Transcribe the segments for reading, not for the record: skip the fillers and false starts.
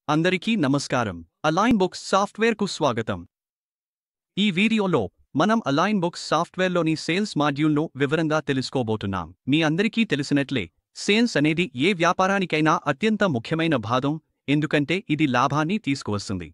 అందరికీ నమస్కారం. Align books సాఫ్ట్వేర్కు స్వాగతం. ఈ వీడియోలో మనం అలైన్ బుక్స్ సాఫ్ట్వేర్లోని సేల్స్ మాడ్యూల్ను వివరంగా తెలుసుకోబోతున్నాం. మీ అందరికీ తెలిసినట్లే సేల్స్ అనేది ఏ వ్యాపారానికైనా అత్యంత ముఖ్యమైన భాగం, ఎందుకంటే ఇది లాభాన్ని తీసుకువస్తుంది.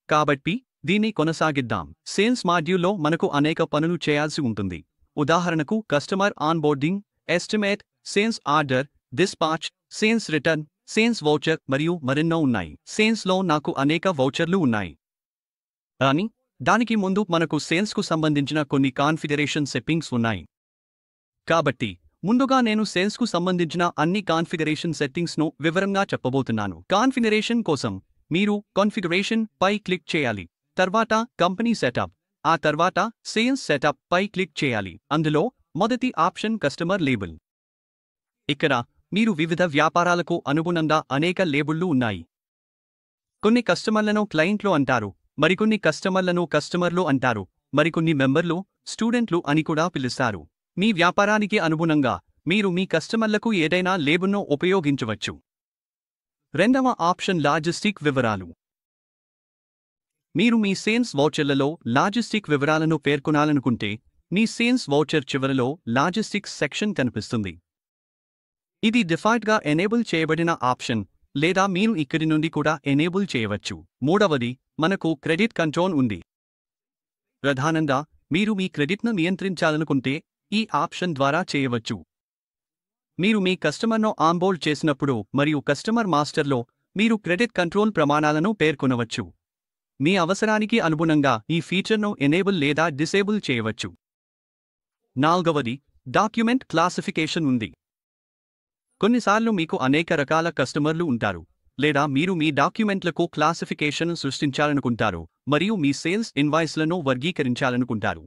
కాబట్టి దీన్ని కొనసాగిద్దాం. సేల్స్ మాడ్యూల్లో మనకు అనేక పనులు చేయాల్సి ఉంటుంది. ఉదాహరణకు customer onboarding, estimate, sales order, dispatch, sales return, sales voucher మరియు మరెన్నో ఉన్నాయి. సేల్స్లో నాకు అనేక వౌచర్లు ఉన్నాయి. కానీ దానికి ముందు మనకు సేల్స్కు సంబంధించిన కొన్ని కాన్ఫిగరేషన్ సెట్టింగ్స్ ఉన్నాయి. కాబట్టి ముందుగా నేను సేల్స్కు సంబంధించిన అన్ని కాన్ఫిగరేషన్ సెట్టింగ్స్ను వివరంగా చెప్పబోతున్నాను. కాన్ఫిగరేషన్ కోసం మీరు కాన్ఫిగరేషన్ పై క్లిక్ చేయాలి. తర్వాత కంపెనీ సెటప్, ఆ తర్వాత సేల్స్ సెటప్ పై క్లిక్ చేయాలి. అందులో మొదటి ఆప్షన్ కస్టమర్ లేబుల్. ఇక్కడ మీరు వివిధ వ్యాపారాలకు అనుగుణంగా అనేక లేబుళ్లు ఉన్నాయి. కొన్ని కస్టమర్లను క్లయింట్లు అంటారు, మరికొన్ని కస్టమర్లను కస్టమర్లు అంటారు, మరికొన్ని మెంబర్లు, స్టూడెంట్లు అని కూడా పిలుస్తారు. మీ వ్యాపారానికి అనుగుణంగా మీరు మీ కస్టమర్లకు ఏదైనా లేబుల్ను ఉపయోగించవచ్చు. రెండవ ఆప్షన్ లాజిస్టిక్ వివరాలు. మీరు మీ సేల్స్ వౌచర్లలో లాజిస్టిక్ వివరాలను పేర్కొనాలనుకుంటే మీ సేల్స్ వౌచర్ చివరలో లాజిస్టిక్స్ సెక్షన్ కనిపిస్తుంది. ఇది డిఫాల్ట్గా ఎనేబుల్ చేయబడిన ఆప్షన్, లేదా మీరు ఇక్కడి నుండి కూడా ఎనేబుల్ చేయవచ్చు. మూడవది, మనకు క్రెడిట్ కంట్రోల్ ఉంది. ప్రధానంగా మీరు మీ క్రెడిట్ను నియంత్రించాలనుకుంటే ఈ ఆప్షన్ ద్వారా చేయవచ్చు. మీరు మీ కస్టమర్ను ఆన్బోర్డ్ చేసినప్పుడు మరియు కస్టమర్ మాస్టర్లో మీరు క్రెడిట్ కంట్రోల్ ప్రమాణాలను పేర్కొనవచ్చు. మీ అవసరానికి అనుగుణంగా ఈ ఫీచర్ను ఎనేబుల్ లేదా డిసేబుల్ చేయవచ్చు. నాల్గవది, డాక్యుమెంట్ క్లాసిఫికేషన్ ఉంది. కొన్నిసార్లు మీకు అనేక రకాల కస్టమర్లు ఉంటారు, లేదా మీరు మీ డాక్యుమెంట్లకు క్లాసిఫికేషన్ సృష్టించాలనుకుంటారు మరియు మీ సేల్స్ ఇన్వాయిస్లను వర్గీకరించాలనుకుంటారు.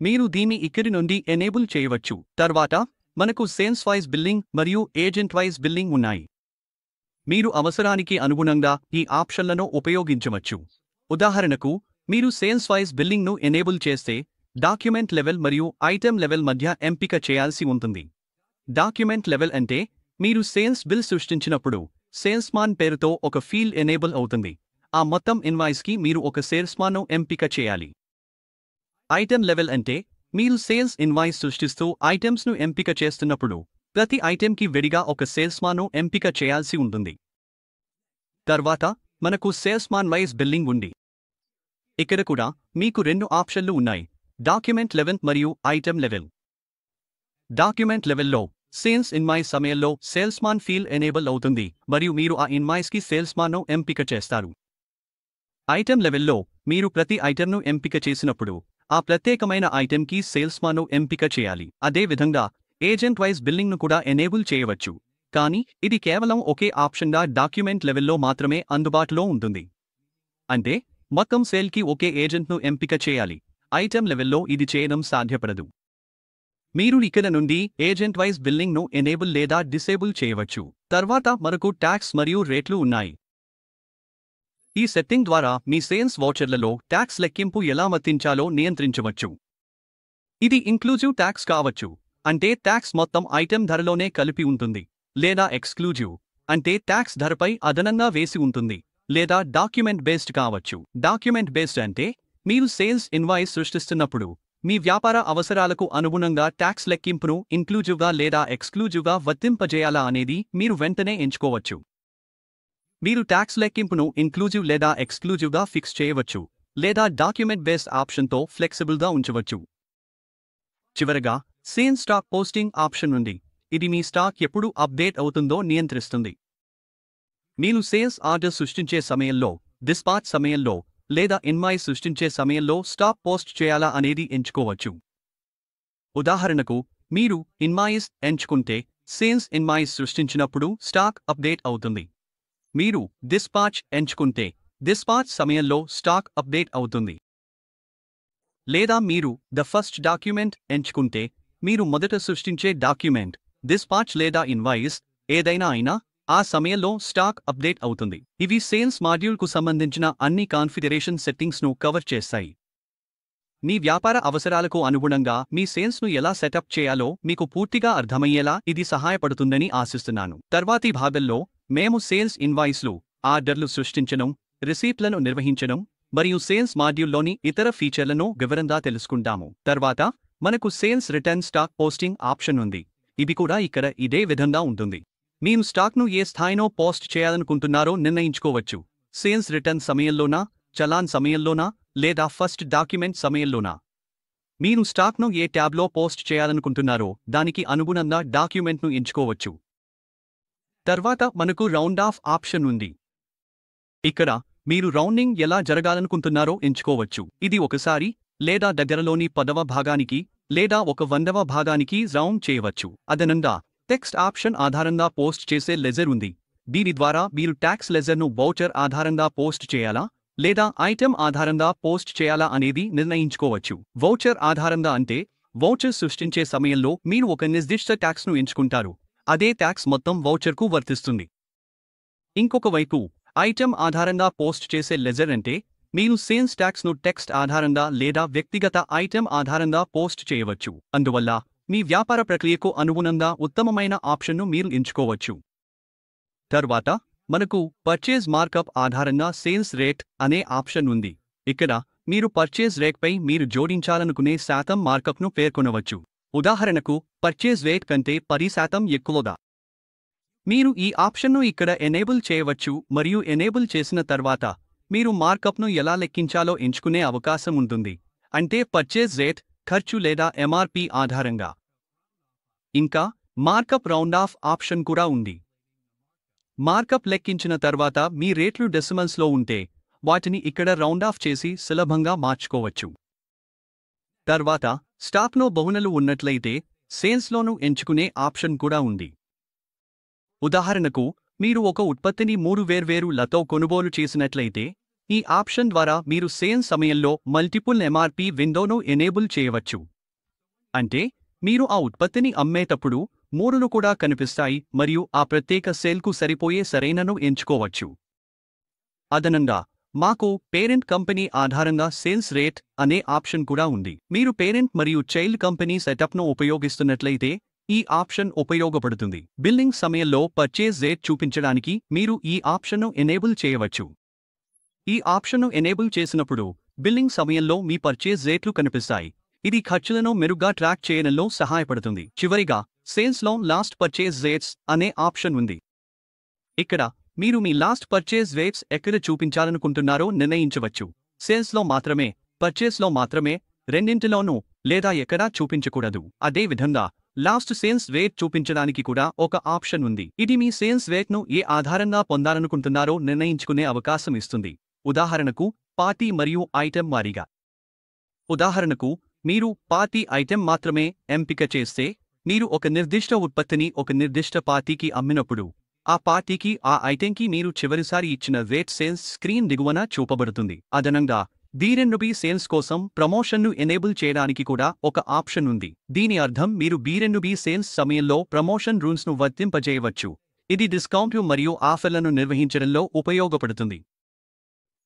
మీరు దీన్ని ఇక్కడి నుండి ఎనేబుల్ చేయవచ్చు. తర్వాత మనకు సేల్స్ వైజ్ బిల్లింగ్ మరియు ఏజెంట్ వైజ్ బిల్లింగ్ ఉన్నాయి. మీరు అవసరానికి అనుగుణంగా ఈ ఆప్షన్లను ఉపయోగించవచ్చు. ఉదాహరణకు, మీరు సేల్స్ వైజ్ బిల్లింగ్ను ఎనేబుల్ చేస్తే డాక్యుమెంట్ లెవెల్ మరియు ఐటెమ్ లెవెల్ మధ్య ఎంపిక చేయాల్సి ఉంటుంది. డాక్యుమెంట్ లెవెల్ అంటే మీరు సేల్స్ బిల్ సృష్టించినప్పుడు సేల్స్మాన్ పేరుతో ఒక ఫీల్డ్ ఎనేబుల్ అవుతుంది. ఆ మొత్తం ఇన్వాయిస్కి మీరు ఒక సేల్స్మాన్ను ఎంపిక చేయాలి. ఐటెమ్ లెవెల్ అంటే మీరు సేల్స్ ఇన్వాయిస్ సృష్టిస్తూ ఐటెమ్స్ను ఎంపిక చేస్తున్నప్పుడు ప్రతి ఐటెంకి విడిగా ఒక సేల్స్మాన్ను ఎంపిక చేయాల్సి ఉంటుంది. తర్వాత మనకు సేల్స్మాన్ వైజ్ బిల్లింగ్ ఉంది. ఇక్కడ కూడా మీకు రెండు ఆప్షన్లు ఉన్నాయి, డాక్యుమెంట్ లెవెల్ మరియు ఐటెమ్ లెవెల్. డాక్యుమెంట్ లెవెల్లో సేల్స్ ఇన్వాయిస్ సమయంలో సేల్స్మాన్ ఫీల్డ్ ఎనేబుల్ అవుతుంది మరియు మీరు ఆ ఇన్వాయిస్కి సేల్స్మాన్ను ఎంపిక చేస్తారు. ఐటెమ్ లెవెల్లో మీరు ప్రతి ఐటెంను ఎంపిక చేసినప్పుడు ఆ ప్రత్యేకమైన ఐటెంకి సేల్స్మాన్ను ఎంపిక చేయాలి. అదేవిధంగా ఏజెంట్ వైజ్ బిల్లింగ్ను కూడా ఎనేబుల్ చేయవచ్చు, కానీ ఇది కేవలం ఒకే ఆప్షన్గా డాక్యుమెంట్ లెవెల్లో మాత్రమే అందుబాటులో ఉంటుంది. అంటే మొత్తం సేల్కి ఒకే ఏజెంట్ను ఎంపిక చేయాలి. ఐటెమ్ లెవెల్లో ఇది చేయడం సాధ్యపడదు. మీరు ఇక్కడ నుండి ఏజెంట్ వైజ్ బిల్లింగ్ను ఎనేబుల్ లేదా డిసేబుల్ చేయవచ్చు. తర్వాత మనకు ట్యాక్స్ మరియు రేట్లు ఉన్నాయి. ఈ సెట్టింగ్ ద్వారా మీ సేల్స్ వౌచర్లలో ట్యాక్స్ లెక్కింపు ఎలా వర్తించాలో నియంత్రించవచ్చు. ఇది ఇంక్లూజివ్ ట్యాక్స్ కావచ్చు, అంటే ట్యాక్స్ మొత్తం ఐటెం ధరలోనే కలిపి ఉంటుంది, లేదా ఎక్స్క్లూజివ్, అంటే ట్యాక్స్ ధరపై అదనంగా వేసి ఉంటుంది, లేదా డాక్యుమెంట్ బేస్డ్ కావచ్చు. డాక్యుమెంట్ బేస్డ్ అంటే మీరు సేల్స్ ఇన్వాయిస్ సృష్టిస్తున్నప్పుడు మీ వ్యాపార అవసరాలకు అనుగుణంగా ట్యాక్స్ లెక్కింపును ఇంక్లూజివ్గా లేదా ఎక్స్క్లూజివ్గా వర్తింపజేయాలా అనేది మీరు వెంటనే ఎంచుకోవచ్చు. మీరు ట్యాక్స్ లెక్కింపును ఇంక్లూజివ్ లేదా ఎక్స్క్లూజివ్గా ఫిక్స్ చేయవచ్చు, లేదా డాక్యుమెంట్ బేస్డ్ ఆప్షన్తో ఫ్లెక్సిబుల్గా ఉంచవచ్చు. చివరగా సేల్స్ స్టాక్ పోస్టింగ్ ఆప్షన్ ఉంది. ఇది మీ స్టాక్ ఎప్పుడు అప్డేట్ అవుతుందో నియంత్రిస్తుంది. మీరు సేల్స్ ఆర్డర్ సృష్టించే సమయంలో, డిస్పాచ్ సమయంలో, లేదా ఇన్వాయిస్ సృష్టించే సమయంలో స్టాక్ పోస్ట్ చేయాలా అనేది ఎంచుకోవచ్చు. ఉదాహరణకు, మీరు ఇన్వాయిస్ ఎంచుకుంటే సేల్స్ ఇన్వాయిస్ సృష్టించినప్పుడు స్టాక్ అప్డేట్ అవుతుంది. మీరు డిస్పాచ్ ఎంచుకుంటే డిస్పాచ్ సమయంలో స్టాక్ అప్డేట్ అవుతుంది. లేదా మీరు ద ఫస్ట్ డాక్యుమెంట్ ఎంచుకుంటే మీరు మొదట సృష్టించే డాక్యుమెంట్, డిస్పాచ్ లేదా ఇన్వాయిస్ ఏదైనా అయినా ఆ సమయంలో స్టాక్ అప్డేట్ అవుతుంది. ఇవి సేల్స్ మాడ్యూల్కు సంబంధించిన అన్ని కాన్ఫిగరేషన్ సెట్టింగ్స్ను కవర్ చేస్తాయి. మీ వ్యాపార అవసరాలకు అనుగుణంగా మీ సేల్స్ను ఎలా సెటప్ చేయాలో మీకు పూర్తిగా అర్థమయ్యేలా ఇది సహాయపడుతుందని ఆశిస్తున్నాను. తర్వాతి భాగంలో మేము సేల్స్ ఇన్వాయిస్లు, ఆర్డర్లు సృష్టించడం, రిసీప్ట్లను నిర్వహించడం మరియు సేల్స్ మాడ్యూల్లోని ఇతర ఫీచర్లను వివరంగా తెలుసుకుంటాము. తర్వాత మనకు sales return stock posting option ఉంది. ఇది కూడా ఇక్కడ ఇదే విధంగా ఉంటుంది. మీరు స్టాక్ను ఏ స్థాయిలో పోస్ట్ చేయాలనుకుంటున్నారో నిర్ణయించుకోవచ్చు. సేల్స్ రిటర్న్ సమయంలోనా, చలాన్ సమయంలోనా, లేదా ఫస్ట్ డాక్యుమెంట్ సమయంలోనా. మీరు స్టాక్ను ఏ ట్యాబ్లో పోస్ట్ చేయాలనుకుంటున్నారో దానికి అనుగుణంగా డాక్యుమెంట్ను ఎంచుకోవచ్చు. తర్వాత మనకు రౌండ్ ఆఫ్ ఆప్షన్ ఉంది. ఇక్కడ మీరు రౌండింగ్ ఎలా జరగాలనుకుంటున్నారో ఎంచుకోవచ్చు. ఇది ఒకసారి లేదా దగ్గరలోని 10వ భాగానికి లేదా 1/100వ భాగానికి రౌండ్ చేయవచ్చు. అదనంగా టెక్స్ట్ ఆప్షన్ ఆధారంగా పోస్ట్ చేసే లెజర్ ఉంది. దీని ద్వారా మీరు ట్యాక్స్ లెజర్ను వౌచర్ ఆధారంగా పోస్ట్ చేయాలా లేదా ఐటెం ఆధారంగా పోస్ట్ చేయాలా అనేది నిర్ణయించుకోవచ్చు. వౌచర్ ఆధారంగా అంటే వౌచర్ సృష్టించే సమయంలో మీరు ఒక నిర్దిష్ట ట్యాక్స్ను ఎంచుకుంటారు. అదే ట్యాక్స్ మొత్తం వౌచర్కు వర్తిస్తుంది. ఇంకొక వైపు ఐటెం ఆధారంగా పోస్ట్ చేసే లెజర్ అంటే మీరు సేల్స్ ట్యాక్స్ను టెక్స్ట్ ఆధారంగా లేదా వ్యక్తిగత ఐటెం ఆధారంగా పోస్ట్ చేయవచ్చు. అందువల్ల మీ వ్యాపార ప్రక్రియకు అనుగుణంగా ఉత్తమమైన ఆప్షన్ను మీరు ఎంచుకోవచ్చు. తర్వాత మనకు పర్చేజ్ మార్కప్ ఆధారంగా సేల్స్ రేట్ అనే ఆప్షన్ ఉంది. ఇక్కడ మీరు పర్చేజ్ రేట్పై మీరు జోడించాలనుకునే శాతం మార్కప్ను పేర్కొనవచ్చు. ఉదాహరణకు పర్చేజ్ రేట్ కంటే 10% ఎక్కువగా. మీరు ఈ ఆప్షన్ను ఇక్కడ ఎనేబుల్ చేయవచ్చు మరియు ఎనేబుల్ చేసిన తర్వాత మీరు మార్కప్ను ఎలా లెక్కించాలో ఎంచుకునే అవకాశం ఉంటుంది. అంటే పర్చేజ్ రేట్, ఖర్చు లేదా ఎంఆర్పి ఆధారంగా. ఇంకా మార్కప్ రౌండ్ ఆఫ్ ఆప్షన్ కూడా ఉంది. మార్కప్ లెక్కించిన తర్వాత మీ రేట్లు డెసిమల్స్లో ఉంటే వాటిని ఇక్కడ రౌండ్ ఆఫ్ చేసి సులభంగా మార్చుకోవచ్చు. తర్వాత స్టాక్లో బహుళలు ఉన్నట్లయితే సేల్స్లోనూ ఎంచుకునే ఆప్షన్ కూడా ఉంది. ఉదాహరణకు మీరు ఒక ఉత్పత్తిని 3 వేర్వేరు లతో కొనుగోలు చేసినట్లయితే ఈ ఆప్షన్ ద్వారా మీరు సేల్స్ సమయంలో మల్టిపుల్ ఎంఆర్పి విండోను ఎనేబుల్ చేయవచ్చు. అంటే మీరు ఆ ఉత్పత్తిని అమ్మేటప్పుడు 3లు కూడా కనిపిస్తాయి మరియు ఆ ప్రత్యేక సేల్కు సరిపోయే సరైనను ఎంచుకోవచ్చు. అదనంగా మాకు పేరెంట్ కంపెనీ ఆధారంగా సేల్స్ రేట్ అనే ఆప్షన్ కూడా ఉంది. మీరు పేరెంట్ మరియు చైల్డ్ కంపెనీ సెటప్ను ఉపయోగిస్తున్నట్లయితే ఈ ఆప్షన్ ఉపయోగపడుతుంది. బిల్లింగ్ సమయంలో పర్చేజ్ రేట్ చూపించడానికి మీరు ఈ ఆప్షన్ను ఎనేబుల్ చేయవచ్చు. ఈ ఆప్షన్ను ఎనేబుల్ చేసినప్పుడు బిల్లింగ్ సమయంలో మీ పర్చేజ్ రేట్లు కనిపిస్తాయి. ఇది ఖర్చులను మెరుగ్గా ట్రాక్ చేయడంలో సహాయపడుతుంది. చివరిగా సేల్స్లో లాస్ట్ పర్చేజ్ రేట్స్ అనే ఆప్షన్ ఉంది. ఇక్కడ మీరు మీ లాస్ట్ పర్చేజ్ రేట్స్ ఎక్కడ చూపించాలనుకుంటున్నారో నిర్ణయించవచ్చు. సేల్స్లో మాత్రమే, పర్చేస్లో మాత్రమే, రెండింటిలోనూ లేదా ఎక్కడా చూపించకూడదు. అదేవిధంగా లాస్ట్ సేల్స్ రేట్ చూపించడానికి కూడా ఒక ఆప్షన్ ఉంది. ఇది మీ సేల్స్ రేట్ను ఏ ఆధారంగా పొందాలనుకుంటున్నారో నిర్ణయించుకునే అవకాశం ఇస్తుంది. ఉదాహరణకు పార్టీ మరియు ఐటెం వారీగా. ఉదాహరణకు మీరు పార్టీ ఐటెం మాత్రమే ఎంపిక చేస్తే మీరు ఒక నిర్దిష్ట ఉత్పత్తిని ఒక నిర్దిష్ట పార్టీకి అమ్మినప్పుడు ఆ పార్టీకి ఆ ఐటెంకి మీరు చివరిసారి ఇచ్చిన రేట్ సేల్స్ స్క్రీన్ దిగువన చూపబడుతుంది. అదనంగా B2B సేల్స్ కోసం ప్రమోషన్ను ఎనేబుల్ చేయడానికి కూడా ఒక ఆప్షన్ ఉంది. దీని అర్థం మీరు B2B సేల్స్ సమయంలో ప్రమోషన్ రూల్స్ను వర్తింపజేయవచ్చు. ఇది డిస్కౌంట్లు మరియు ఆఫర్లను నిర్వహించడంలో ఉపయోగపడుతుంది.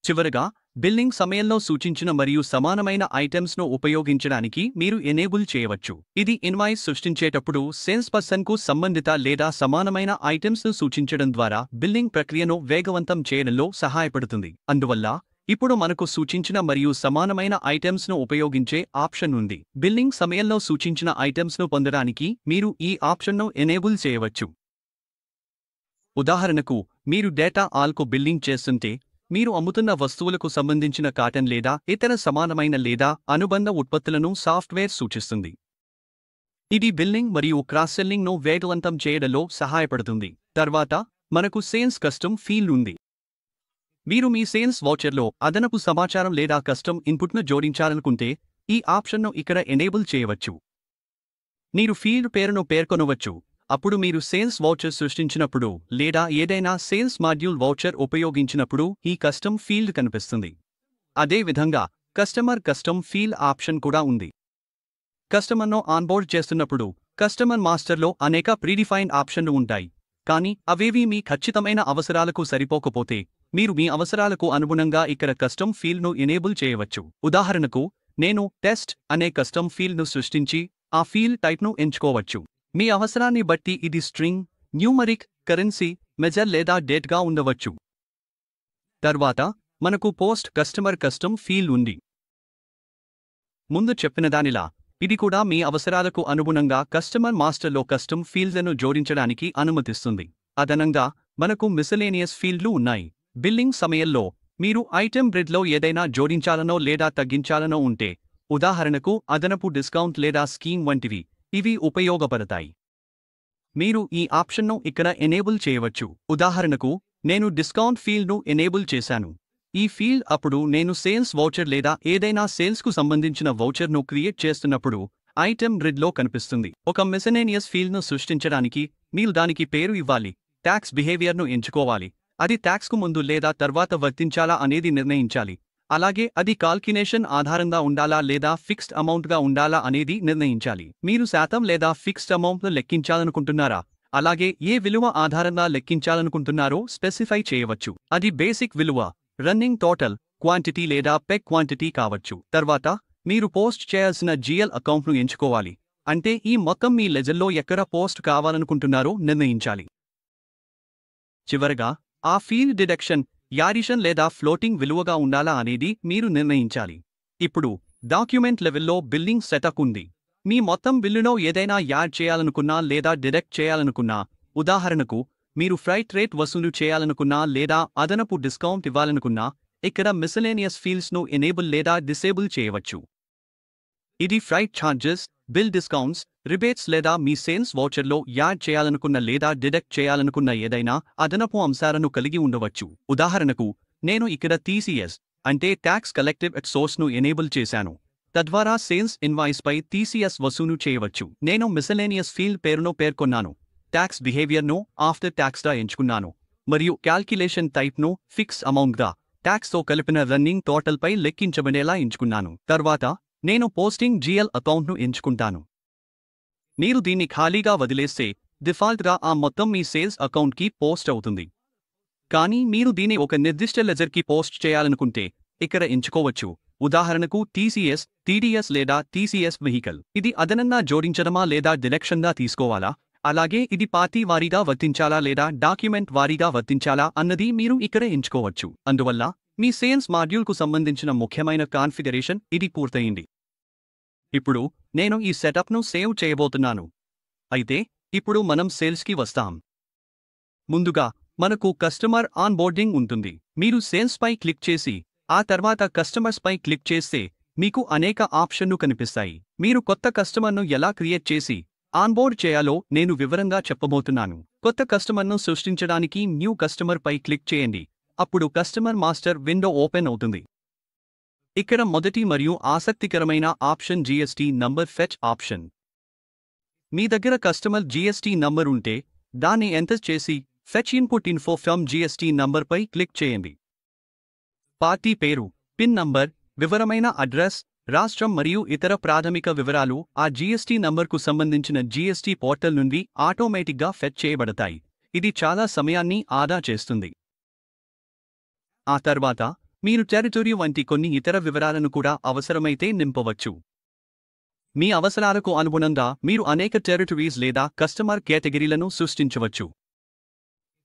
చివరగా బిల్లింగ్ సమయంలో సూచించిన మరియు సమానమైన ఐటెమ్స్ను ఉపయోగించడానికి మీరు ఎనేబుల్ చేయవచ్చు. ఇది ఇన్వాయిస్ సృష్టించేటప్పుడు సేల్స్ పర్సన్కు సంబంధిత లేదా సమానమైన ఐటెమ్స్ను సూచించడం ద్వారా బిల్లింగ్ ప్రక్రియను వేగవంతం చేయడంలో సహాయపడుతుంది. అందువల్ల ఇప్పుడు మనకు సూచించిన మరియు సమానమైన ఐటెమ్స్ను ఉపయోగించే ఆప్షన్ ఉంది. బిల్లింగ్ సమయంలో సూచించిన ఐటెమ్స్ను పొందడానికి మీరు ఈ ఆప్షన్ను ఎనేబుల్ చేయవచ్చు. ఉదాహరణకు మీరు డేటా ఆల్కు బిల్లింగ్ చేస్తుంటే మీరు అమ్ముతున్న వస్తువులకు సంబంధించిన కాటన్ లేదా ఇతర సమానమైన లేదా అనుబంధ ఉత్పత్తులను సాఫ్ట్వేర్ సూచిస్తుంది. ఇది బిల్లింగ్ మరియు క్రాస్ సెల్లింగ్ను వేగవంతం చేయడంలో సహాయపడుతుంది. తర్వాత మనకు సేల్స్ కస్టమ్ ఫీల్డ్ ఉంది. మీరు మీ సేల్స్ వౌచర్లో అదనపు సమాచారం లేదా కస్టమ్ ఇన్పుట్ను జోడించాలనుకుంటే ఈ ఆప్షన్ను ఇక్కడ ఎనేబుల్ చేయవచ్చు. మీరు ఫీల్డ్ పేరును పేర్కొనవచ్చు. అప్పుడు మీరు సేల్స్ వౌచర్ సృష్టించినప్పుడు లేదా ఏదైనా సేల్స్ మాడ్యూల్ వౌచర్ ఉపయోగించినప్పుడు ఈ కస్టమ్ ఫీల్డ్ కనిపిస్తుంది. అదేవిధంగా కస్టమర్ కస్టమ్ ఫీల్డ్ ఆప్షన్ కూడా ఉంది. కస్టమర్ను ఆన్బోర్డ్ చేస్తున్నప్పుడు కస్టమర్ మాస్టర్లో అనేక ప్రీడిఫైన్డ్ ఆప్షన్లు ఉంటాయి. కానీ అవేవీ మీ ఖచ్చితమైన అవసరాలకు సరిపోకపోతే మీరు మీ అవసరాలకు అనుగుణంగా ఇక్కడ కస్టమ్ ఫీల్డ్ను ఎనేబుల్ చేయవచ్చు. ఉదాహరణకు నేను టెస్ట్ అనే కస్టమ్ ఫీల్డ్ను సృష్టించి ఆ ఫీల్డ్ టైప్ను ఎంచుకోవచ్చు. మీ అవసరాన్ని బట్టి ఇది స్ట్రింగ్, న్యూమరిక్, కరెన్సీ, మెజర్ లేదా డేట్గా ఉండవచ్చు. తర్వాత మనకు పోస్ట్ కస్టమర్ కస్టమ్ ఫీల్డ్ ఉంది. ముందు చెప్పినదానిలా ఇది కూడా మీ అవసరాలకు అనుగుణంగా కస్టమర్ మాస్టర్లో కస్టమ్ ఫీల్డ్లను జోడించడానికి అనుమతిస్తుంది. అదనంగా మనకు మిసలేనియస్ ఫీల్డ్లు ఉన్నాయి. బిల్లింగ్ సమయంలో మీరు ఐటెం గ్రిడ్లో ఏదైనా జోడించాలనో లేదా తగ్గించాలనో ఉంటే, ఉదాహరణకు అదనపు డిస్కౌంట్ లేదా స్కీమ్ వంటివి, ఇవి ఉపయోగపడతాయి. మీరు ఈ ఆప్షన్ను ఇక్కడ ఎనేబుల్ చేయవచ్చు. ఉదాహరణకు నేను డిస్కౌంట్ ఫీల్డ్ను ఎనేబుల్ చేశాను. ఈ ఫీల్డ్ అప్పుడు నేను సేల్స్ వౌచర్ లేదా ఏదైనా సేల్స్కు సంబంధించిన వౌచర్ను క్రియేట్ చేస్తున్నప్పుడు ఐటెం గ్రిడ్లో కనిపిస్తుంది. ఒక మిసలేనియస్ ఫీల్డ్ను సృష్టించడానికి మీరు దానికి పేరు ఇవ్వాలి, ట్యాక్స్ బిహేవియర్ను ఎంచుకోవాలి, అది ట్యాక్స్కు ముందు లేదా తర్వాత వర్తించాలా అనేది నిర్ణయించాలి, అలాగే అది కాల్క్యులేషన్ ఆధారంగా ఉండాలా లేదా ఫిక్స్డ్ అమౌంట్గా ఉండాలా అనేది నిర్ణయించాలి. మీరు శాతం లేదా ఫిక్స్డ్ అమౌంట్ను లెక్కించాలనుకుంటున్నారా, అలాగే ఏ విలువ ఆధారంగా లెక్కించాలనుకుంటున్నారో స్పెసిఫై చేయవచ్చు. అది బేసిక్ విలువ, రన్నింగ్ టోటల్, క్వాంటిటీ లేదా పెగ్ క్వాంటిటీ కావచ్చు. తర్వాత మీరు పోస్ట్ చేయాల్సిన జిఎల్ అకౌంట్ను ఎంచుకోవాలి, అంటే ఈ మొత్తం మీ లెజర్లో ఎక్కడ పోస్ట్ కావాలనుకుంటున్నారో నిర్ణయించాలి. చివరగా ఆ ఫీల్డ్ డిడక్షన్ యాడిషన్ లేదా ఫ్లోటింగ్ విలువగా ఉండాలా అనేది మీరు నిర్ణయించాలి. ఇప్పుడు డాక్యుమెంట్ లెవెల్లో బిల్లింగ్ సెటప్ ఉంది. మీ మొత్తం బిల్లులో ఏదైనా యాడ్ చేయాలనుకున్నా లేదా డిడక్ట్ చేయాలనుకున్నా, ఉదాహరణకు మీరు ఫ్రైట్ రేట్ వసూలు చేయాలనుకున్నా లేదా అదనపు డిస్కౌంట్ ఇవ్వాలనుకున్నా, ఇక్కడ మిసలేనియస్ ఫీల్డ్స్ను ఎనేబుల్ లేదా డిసేబుల్ చేయవచ్చు. ఇది freight charges, bill discounts, rebates లేదా మీ సేల్స్ వౌచర్లో యాడ్ చేయాలనుకున్న లేదా డిడక్ట్ చేయాలనుకున్న ఏదైనా అదనపు అంశాలను కలిగి ఉండవచ్చు. ఉదాహరణకు నేను ఇక్కడ టీసీఎస్ అంటే ట్యాక్స్ కలెక్టివ్ ఎట్ సోర్స్ను ఎనేబుల్ చేశాను. తద్వారా సేల్స్ ఇన్వాయిస్పై టీసీఎస్ వసూలు చేయవచ్చు. నేను మిసలేనియస్ ఫీల్డ్ పేరును పేర్కొన్నాను, ట్యాక్స్ బిహేవియర్ను ఆఫ్టర్ ట్యాక్స్గా ఎంచుకున్నాను, మరియు క్యాల్క్యులేషన్ టైప్ను ఫిక్స్ అమౌంట్గా ట్యాక్స్తో కలిపిన రన్నింగ్ టోటల్పై లెక్కించబడేలా ఎంచుకున్నాను. తర్వాత నేను పోస్టింగ్ జిఎల్ అకౌంట్ను ఎంచుకుంటాను. మీరు దీన్ని ఖాళీగా వదిలేస్తే డిఫాల్ట్గా ఆ మొత్తం మీ సేల్స్ అకౌంట్కి పోస్ట్ అవుతుంది. కానీ మీరు దీన్ని ఒక నిర్దిష్ట లెజర్కి పోస్ట్ చేయాలనుకుంటే ఇక్కడ ఎంచుకోవచ్చు. ఉదాహరణకు టీసీఎస్, టీడీఎస్ లేదా టీసీఎస్ వెహికల్. ఇది అదనంగా జోడించడమా లేదా డిడక్షన్గా తీసుకోవాలా, అలాగే ఇది పార్టీ వారీగా వర్తించాలా లేదా డాక్యుమెంట్ వారీగా వర్తించాలా అన్నది మీరు ఇక్కడ ఎంచుకోవచ్చు. అందువల్ల మీ సేల్స్ మాడ్యూల్కు సంబంధించిన ముఖ్యమైన కాన్ఫిగరేషన్ ఇది పూర్తయింది. ఇప్పుడు నేను ఈ సెటప్ను సేవ్ చేయబోతున్నాను. అయితే ఇప్పుడు మనం సేల్స్కి వస్తాం. ముందుగా మనకు కస్టమర్ ఆన్బోర్డింగ్ ఉంటుంది. మీరు సేల్స్పై క్లిక్ చేసి ఆ తర్వాత కస్టమర్స్పై క్లిక్ చేస్తే మీకు అనేక ఆప్షన్లు కనిపిస్తాయి. మీరు కొత్త కస్టమర్ను ఎలా క్రియేట్ చేసి ఆన్బోర్డ్ చేయాలో నేను వివరంగా చెప్పబోతున్నాను. కొత్త కస్టమర్ను సృష్టించడానికి న్యూ కస్టమర్ పై క్లిక్ చేయండి. అప్పుడు కస్టమర్ మాస్టర్ విండో ఓపెన్ అవుతుంది. ఇక్కడ మొదటి మరియు ఆసక్తికరమైన option GST number fetch option. మీ దగ్గర కస్టమర్ జీఎస్టీ నంబర్ ఉంటే దాన్ని ఎంటర్ చేసి fetch input info from GST నంబర్పై క్లిక్ చేయండి. పార్టీ పేరు, పిన్ నంబర్, వివరమైన అడ్రస్, రాష్ట్రం మరియు ఇతర ప్రాథమిక వివరాలు ఆ జీఎస్టీ నంబర్కు సంబంధించిన జీఎస్టీ పోర్టల్ నుండి ఆటోమేటిక్గా ఫెచ్ చేయబడతాయి. ఇది చాలా సమయాన్ని ఆదా చేస్తుంది. ఆ తర్వాత మీరు టెరిటరీ వంటి కొన్ని ఇతర వివరాలను కూడా అవసరమైతే నింపవచ్చు. మీ అవసరాలకు అనుగుణంగా మీరు అనేక టెరిటరీస్ లేదా కస్టమర్ కేటగిరీలను సృష్టించవచ్చు.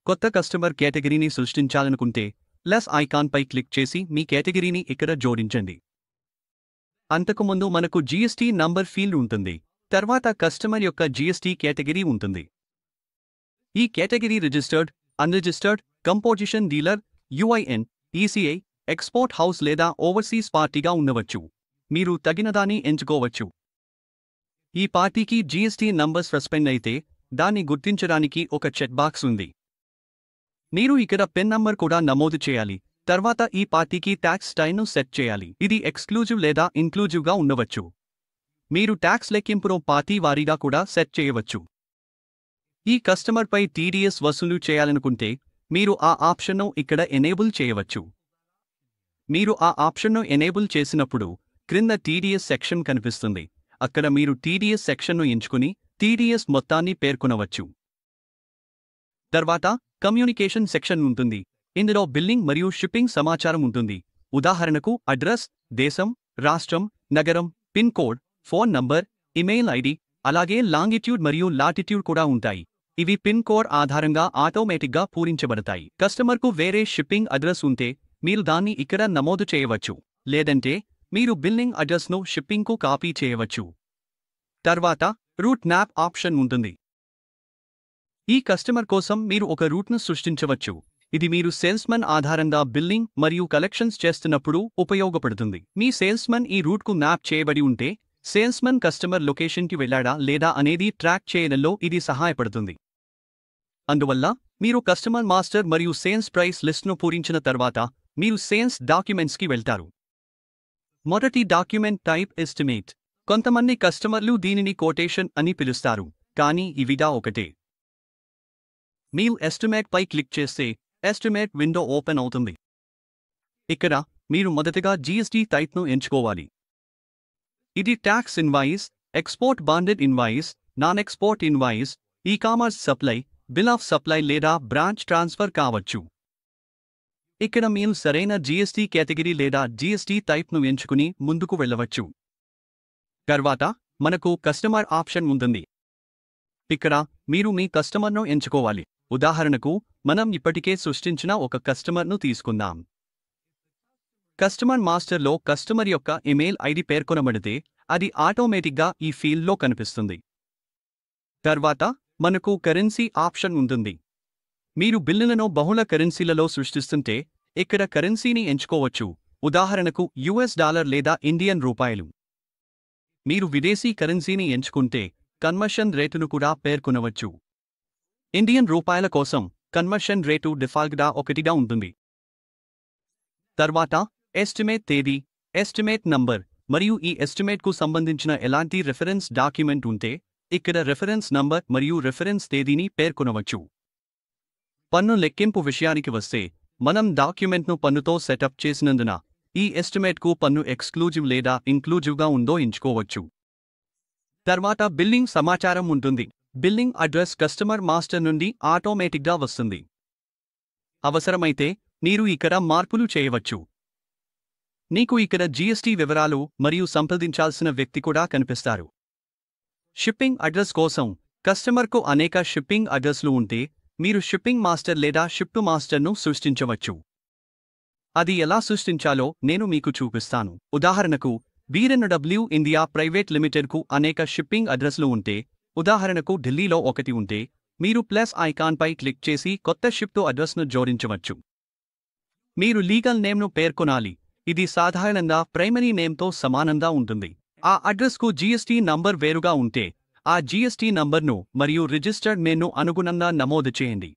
కొత్త కస్టమర్ కేటగిరీని సృష్టించాలనుకుంటే ప్లస్ ఐకాన్పై క్లిక్ చేసి మీ కేటగిరీని ఇక్కడ జోడించండి. అంతకుముందు మనకు జీఎస్టీ నంబర్ ఫీల్డ్ ఉంటుంది. తర్వాత కస్టమర్ యొక్క జీఎస్టీ కేటగిరీ ఉంటుంది. ఈ category registered, unregistered, composition dealer, UIN, ECI, export house లేదా ఓవర్సీస్ పార్టీగా ఉండవచ్చు. మీరు తగినదాన్ని ఎంచుకోవచ్చు. ఈ పార్టీకి జీఎస్టీ నంబర్ సస్పెండ్ అయితే దాన్ని గుర్తించడానికి ఒక చెక్బాక్స్ ఉంది. మీరు ఇక్కడ పిన్ నంబర్ కూడా నమోదు చేయాలి. తర్వాత ఈ పార్టీకి ట్యాక్స్ స్టైల్ను సెట్ చేయాలి. ఇది ఎక్స్క్లూజివ్ లేదా ఇన్క్లూజివ్గా ఉండవచ్చు. మీరు ట్యాక్స్ లెక్కింపును పార్టీ వారీగా కూడా సెట్ చేయవచ్చు. ఈ కస్టమర్పై టీడీఎస్ వసూలు చేయాలనుకుంటే మీరు ఆ ఆప్షన్ను ఇక్కడ ఎనేబుల్ చేయవచ్చు. మీరు ఆ ఆప్షన్ను ఎనేబుల్ చేసినప్పుడు క్రింద టీడీఎస్ సెక్షన్ కనిపిస్తుంది. అక్కడ మీరు టీడీఎస్ సెక్షన్ను ఎంచుకుని టీడీఎస్ మొత్తాన్ని పేర్కొనవచ్చు. తర్వాత కమ్యూనికేషన్ సెక్షన్ ఉంటుంది. ఇందులో బిల్లింగ్ మరియు షిప్పింగ్ సమాచారం ఉంటుంది. ఉదాహరణకు అడ్రస్, దేశం, రాష్ట్రం, నగరం, pin code, phone number, email ID, అలాగే లాంగిట్యూడ్ మరియు లాటిట్యూడ్ కూడా ఉంటాయి. ఇవి పిన్ కోడ్ ఆధారంగా ఆటోమేటిక్గా పూరించబడతాయి. కస్టమర్కు వేరే షిప్పింగ్ అడ్రస్ ఉంటే మీరు దాన్ని ఇక్కడ నమోదు చేయవచ్చు, లేదంటే మీరు బిల్లింగ్ అడ్రస్ను షిప్పింగ్కు కాపీ చేయవచ్చు. తర్వాత రూట్ మ్యాప్ ఆప్షన్ ఉంటుంది. ఈ కస్టమర్ కోసం మీరు ఒక రూట్ను సృష్టించవచ్చు. ఇది మీరు సేల్స్మన్ ఆధారంగా బిల్లింగ్ మరియు కలెక్షన్స్ చేస్తున్నప్పుడు ఉపయోగపడుతుంది. మీ సేల్స్మన్ ఈ రూట్కు మ్యాప్ చేయబడి ఉంటే, సేల్స్మన్ కస్టమర్ లొకేషన్కి వెళ్ళాడా లేదా అనేది ట్రాక్ చేయడంలో ఇది సహాయపడుతుంది. అందువల్ల మీరు కస్టమర్ మాస్టర్ మరియు సేల్స్ ప్రైస్ లిస్ట్ను పూరించిన తర్వాత మీరు సేల్స్ డాక్యుమెంట్స్కి వెళ్తారు. మొదటి డాక్యుమెంట్ టైప్ ఎస్టిమేట్. కొంతమంది కస్టమర్లు దీనిని కోటేషన్ అని పిలుస్తారు, కానీ ఇవిడా ఒకటే. మీరు ఎస్టిమేట్ పై క్లిక్ చేస్తే ఎస్టిమేట్ విండో ఓపెన్ అవుతుంది. ఇక్కడ మీరు మొదటగా జీఎస్టీ టైప్ను ఎంచుకోవాలి. ఇది tax invoice, export bonded invoice, non export invoice, e-commerce supply, bill of supply లేదా బ్రాంచ్ ట్రాన్స్ఫర్ కావచ్చు. ఇక్కడ మీరు సరైన జీఎస్టీ కేటగిరీ లేదా జీఎస్టీ టైప్ను ఎంచుకుని ముందుకు వెళ్ళవచ్చు. తర్వాత మనకు కస్టమర్ ఆప్షన్ ఉంటుంది. ఇక్కడ మీరు మీ కస్టమర్ను ఎంచుకోవాలి. ఉదాహరణకు మనం ఇప్పటికే సృష్టించిన ఒక కస్టమర్ను తీసుకుందాం. కస్టమర్ మాస్టర్లో కస్టమర్ యొక్క ఇమెయిల్ ఐడి పేర్కొనబడితే అది ఆటోమేటిక్గా ఈ ఫీల్డ్లో కనిపిస్తుంది. తర్వాత మనకు కరెన్సీ ఆప్షన్ ఉంటుంది. మీరు బిల్లులను బహుళ కరెన్సీలలో సృష్టిస్తుంటే ఇక్కడ కరెన్సీని ఎంచుకోవచ్చు, ఉదాహరణకు $US లేదా ఇండియన్ రూపాయలు. మీరు విదేశీ కరెన్సీని ఎంచుకుంటే కన్వర్షన్ రేటును కూడా పేర్కొనవచ్చు. ఇండియన్ రూపాయల కోసం కన్వర్షన్ రేటు డిఫాల్ట్గా 1గా ఉంటుంది. తర్వాత ఎస్టిమేట్ తేదీ, ఎస్టిమేట్ నంబర్ మరియు ఈ ఎస్టిమేట్కు సంబంధించిన ఎలాంటి రిఫరెన్స్ డాక్యుమెంట్ ఉంటే ఇక్కడ రిఫరెన్స్ నంబర్ మరియు రిఫరెన్స్ తేదీని పేర్కొనవచ్చు. పన్ను లెక్కింపు విషయానికి వస్తే మనం డాక్యుమెంట్ను పన్నుతో సెటప్ చేసినందున ఈ ఎస్టిమేట్కు పన్ను ఎక్స్క్లూజివ్ లేదా ఇంక్లూజివ్గా ఉందో ఎంచుకోవచ్చు. తర్వాత బిల్లింగ్ సమాచారం ఉంటుంది. బిల్లింగ్ అడ్రస్ కస్టమర్ మాస్టర్ నుండి ఆటోమేటిక్గా వస్తుంది. అవసరమైతే మీరు ఇక్కడ మార్పులు చేయవచ్చు. నీకు ఇక్కడ జీఎస్టీ వివరాలు మరియు సంప్రదించాల్సిన వ్యక్తి కూడా కనిపిస్తారు. షిప్పింగ్ అడ్రస్ కోసం కస్టమర్కు అనేక షిప్పింగ్ అడ్రస్లు ఉంటే మీరు షిప్పింగ్ మాస్టర్ లేదా షిప్ మాస్టర్ను సృష్టించవచ్చు. అది ఎలా సృష్టించాలో నేను మీకు చూపిస్తాను. ఉదాహరణకు BNW ఇండియా ప్రైవేట్ లిమిటెడ్కు అనేక షిప్పింగ్ అడ్రస్లు ఉంటే, ఉదాహరణకు ఢిల్లీలో ఒకటి ఉంటే, మీరు ప్లస్ ఐకాన్పై క్లిక్ చేసి కొత్త షిప్ అడ్రస్ను జోడించవచ్చు. మీరు లీగల్ నేమ్ను పేర్కొనాలి. ఇది సాధారణంగా ప్రైమరీ నేమ్తో సమానంగా ఉంటుంది. ఆ అడ్రస్కు జీఎస్టీ నంబర్ వేరుగా ఉంటే ఆ జీఎస్టీ నంబర్ను మరియు రిజిస్టర్డ్ నేమ్ను అనుగుణంగా నమోదు చేయండి.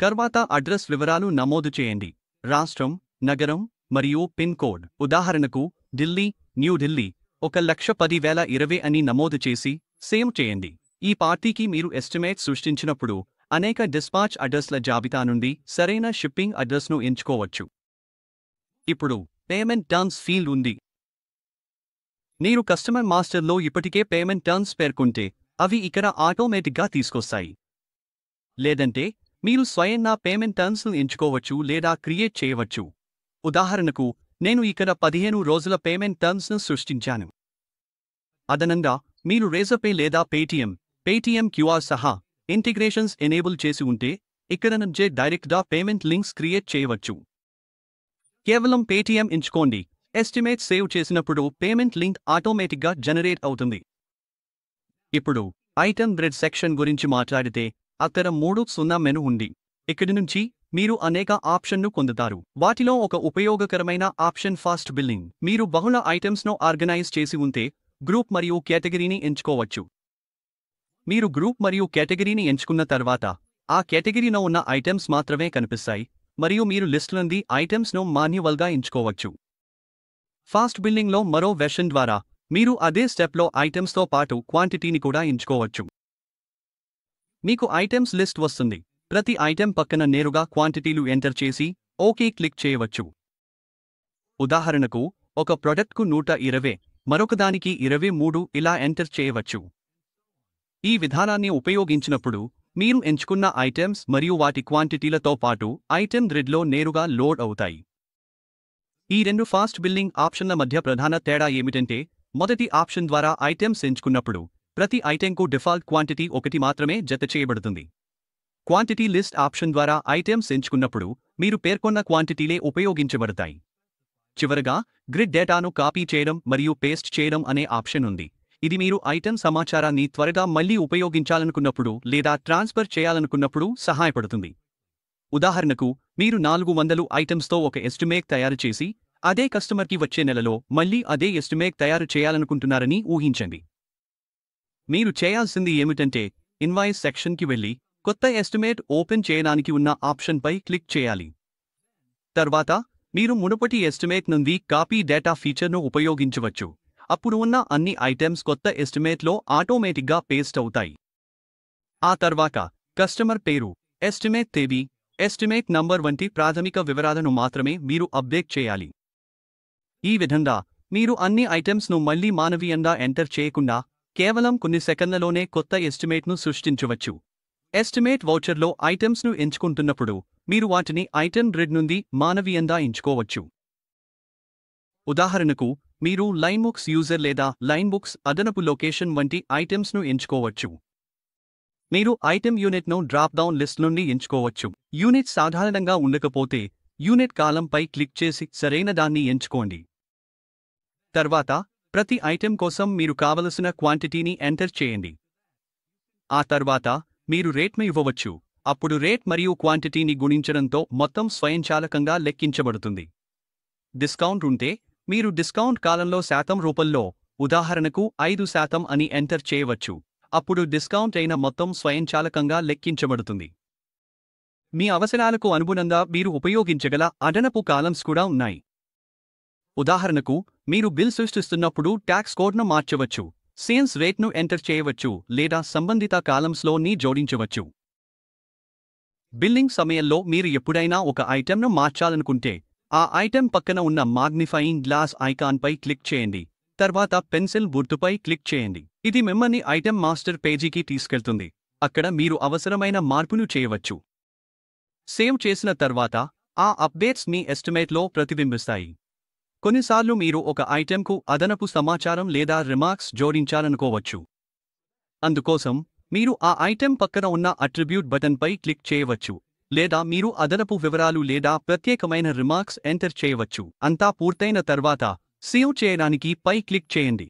తర్వాత అడ్రస్ వివరాలు నమోదు చేయండి. రాష్ట్రం, నగరం మరియు పిన్ కోడ్. ఉదాహరణకు ఢిల్లీ, న్యూఢిల్లీ 1,10,20 అని నమోదు చేసి సేవ్ చేయండి. ఈ పార్టీకి మీరు ఎస్టిమేట్ సృష్టించినప్పుడు అనేక డిస్పాచ్ అడ్రస్ల జాబితా నుండి సరైన షిప్పింగ్ అడ్రస్ను ఎంచుకోవచ్చు. ఇప్పుడు పేమెంట్ టర్మ్స్ ఫీల్డ్ ఉంది. మీరు కస్టమర్ మాస్టర్లో ఇప్పటికే పేమెంట్ టర్మ్స్ పేర్కొంటే అవి ఇక్కడ ఆటోమేటిక్గా తీసుకొస్తాయి. లేదంటే మీరు స్వయంగా పేమెంట్ టర్మ్స్ను ఎంచుకోవచ్చు లేదా క్రియేట్ చేయవచ్చు. ఉదాహరణకు నేను ఇక్కడ 15 రోజుల పేమెంట్ టర్మ్స్ను సృష్టించాను. అదనంగా మీరు రేజర్పే లేదా పేటీఎం క్యూఆర్ సహా ఇంటిగ్రేషన్స్ ఎనేబుల్ చేసి ఉంటే ఇక్కడ నుంచే డైరెక్ట్గా పేమెంట్ లింక్స్ క్రియేట్ చేయవచ్చు. కేవలం పేటీఎం ఎంచుకోండి. ఎస్టిమేట్ సేవ్ చేసినప్పుడు పేమెంట్ లింక్ ఆటోమేటిక్గా జనరేట్ అవుతుంది. ఇప్పుడు ఐటమ్ గ్రిడ్ సెక్షన్ గురించి మాట్లాడితే అక్కడ 3.0 మెను ఉంది. ఇక్కడి నుంచి మీరు అనేక ఆప్షన్ను పొందుతారు. వాటిలో ఒక ఉపయోగకరమైన ఆప్షన్ ఫాస్ట్ బిల్లింగ్. మీరు బహుళ ఐటమ్స్ను ఆర్గనైజ్ చేసి ఉంటే గ్రూప్ మరియు కేటగిరీని ఎంచుకోవచ్చు. మీరు గ్రూప్ మరియు కేటగిరీని ఎంచుకున్న తర్వాత ఆ కేటగిరీలో ఉన్న ఐటమ్స్ మాత్రమే కనిపిస్తాయి మరియు మీరు లిస్ట్ నుండి ఐటమ్స్ను మాన్యువల్గా ఎంచుకోవచ్చు. ఫాస్ట్ బిల్లింగ్లో మరో వెర్షన్ ద్వారా మీరు అదే స్టెప్లో ఐటమ్స్తో పాటు క్వాంటిటీని కూడా ఎంచుకోవచ్చు. మీకు ఐటమ్స్ లిస్ట్ వస్తుంది. ప్రతి ఐటెం పక్కన నేరుగా క్వాంటిటీలు ఎంటర్ చేసి ఓకే క్లిక్ చేయవచ్చు. ఉదాహరణకు ఒక ప్రొడక్ట్కు 120, మరొకదానికి 23 ఇలా ఎంటర్ చేయవచ్చు. ఈ విధానాన్ని ఉపయోగించినప్పుడు మీరు ఎంచుకున్న ఐటమ్స్ మరియు వాటి క్వాంటిటీలతో పాటు ఐటెమ్ గ్రిడ్లో నేరుగా లోడ్ అవుతాయి. ఈ రెండు ఫాస్ట్ బిల్లింగ్ ఆప్షన్ల మధ్య ప్రధాన తేడా ఏమిటంటే, మొదటి ఆప్షన్ ద్వారా ఐటమ్స్ ఎంచుకున్నప్పుడు ప్రతి ఐటెంకు డిఫాల్ట్ క్వాంటిటీ 1 మాత్రమే జత చేయబడుతుంది. క్వాంటిటీ లిస్ట్ ఆప్షన్ ద్వారా ఐటెమ్స్ ఎంచుకున్నప్పుడు మీరు పేర్కొన్న క్వాంటిటీలే ఉపయోగించబడతాయి. చివరగా గ్రిడ్ డేటాను కాపీ చేయడం మరియు పేస్ట్ చేయడం అనే ఆప్షన్ ఉంది. ఇది మీరు ఐటెమ్ సమాచారాన్ని త్వరగా మళ్లీ ఉపయోగించాలనుకున్నప్పుడు లేదా ట్రాన్స్ఫర్ చేయాలనుకున్నప్పుడు సహాయపడుతుంది. ఉదాహరణకు, మీరు 400 ఐటమ్స్తో ఒక ఎస్టిమేట్ తయారు చేసి అదే కస్టమర్కి వచ్చే నెలలో మళ్లీ అదే ఎస్టిమేట్ తయారు చేయాలనుకుంటున్నారని ఊహించండి. మీరు చేయాల్సింది ఏమిటంటే, ఇన్వాయిస్ సెక్షన్కి వెళ్లి కొత్త ఎస్టిమేట్ ఓపెన్ చేయడానికి ఉన్న ఆప్షన్పై క్లిక్ చేయాలి. తర్వాత మీరు మునుపటి ఎస్టిమేట్ నుండి కాపీ డేటా ఫీచర్ను ఉపయోగించవచ్చు. అప్పుడు ఉన్న అన్ని ఐటమ్స్ కొత్త ఎస్టిమేట్లో ఆటోమేటిక్గా పేస్ట్ అవుతాయి. ఆ తర్వాత కస్టమర్ పేరు, ఎస్టిమేట్ తేదీ, ఎస్టిమేట్ నంబర్ వంటి ప్రాథమిక వివరాలను మాత్రమే మీరు అప్డేట్ చేయాలి. ఈ విధంగా మీరు అన్ని ఐటమ్స్ను మళ్లీ మానవీయంగా ఎంటర్ చేయకుండా కేవలం కొన్ని సెకన్లలోనే కొత్త ఎస్టిమేట్ను సృష్టించవచ్చు. ఎస్టిమేట్ వౌచర్లో ఐటమ్స్ను ఎంచుకుంటున్నప్పుడు మీరు వాటిని ఐటెమ్ గ్రిడ్ నుండి మానవీయంగా ఎంచుకోవచ్చు. ఉదాహరణకు, మీరు లైన్బుక్స్ యూజర్ లేదా లైన్బుక్స్ అదనపు లొకేషన్ వంటి ఐటమ్స్ను ఎంచుకోవచ్చు. మీరు ఐటెమ్ యూనిట్ను డ్రాప్ డౌన్ లిస్ట్ నుండి ఎంచుకోవచ్చు. యూనిట్ సాధారణంగా ఉండకపోతే యూనిట్ కాలంపై క్లిక్ చేసి సరైన దాన్ని ఎంచుకోండి. తర్వాత ప్రతి ఐటెమ్ కోసం మీరు కావలసిన క్వాంటిటీని ఎంటర్ చేయండి. ఆ తర్వాత మీరు రేట్ను ఇవ్వవచ్చు. అప్పుడు రేట్ మరియు క్వాంటిటీని గుణించడంతో మొత్తం స్వయంచాలకంగా లెక్కించబడుతుంది. డిస్కౌంట్ ఉంటే మీరు డిస్కౌంట్ కాలంలో శాతం రూపంలో, ఉదాహరణకు 5% అని ఎంటర్ చేయవచ్చు. అప్పుడు డిస్కౌంట్ అయిన మొత్తం స్వయంచాలకంగా లెక్కించబడుతుంది. మీ అవసరాలకు అనుగుణంగా మీరు ఉపయోగించగల అదనపు కాలమ్స్ కూడా ఉన్నాయి. ఉదాహరణకు, మీరు బిల్ సృష్టిస్తున్నప్పుడు ట్యాక్స్ కోడ్ను మార్చవచ్చు, సేల్స్ రేట్ను ఎంటర్ చేయవచ్చు లేదా సంబంధిత కాలమ్స్లోని జోడించవచ్చు. బిల్లింగ్ సమయంలో మీరు ఎప్పుడైనా ఒక ఐటెంను మార్చాలనుకుంటే ఆ ఐటెం పక్కన ఉన్న మాగ్నిఫైయింగ్ గ్లాస్ ఐకాన్పై క్లిక్ చేయండి. తర్వాత పెన్సిల్ గుర్తుపై క్లిక్ చేయండి. ఇది మిమ్మల్ని ఐటెం మాస్టర్ పేజీకి తీసుకెళ్తుంది. అక్కడ మీరు అవసరమైన మార్పును చేయవచ్చు. సేవ్ చేసిన తర్వాత ఆ అప్డేట్స్ మీ ఎస్టిమేట్లో ప్రతిబింబిస్తాయి. కొన్నిసార్లు మీరు ఒక ఐటెంకు అదనపు సమాచారం లేదా రిమార్క్స్ జోడించాలనుకోవచ్చు. అందుకోసం మీరు ఆ ఐటెం పక్కన ఉన్న అట్రిబ్యూట్ బటన్పై క్లిక్ చేయవచ్చు, లేదా మీరు అదనపు వివరాలు లేదా ప్రత్యేకమైన రిమార్క్స్ ఎంటర్ చేయవచ్చు. అంతా పూర్తయిన తర్వాత సేవ్ చేయడానికి పై క్లిక్ చేయండి.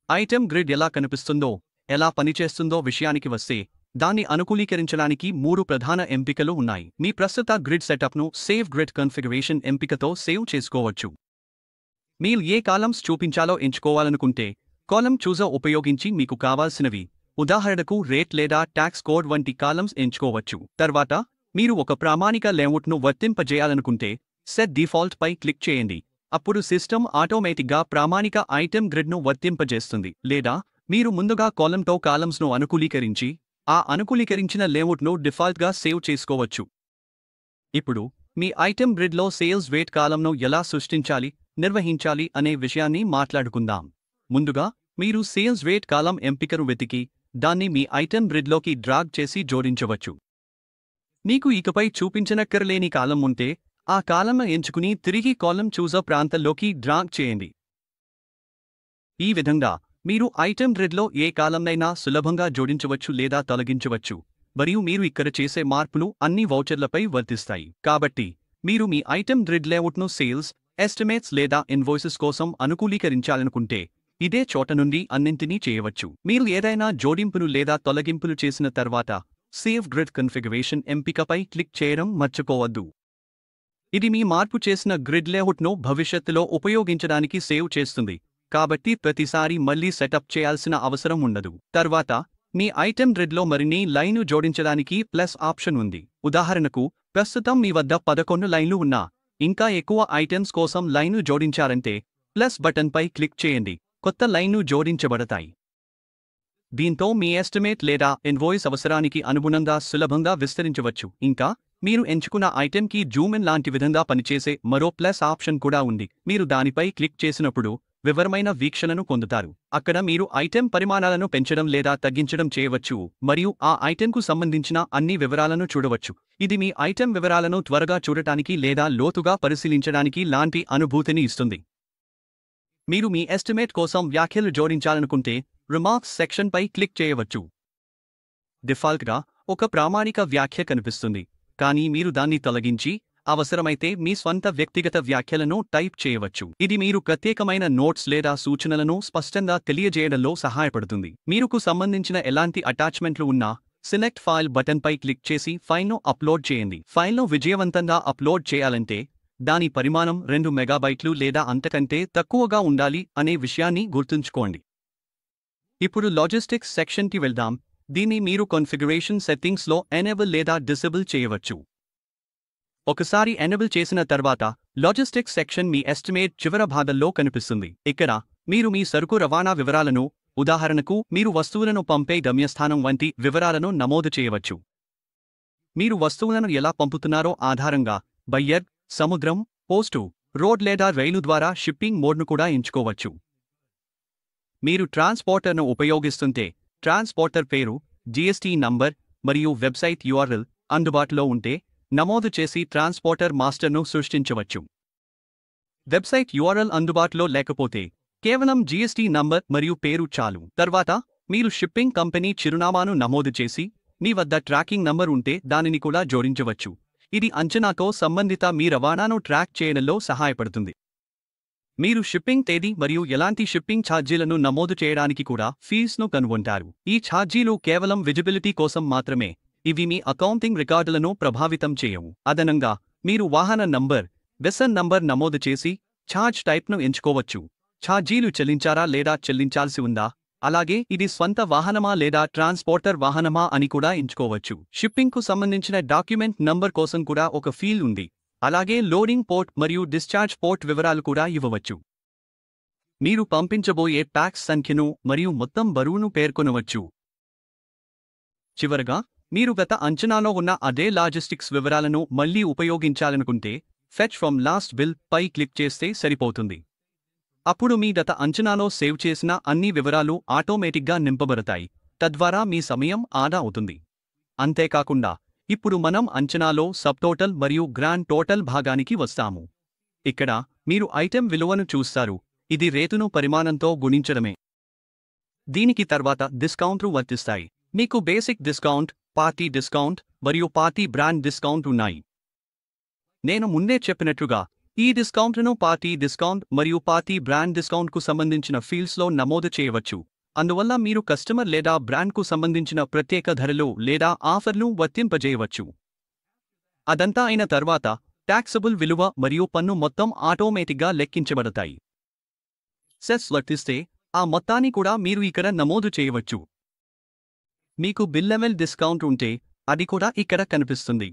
ఐటెం గ్రిడ్ ఎలా కనిపిస్తుందో, ఎలా పనిచేస్తుందో విషయానికి వస్తే, దాన్ని అనుకూలీకరించడానికి 3 ప్రధాన ఎంపికలు ఉన్నాయి. మీ ప్రస్తుత గ్రిడ్ సెటప్ను సేవ్ గ్రిడ్ కాన్ఫిగరేషన్ ఎంపికతో సేవ్ చేసుకోవచ్చు. మీరు ఏ కాలమ్స్ చూపించాలో ఎంచుకోవాలనుకుంటే కాలమ్ చూజర్ ఉపయోగించి మీకు కావాల్సినవి, ఉదాహరణకు రేట్ లేదా ట్యాక్స్ కోడ్ వంటి కాలమ్స్ ఎంచుకోవచ్చు. తర్వాత మీరు ఒక ప్రామాణిక లేఅవుట్ను వర్తింపజేయాలనుకుంటే సెట్ డిఫాల్ట్ పై క్లిక్ చేయండి. అప్పుడు సిస్టమ్ ఆటోమేటిక్గా ప్రామాణిక ఐటెం గ్రిడ్ను వర్తింపజేస్తుంది. లేదా మీరు ముందుగా కాలమ్తో కాలమ్స్ను అనుకూలీకరించి ఆ అనుకూలీకరించిన లేఅవుట్ను డిఫాల్ట్గా సేవ్ చేసుకోవచ్చు. ఇప్పుడు మీ ఐటెం గ్రిడ్లో సేల్స్ రేట్ కాలమ్ను ఎలా సృష్టించాలి, నిర్వహించాలి అనే విషయాన్ని మాట్లాడుకుందాం. ముందుగా మీరు సేల్స్ రేట్ కాలమ్ ఎంపికను వెతికి దాన్ని మీ ఐటెం గ్రిడ్లోకి డ్రాగ్ చేసి జోడించవచ్చు. మీకు ఇకపై చూపించనక్కర్లేని కాలమ్ ఉంటే ఆ కాలమ్ను ఎంచుకుని తిరిగి కాలమ్ చూజర్ ప్రాంతంలోకి డ్రాగ్ చేయండి. ఈ విధంగా మీరు ఐటెం గ్రిడ్లో ఏ కాలమ్నైనా సులభంగా జోడించవచ్చు లేదా తొలగించవచ్చు, మరియు మీరు ఇక్కడ చేసే మార్పులు అన్ని వౌచర్లపై వర్తిస్తాయి. కాబట్టి మీరు మీ ఐటెం గ్రిడ్ లేఅవుట్ను సేల్స్, ఎస్టిమేట్స్ లేదా ఇన్వాయిసెస్ కోసం అనుకూలీకరించాలనుకుంటే ఇదే చోట నుండి అన్నింటినీ చేయవచ్చు. మీరు ఏదైనా జోడింపును లేదా తొలగింపులు చేసిన తర్వాత సేవ్ గ్రిడ్ కాన్ఫిగరేషన్ ఎంపికపై క్లిక్ చేయడం మర్చిపోవద్దు. ఇది మీ మార్పు చేసిన గ్రిడ్ లేఅవుట్ను భవిష్యత్తులో ఉపయోగించడానికి సేవ్ చేస్తుంది, కాబట్టి ప్రతిసారి మళ్లీ సెటప్ చేయాల్సిన అవసరం ఉండదు. తర్వాత మీ ఐటెం గ్రిడ్లో మరిన్ని లైన్లు జోడించడానికి ప్లస్ ఆప్షన్ ఉంది. ఉదాహరణకు, ప్రస్తుతం మీ వద్ద 11 లైన్లు ఉన్నా ఇంకా ఎక్కువ ఐటెమ్స్ కోసం లైన్ను జోడించారంటే ప్లస్ బటన్పై క్లిక్ చేయండి, కొత్త లైన్లు జోడించబడతాయి. దీంతో మీ ఎస్టిమేట్ లేదా ఇన్వాయిస్ అవసరానికి అనుగుణంగా సులభంగా విస్తరించవచ్చు. ఇంకా మీరు ఎంచుకున్న ఐటెంకి జూమ్ ఇన్ లాంటి విధంగా పనిచేసే మరో ప్లస్ ఆప్షన్ కూడా ఉంది. మీరు దానిపై క్లిక్ చేసినప్పుడు వివరమైన వీక్షణను పొందుతారు. అక్కడ మీరు ఐటెం పరిమాణాలను పెంచడం లేదా తగ్గించడం చేయవచ్చు మరియు ఆ ఐటెంకు సంబంధించిన అన్ని వివరాలను చూడవచ్చు. ఇది మీ ఐటెం వివరాలను త్వరగా చూడటానికి లేదా లోతుగా పరిశీలించడానికి లాంటి అనుభూతిని ఇస్తుంది. మీరు మీ ఎస్టిమేట్ కోసం వ్యాఖ్యలు జోడించాలనుకుంటే రిమార్క్స్ సెక్షన్పై క్లిక్ చేయవచ్చు. డిఫాల్ట్గా ఒక ప్రామాణిక వ్యాఖ్య కనిపిస్తుంది, కానీ మీరు దాన్ని తొలగించి అవసరమైతే మీ స్వంత వ్యక్తిగత వ్యాఖ్యలను టైప్ చేయవచ్చు. ఇది మీరు ప్రత్యేకమైన నోట్స్ లేదా సూచనలను స్పష్టంగా తెలియజేయడంలో సహాయపడుతుంది. మీరుకు సంబంధించిన ఎలాంటి అటాచ్మెంట్లు ఉన్నా సెలెక్ట్ ఫైల్ బటన్పై క్లిక్ చేసి ఫైల్ను అప్లోడ్ చేయండి. ఫైల్ను విజయవంతంగా అప్లోడ్ చేయాలంటే దాని పరిమాణం 2 మెగాబైట్లు లేదా అంతకంటే తక్కువగా ఉండాలి అనే విషయాన్ని గుర్తుంచుకోండి. ఇప్పుడు లాజిస్టిక్స్ సెక్షన్కి వెళ్దాం. దీన్ని మీరు కాన్ఫిగరేషన్ సెట్టింగ్స్లో ఎనేబుల్ లేదా డిసేబుల్ చేయవచ్చు. ఒకసారి ఎనేబుల్ చేసిన తర్వాత లాజిస్టిక్స్ సెక్షన్ మీ ఎస్టిమేట్ చివర భాగంలో కనిపిస్తుంది. ఇక్కడ మీరు మీ సరుకు రవాణా వివరాలను, ఉదాహరణకు మీరు వస్తువులను పంపే గమ్యస్థానం వంటి వివరాలను నమోదు చేయవచ్చు. మీరు వస్తువులను ఎలా పంపుతున్నారో ఆధారంగా బయ్యర్, సముద్రం, పోస్టు, రోడ్ లేదా రైలు ద్వారా షిప్పింగ్ మోడ్ను కూడా ఎంచుకోవచ్చు. మీరు ట్రాన్స్పోర్టర్ను ఉపయోగిస్తుంటే ట్రాన్స్పోర్టర్ పేరు, జీఎస్టీ నంబర్ మరియు వెబ్సైట్ యూఆర్ఎల్ అందుబాటులో ఉంటే నమోదు చేసి ట్రాన్స్పోర్టర్ మాస్టర్ను సృష్టించవచ్చు. వెబ్సైట్ యూఆర్ఎల్ అందుబాటులో లేకపోతే కేవలం జీఎస్టీ నంబర్ మరియు పేరు చాలు. తర్వాత మీరు షిప్పింగ్ కంపెనీ చిరునామాను నమోదు చేసి మీ వద్ద ట్రాకింగ్ నంబర్ ఉంటే దానిని కూడా జోడించవచ్చు. ఇది అంచనాతో సంబంధిత మీ రవాణాను ట్రాక్ చేయడంలో సహాయపడుతుంది. మీరు షిప్పింగ్ తేదీ మరియు ఎలాంటి షిప్పింగ్ ఛార్జీలను నమోదు చేయడానికి కూడా ఫీల్డ్స్ను కనుగొంటారు. ఈ ఛార్జీలు కేవలం విజిబిలిటీ కోసం మాత్రమే, ఇవి మీ అకౌంటింగ్ రికార్డులను ప్రభావితం చేయవు. అదనంగా మీరు వాహన నంబర్, వెసన్ నంబర్ నమోదు చేసి ఛార్జ్ టైప్ను ఎంచుకోవచ్చు. ఛార్జీలు చెల్లించారా లేదా చెల్లించాల్సి ఉందా, అలాగే ఇది స్వంత వాహనమా లేదా ట్రాన్స్పోర్టర్ వాహనమా అని కూడా ఎంచుకోవచ్చు. షిప్పింగ్కు సంబంధించిన డాక్యుమెంట్ నంబర్ కోసం కూడా ఒక ఫీల్డ్ ఉంది. అలాగే లోడింగ్ పోర్ట్ మరియు డిశ్చార్జ్ పోర్ట్ వివరాలు కూడా ఇవ్వవచ్చు. మీరు పంపించబోయే ప్యాక్స్ సంఖ్యను మరియు మొత్తం బరువును పేర్కొనవచ్చు. చివరగా మీరు గత అంచనాలో ఉన్న అదే లాజిస్టిక్స్ వివరాలను మళ్లీ ఉపయోగించాలనుకుంటే ఫెచ్ ఫ్రమ్ లాస్ట్ బిల్ పై క్లిక్ చేస్తే సరిపోతుంది. అప్పుడు మీ గత అంచనాలో సేవ్ చేసిన అన్ని వివరాలు ఆటోమేటిక్గా నింపబడతాయి, తద్వారా మీ సమయం ఆదా అవుతుంది. అంతేకాకుండా ఇప్పుడు మనం అంచనాలో సబ్టోటల్ మరియు గ్రాండ్ టోటల్ భాగానికి వస్తాము. ఇక్కడ మీరు ఐటెం విలువను చూస్తారు, ఇది రేటును పరిమాణంతో గుణించడమే. దీనికి తర్వాత డిస్కౌంట్లు వర్తిస్తాయి. మీకు బేసిక్ డిస్కౌంట్, పార్టీ డిస్కౌంట్ మరియు పార్టీ బ్రాండ్ డిస్కౌంట్ ఉన్నాయి. నేను ముందే చెప్పినట్లుగా ఈ డిస్కౌంట్ను పార్టీ డిస్కౌంట్ మరియు పార్టీ బ్రాండ్ డిస్కౌంట్కు సంబంధించిన ఫీల్డ్స్లో నమోదు చేయవచ్చు. అందువల్ల మీరు కస్టమర్ లేదా బ్రాండ్కు సంబంధించిన ప్రత్యేక ధరలు లేదా ఆఫర్లు వర్తింపజేయవచ్చు. అదంతా అయిన తర్వాత ట్యాక్సబుల్ విలువ మరియు పన్ను మొత్తం ఆటోమేటిక్గా లెక్కించబడతాయి. సెస్ వర్తిస్తే ఆ మొత్తాన్ని కూడా మీరు ఇక్కడ నమోదు చేయవచ్చు. మీకు బిల్ లెవెల్ డిస్కౌంట్ ఉంటే అది కూడా ఇక్కడ కనిపిస్తుంది.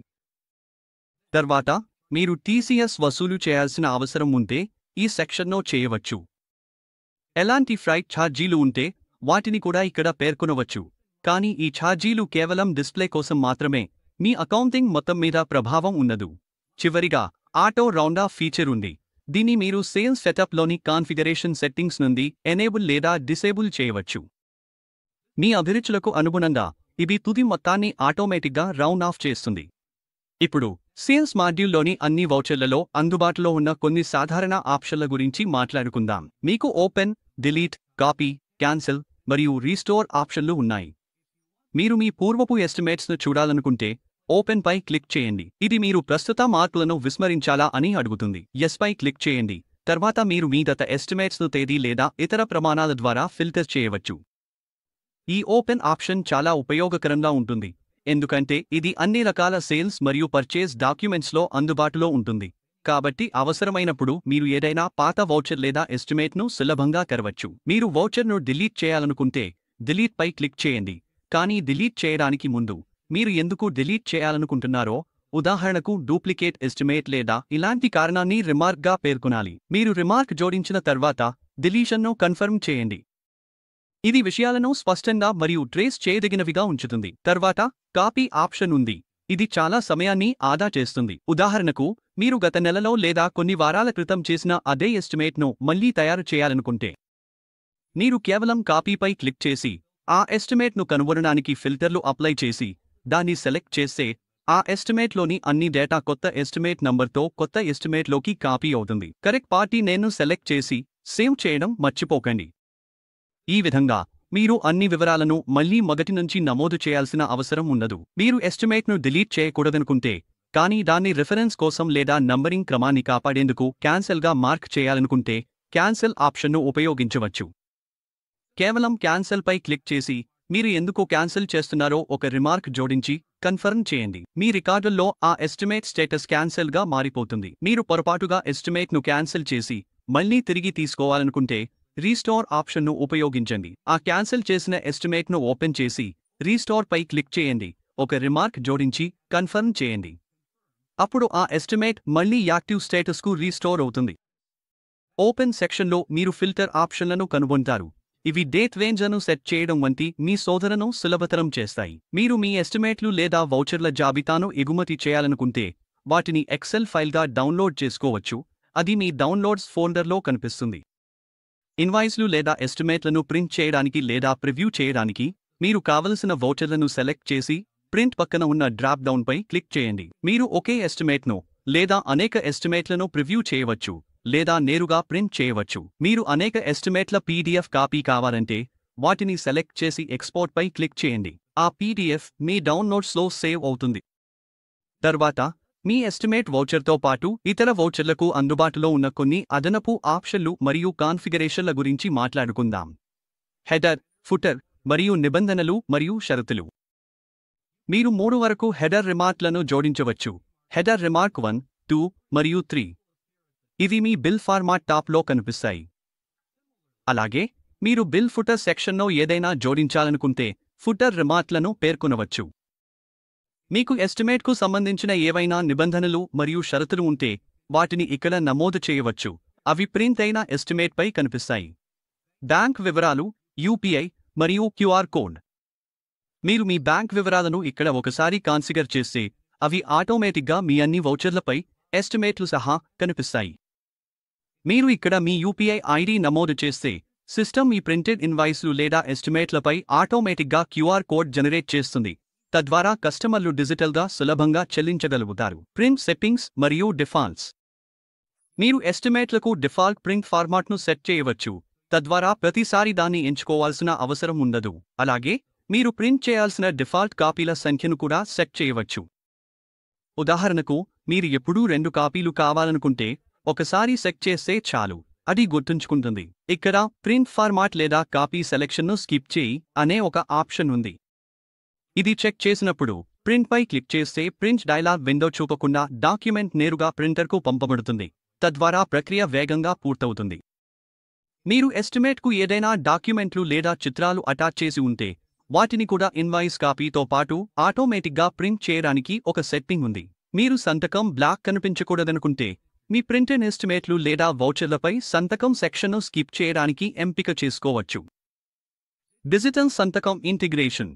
తర్వాత మీరు టీసీఎస్ వసూలు చేయాల్సిన అవసరం ఉంటే ఈ సెక్షన్లో చేయవచ్చు. ఎలాంటి ఫ్రైట్ ఛార్జీలు ఉంటే వాటిని కూడా ఇక్కడ పేర్కొనవచ్చు. కానీ ఈ ఛార్జీలు కేవలం డిస్ప్లే కోసం మాత్రమే, మీ అకౌంటింగ్ మొత్తం మీద ప్రభావం ఉండదు. చివరిగా ఆటో రౌండ్ ఆఫ్ ఫీచర్ ఉంది. దీన్ని మీరు సేల్స్ సెటప్లోని కాన్ఫిగరేషన్ సెట్టింగ్స్ నుండి ఎనేబుల్ లేదా డిసేబుల్ చేయవచ్చు. మీ అభిరుచులకు అనుగుణంగా ఇది తుది మొత్తాన్ని ఆటోమేటిక్గా రౌండ్ ఆఫ్ చేస్తుంది. ఇప్పుడు సేల్స్ మాడ్యూల్లోని అన్ని వౌచర్లలో అందుబాటులో ఉన్న కొన్ని సాధారణ ఆప్షన్ల గురించి మాట్లాడుకుందాం. మీకు ఓపెన్, డిలీట్, కాపీ, క్యాన్సిల్ మరియు రీస్టోర్ ఆప్షన్లు ఉన్నాయి. మీరు మీ పూర్వపు ఎస్టిమేట్స్ను చూడాలనుకుంటే ఓపెన్ పై క్లిక్ చేయండి. ఇది మీరు ప్రస్తుత మార్పులను విస్మరించాలా అని అడుగుతుంది. ఎస్ పై క్లిక్ చేయండి. తర్వాత మీరు మీ గత ఎస్టిమేట్స్ను తేదీ లేదా ఇతర ప్రమాణాల ద్వారా ఫిల్టర్ చేయవచ్చు. ఈ ఓపెన్ ఆప్షన్ చాలా ఉపయోగకరంగా ఉంటుంది, ఎందుకంటే ఇది అన్ని రకాల సేల్స్ మరియు పర్చేజ్ డాక్యుమెంట్స్లో అందుబాటులో ఉంటుంది. కాబట్టి అవసరమైనప్పుడు మీరు ఏదైనా పాత వౌచర్ లేదా ఎస్టిమేట్ను సులభంగా కరవచ్చు. మీరు వౌచర్ను డిలీట్ చేయాలనుకుంటే డిలీట్ పై క్లిక్ చేయండి. కానీ డిలీట్ చేయడానికి ముందు మీరు ఎందుకు డిలీట్ చేయాలనుకుంటున్నారో, ఉదాహరణకు డూప్లికేట్ ఎస్టిమేట్ లేదా ఇలాంటి కారణాన్ని రిమార్క్గా పేర్కొనాలి. మీరు రిమార్క్ జోడించిన తర్వాత డిలీషన్ను కన్ఫర్మ్ చేయండి. ఇది విషయాలను స్పష్టంగా మరియు ట్రేస్ చేయదగినవిగా ఉంచుతుంది. తర్వాత కాపీ ఆప్షన్ ఉంది. ఇది చాలా సమయాన్ని ఆదా చేస్తుంది. ఉదాహరణకు మీరు గత నెలలో లేదా కొన్ని వారాల క్రితం చేసిన అదే ఎస్టిమేట్ను మళ్లీ తయారు చేయాలనుకుంటే మీరు కేవలం కాపీపై క్లిక్ చేసి ఆ ఎస్టిమేట్ను కనుగొనడానికి ఫిల్టర్లు అప్లై చేసి దాన్ని సెలెక్ట్ చేస్తే ఆ ఎస్టిమేట్లోని అన్ని డేటా కొత్త ఎస్టిమేట్ నంబర్తో కొత్త ఎస్టిమేట్లోకి కాపీ అవుతుంది. కరెక్ట్ పార్టీ నేమ్ను సెలెక్ట్ చేసి సేవ్ చేయడం మర్చిపోకండి. ఈ విధంగా మీరు అన్ని వివరాలను మళ్లీ మొదటి నుంచి నమోదు చేయాల్సిన అవసరం ఉండదు. మీరు ఎస్టిమేట్ను డిలీట్ చేయకూడదనుకుంటే, కానీ దాన్ని రిఫరెన్స్ కోసం లేదా నంబరింగ్ క్రమాన్ని కాపాడేందుకు క్యాన్సెల్గా మార్క్ చేయాలనుకుంటే, క్యాన్సెల్ ఆప్షన్ను ఉపయోగించవచ్చు. కేవలం క్యాన్సెల్పై క్లిక్ చేసి, మీరు ఎందుకు క్యాన్సెల్ చేస్తున్నారో ఒక రిమార్క్ జోడించి, కన్ఫర్మ్ చేయండి. మీ రికార్డుల్లో ఆ ఎస్టిమేట్ స్టేటస్ క్యాన్సెల్గా మారిపోతుంది. మీరు పొరపాటుగా ఎస్టిమేట్ను క్యాన్సెల్ చేసి, మళ్లీ తిరిగి తీసుకోవాలనుకుంటే, రీస్టోర్ ఆప్షన్ను ఉపయోగించండి. ఆ క్యాన్సెల్ చేసిన ఎస్టిమేట్ను ఓపెన్ చేసి, రీస్టోర్ పై క్లిక్ చేయండి, ఒక రిమార్క్ జోడించి, కన్ఫర్మ్ చేయండి. అప్పుడు ఆ ఎస్టిమేట్ మళ్లీ యాక్టివ్ స్టేటస్కు రీస్టోర్ అవుతుంది. ఓపెన్ సెక్షన్లో మీరు ఫిల్టర్ ఆప్షన్లను కనుగొంటారు. ఇవి డేట్ రేంజ్ను సెట్ చేయడం వంటి మీ శోధనను సులభతరం చేస్తాయి. మీరు మీ ఎస్టిమేట్లు లేదా వౌచర్ల జాబితాను ఎగుమతి చేయాలనుకుంటే, వాటిని ఎక్సెల్ ఫైల్గా డౌన్లోడ్ చేసుకోవచ్చు. అది మీ డౌన్లోడ్స్ ఫోల్డర్లో కనిపిస్తుంది. ఇన్వాయిస్లు లేదా ఎస్టిమేట్లను ప్రింట్ చేయడానికి లేదా ప్రివ్యూ చేయడానికి, మీరు కావలసిన వౌచర్లను సెలెక్ట్ చేసి, ప్రింట్ పక్కన ఉన్న డ్రాప్ డౌన్పై క్లిక్ చేయండి. మీరు ఒకే ఎస్టిమేట్ను లేదా అనేక ఎస్టిమేట్లను ప్రివ్యూ చేయవచ్చు లేదా నేరుగా ప్రింట్ చేయవచ్చు. మీరు అనేక ఎస్టిమేట్ల పీడీఎఫ్ కాపీ కావాలంటే, వాటిని సెలెక్ట్ చేసి ఎక్స్పోర్ట్ పై క్లిక్ చేయండి. ఆ పీడీఎఫ్ మీ డౌన్లోడ్స్లో సేవ్ అవుతుంది. తర్వాత, మీ ఎస్టిమేట్ వౌచర్తో పాటు ఇతర వౌచర్లకు అందుబాటులో ఉన్న కొన్ని అదనపు ఆప్షన్లు మరియు కాన్ఫిగరేషన్ల గురించి మాట్లాడుకుందాం. హెడర్, ఫుటర్, మరియు నిబంధనలు మరియు షరతులు. మీరు 3 వరకు హెడర్ రిమార్క్లను జోడించవచ్చు. హెడర్ రిమార్క్ 1, 2, మరియు 3. ఇవి మీ బిల్ ఫార్మాట్ టాప్లో కనిపిస్తాయి. అలాగే, మీరు బిల్ ఫుటర్ సెక్షన్లో ఏదైనా జోడించాలనుకుంటే, ఫుటర్ రిమార్క్లను పేర్కొనవచ్చు. మీకు ఎస్టిమేట్కు సంబంధించిన ఏవైనా నిబంధనలు మరియు షరతులు ఉంటే, వాటిని ఇక్కడ నమోదు చేయవచ్చు. అవి ప్రింట్ అయిన ఎస్టిమేట్పై కనిపిస్తాయి. బ్యాంక్ వివరాలు, యూపీఐ, మరియు క్యూఆర్ కోడ్. మీరు మీ బ్యాంక్ వివరాలను ఇక్కడ ఒకసారి కాన్ఫిగర్ చేస్తే, అవి ఆటోమేటిక్గా మీ అన్ని వౌచర్లపై, ఎస్టిమేట్లు సహా కనిపిస్తాయి. మీరు ఇక్కడ మీ యూపీఐ ఐడి నమోదు చేస్తే, సిస్టమ్ మీ ప్రింటెడ్ ఇన్వాయిస్లు లేదా ఎస్టిమేట్లపై ఆటోమేటిక్గా క్యూఆర్ కోడ్ జనరేట్ చేస్తుంది. తద్వారా కస్టమర్లు డిజిటల్గా సులభంగా చెల్లించగలుగుతారు. ప్రింట్ సెట్టింగ్స్ మరియు డిఫాల్ట్స్. మీరు ఎస్టిమేట్లకు డిఫాల్ట్ ప్రింట్ ఫార్మాట్ను సెట్ చేయవచ్చు. తద్వారా ప్రతిసారి దాన్ని ఎంచుకోవాల్సిన అవసరం ఉండదు. అలాగే, మీరు ప్రింట్ చేయాల్సిన డిఫాల్ట్ కాపీల సంఖ్యను కూడా సెట్ చేయవచ్చు. ఉదాహరణకు, మీరు ఎప్పుడూ 2 కాపీలు కావాలనుకుంటే, ఒకసారి సెట్ చేస్తే చాలు, అది గుర్తుంచుకుంటుంది. ఇక్కడ ప్రింట్ ఫార్మాట్ లేదా కాపీ సెలెక్షన్ను స్కిప్ చేయి అనే ఒక ఆప్షన్ ఉంది. ఇది చెక్ చేసినప్పుడు, ప్రింట్పై క్లిక్ చేస్తే ప్రింట్ డైలాగ్ విండో చూపకుండా డాక్యుమెంట్ నేరుగా ప్రింటర్కు పంపబడుతుంది. తద్వారా ప్రక్రియ వేగంగా పూర్తవుతుంది. మీరు ఎస్టిమేట్కు ఏదైనా డాక్యుమెంట్లు లేదా చిత్రాలు అటాచ్ చేసి ఉంటే, వాటిని కూడా ఇన్వాయిస్ కాపీతో పాటు ఆటోమేటిక్గా ప్రింట్ చేయడానికి ఒక సెట్టింగ్ ఉంది. మీరు సంతకం బ్లాక్ కనిపించకూడదనుకుంటే, మీ ప్రింటెడ్ ఎస్టిమేట్లు లేదా వౌచర్లపై సంతకం సెక్షన్ను స్కిప్ చేయడానికి ఎంపిక చేసుకోవచ్చు. డిజిటల్ సంతకం ఇంటిగ్రేషన్.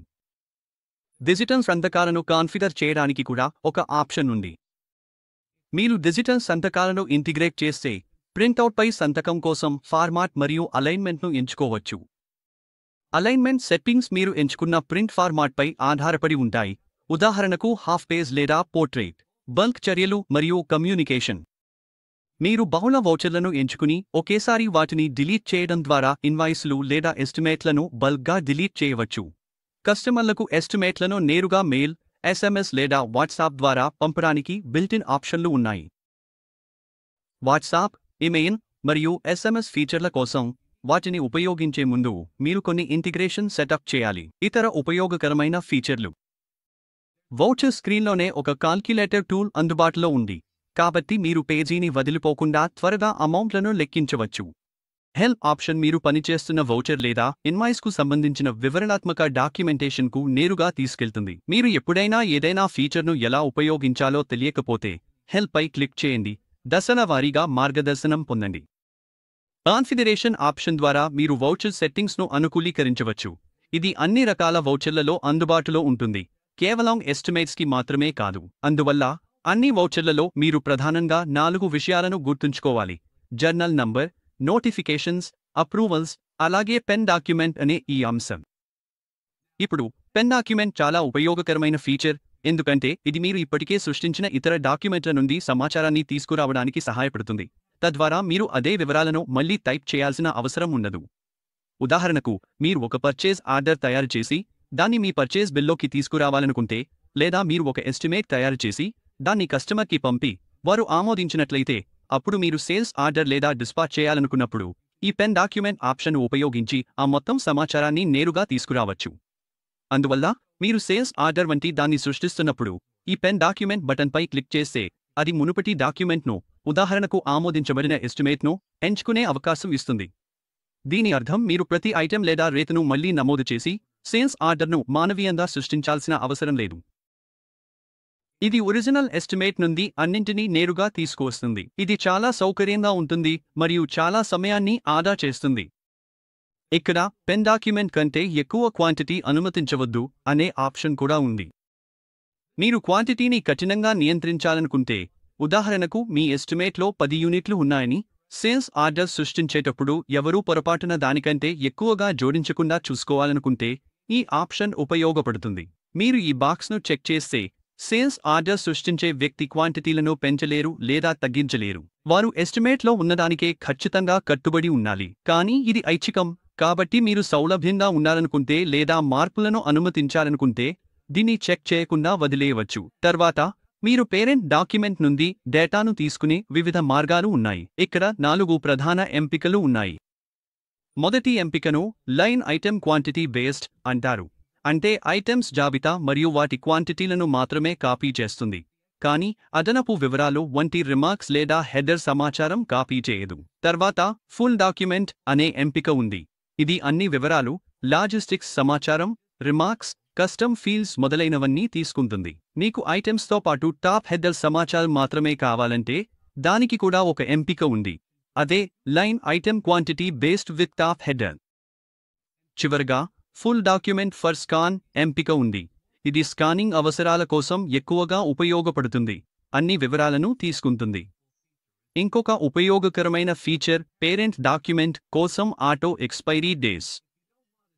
డిజిటల్ సంతకాలను కాన్ఫిగర్ చేయడానికి కూడా ఒక ఆప్షన్ ఉంది. మీరు డిజిటల్ సంతకాలను ఇంటిగ్రేట్ చేస్తే, ప్రింటౌట్పై సంతకం కోసం ఫార్మాట్ మరియు అలైన్మెంట్ను ఎంచుకోవచ్చు. అలైన్మెంట్ సెట్టింగ్స్ మీరు ఎంచుకున్న ప్రింట్ ఫార్మాట్పై ఆధారపడి ఉంటాయి. ఉదాహరణకు హాఫ్ పేజ్ లేదా పోర్ట్రేట్, బల్క్ చర్యలు మరియు కమ్యూనికేషన్. మీరు బహుళ వౌచర్లను ఎంచుకుని ఒకేసారి వాటిని డిలీట్ చేయడం ద్వారా ఇన్వాయిస్లు లేదా ఎస్టిమేట్లను బల్క్గా డిలీట్ చేయవచ్చు. కస్టమర్లకు ఎస్టిమేట్లను నేరుగా మెయిల్, ఎస్ఎంఎస్ లేదా వాట్సాప్ ద్వారా పంపడానికి బిల్ట్-ఇన్ ఆప్షన్లు ఉన్నాయి. వాట్సాప్, ఇమెయిల్, మరియు ఎస్ఎంఎస్ ఫీచర్ల కోసం వాటిని ఉపయోగించే ముందు మీరు కొన్ని ఇంటిగ్రేషన్ సెటప్ చేయాలి. ఇతర ఉపయోగకరమైన ఫీచర్లు. వౌచర్ స్క్రీన్లోనే ఒక కాల్క్యులేటర్ టూల్ అందుబాటులో ఉంది, కాబట్టి మీరు పేజీని వదిలిపోకుండా త్వరగా అమౌంట్లను లెక్కించవచ్చు. హెల్ప్ ఆప్షన్ మీరు పనిచేస్తున్న వౌచర్ లేదా ఇన్వాయిస్కు సంబంధించిన వివరణాత్మక డాక్యుమెంటేషన్కు నేరుగా తీసుకెళ్తుంది. మీరు ఎప్పుడైనా ఏదైనా ఫీచర్ను ఎలా ఉపయోగించాలో తెలియకపోతే, హెల్ప్ పై క్లిక్ చేయండి, దశల వారీగా మార్గదర్శనం పొందండి. కాన్ఫిగరేషన్ ఆప్షన్ ద్వారా మీరు వౌచర్ సెట్టింగ్స్ను అనుకూలీకరించవచ్చు. ఇది అన్ని రకాల వౌచర్లలో అందుబాటులో ఉంటుంది, కేవలం ఎస్టిమేట్స్కి మాత్రమే కాదు. అందువల్ల, అన్ని వౌచర్లలో మీరు ప్రధానంగా 4 విషయాలను గుర్తుంచుకోవాలి: జర్నల్ నంబర్, నోటిఫికేషన్స్, అప్రూవల్స్, అలాగే పెన్ డాక్యుమెంట్ అనే ఈ అంశం. ఇప్పుడు, పెన్ డాక్యుమెంట్ చాలా ఉపయోగకరమైన ఫీచర్, ఎందుకంటే ఇది మీరు ఇప్పటికే సృష్టించిన ఇతర డాక్యుమెంట్ల నుండి సమాచారాన్ని తీసుకురావడానికి సహాయపడుతుంది. తద్వారా మీరు అదే వివరాలను మళ్లీ టైప్ చేయాల్సిన అవసరం ఉండదు. ఉదాహరణకు, మీరు ఒక పర్చేజ్ ఆర్డర్ తయారు చేసి దాన్ని మీ పర్చేజ్ బిల్లోకి తీసుకురావాలనుకుంటే, లేదా మీరు ఒక ఎస్టిమేట్ తయారు చేసి దాన్ని కస్టమర్కి పంపి వారు ఆమోదించినట్లయితే, అప్పుడు మీరు సేల్స్ ఆర్డర్ లేదా డిస్పాచ్ చేయాలనుకున్నప్పుడు ఈ పెన్ డాక్యుమెంట్ ఆప్షన్ ఉపయోగించి ఆ మొత్తం సమాచారాన్ని నేరుగా తీసుకురావచ్చు. అందువల్ల మీరు సేల్స్ ఆర్డర్ వంటి దాన్ని సృష్టిస్తున్నప్పుడు ఈ పెన్ డాక్యుమెంట్ బటన్పై క్లిక్ చేస్తే అది మునుపటి డాక్యుమెంట్ను, ఉదాహరణకు ఆమోదించబడిన ఎస్టిమేట్ను, ఎంచుకునే అవకాశం ఇస్తుంది. దీని అర్థం మీరు ప్రతి ఐటెం లేదా రేటును మళ్లీ నమోదు చేసి సేల్స్ ఆర్డర్ను మానవీయంగా సృష్టించాల్సిన అవసరం లేదు. ఇది ఒరిజినల్ ఎస్టిమేట్ నుండి అన్నింటినీ నేరుగా తీసుకువస్తుంది. ఇది చాలా సౌకర్యంగా ఉంటుంది మరియు చాలా సమయాన్ని ఆదా చేస్తుంది. ఇక్కడ పెన్ డాక్యుమెంట్ కంటే ఎక్కువ క్వాంటిటీ అనుమతించవద్దు అనే ఆప్షన్ కూడా ఉంది. మీరు క్వాంటిటీని కఠినంగా నియంత్రించాలనుకుంటే, ఉదాహరణకు మీ ఎస్టిమేట్లో 10 యూనిట్లు ఉన్నాయని సేల్స్ ఆర్డర్ సృష్టించేటప్పుడు ఎవరూ పొరపాటున దానికంటే ఎక్కువగా జోడించకుండా చూసుకోవాలనుకుంటే ఈ ఆప్షన్ ఉపయోగపడుతుంది. మీరు ఈ బాక్స్ను చెక్ చేస్తే సేల్స్ ఆర్డర్ సృష్టించే వ్యక్తి క్వాంటిటీలను పెంచలేరు లేదా తగ్గించలేరు. వారు ఎస్టిమేట్లో ఉన్నదానికే ఖచ్చితంగా కట్టుబడి ఉండాలి. కానీ ఇది ఐచ్ఛికం, కాబట్టి మీరు సౌలభ్యంగా ఉండాలనుకుంటే లేదా మార్పులను అనుమతించాలనుకుంటే దీన్ని చెక్ చేయకుండా వదిలేయవచ్చు. తర్వాత మీరు పేరెంట్ డాక్యుమెంట్ నుండి డేటాను తీసుకునే వివిధ మార్గాలు ఉన్నాయి. ఇక్కడ 4 ప్రధాన ఎంపికలు ఉన్నాయి. మొదటి ఎంపికను లైన్ ఐటెం క్వాంటిటీ బేస్డ్ అంటారు. అంటే ఐటెమ్స్ జాబితా మరియు వాటి క్వాంటిటీలను మాత్రమే కాపీ చేస్తుంది, కానీ అదనపు వివరాలు వంటి రిమార్క్స్ లేదా హెడర్ సమాచారం కాపీ చేయదు. తర్వాత ఫుల్ డాక్యుమెంట్ అనే ఎంపిక ఉంది. ఇది అన్ని వివరాలు, లాజిస్టిక్స్ సమాచారం, రిమార్క్స్, కస్టమ్ ఫీల్డ్స్ మొదలైనవన్నీ తీసుకుంటుంది. మీకు ఐటెమ్స్తో పాటు టాప్ హెడర్ సమాచారం మాత్రమే కావాలంటే దానికి కూడా ఒక ఎంపిక ఉంది. అదే line item quantity based with top header. చివరగా ఫుల్ డాక్యుమెంట్ ఫర్ స్కాన్ ఎంపిక ఉంది. ఇది స్కానింగ్ అవసరాల కోసం ఎక్కువగా ఉపయోగపడుతుంది, అన్ని వివరాలను తీసుకుంటుంది. ఇంకొక ఉపయోగకరమైన ఫీచర్ పేరెంట్ డాక్యుమెంట్ కోసం ఆటో ఎక్స్పైరీ డేస్.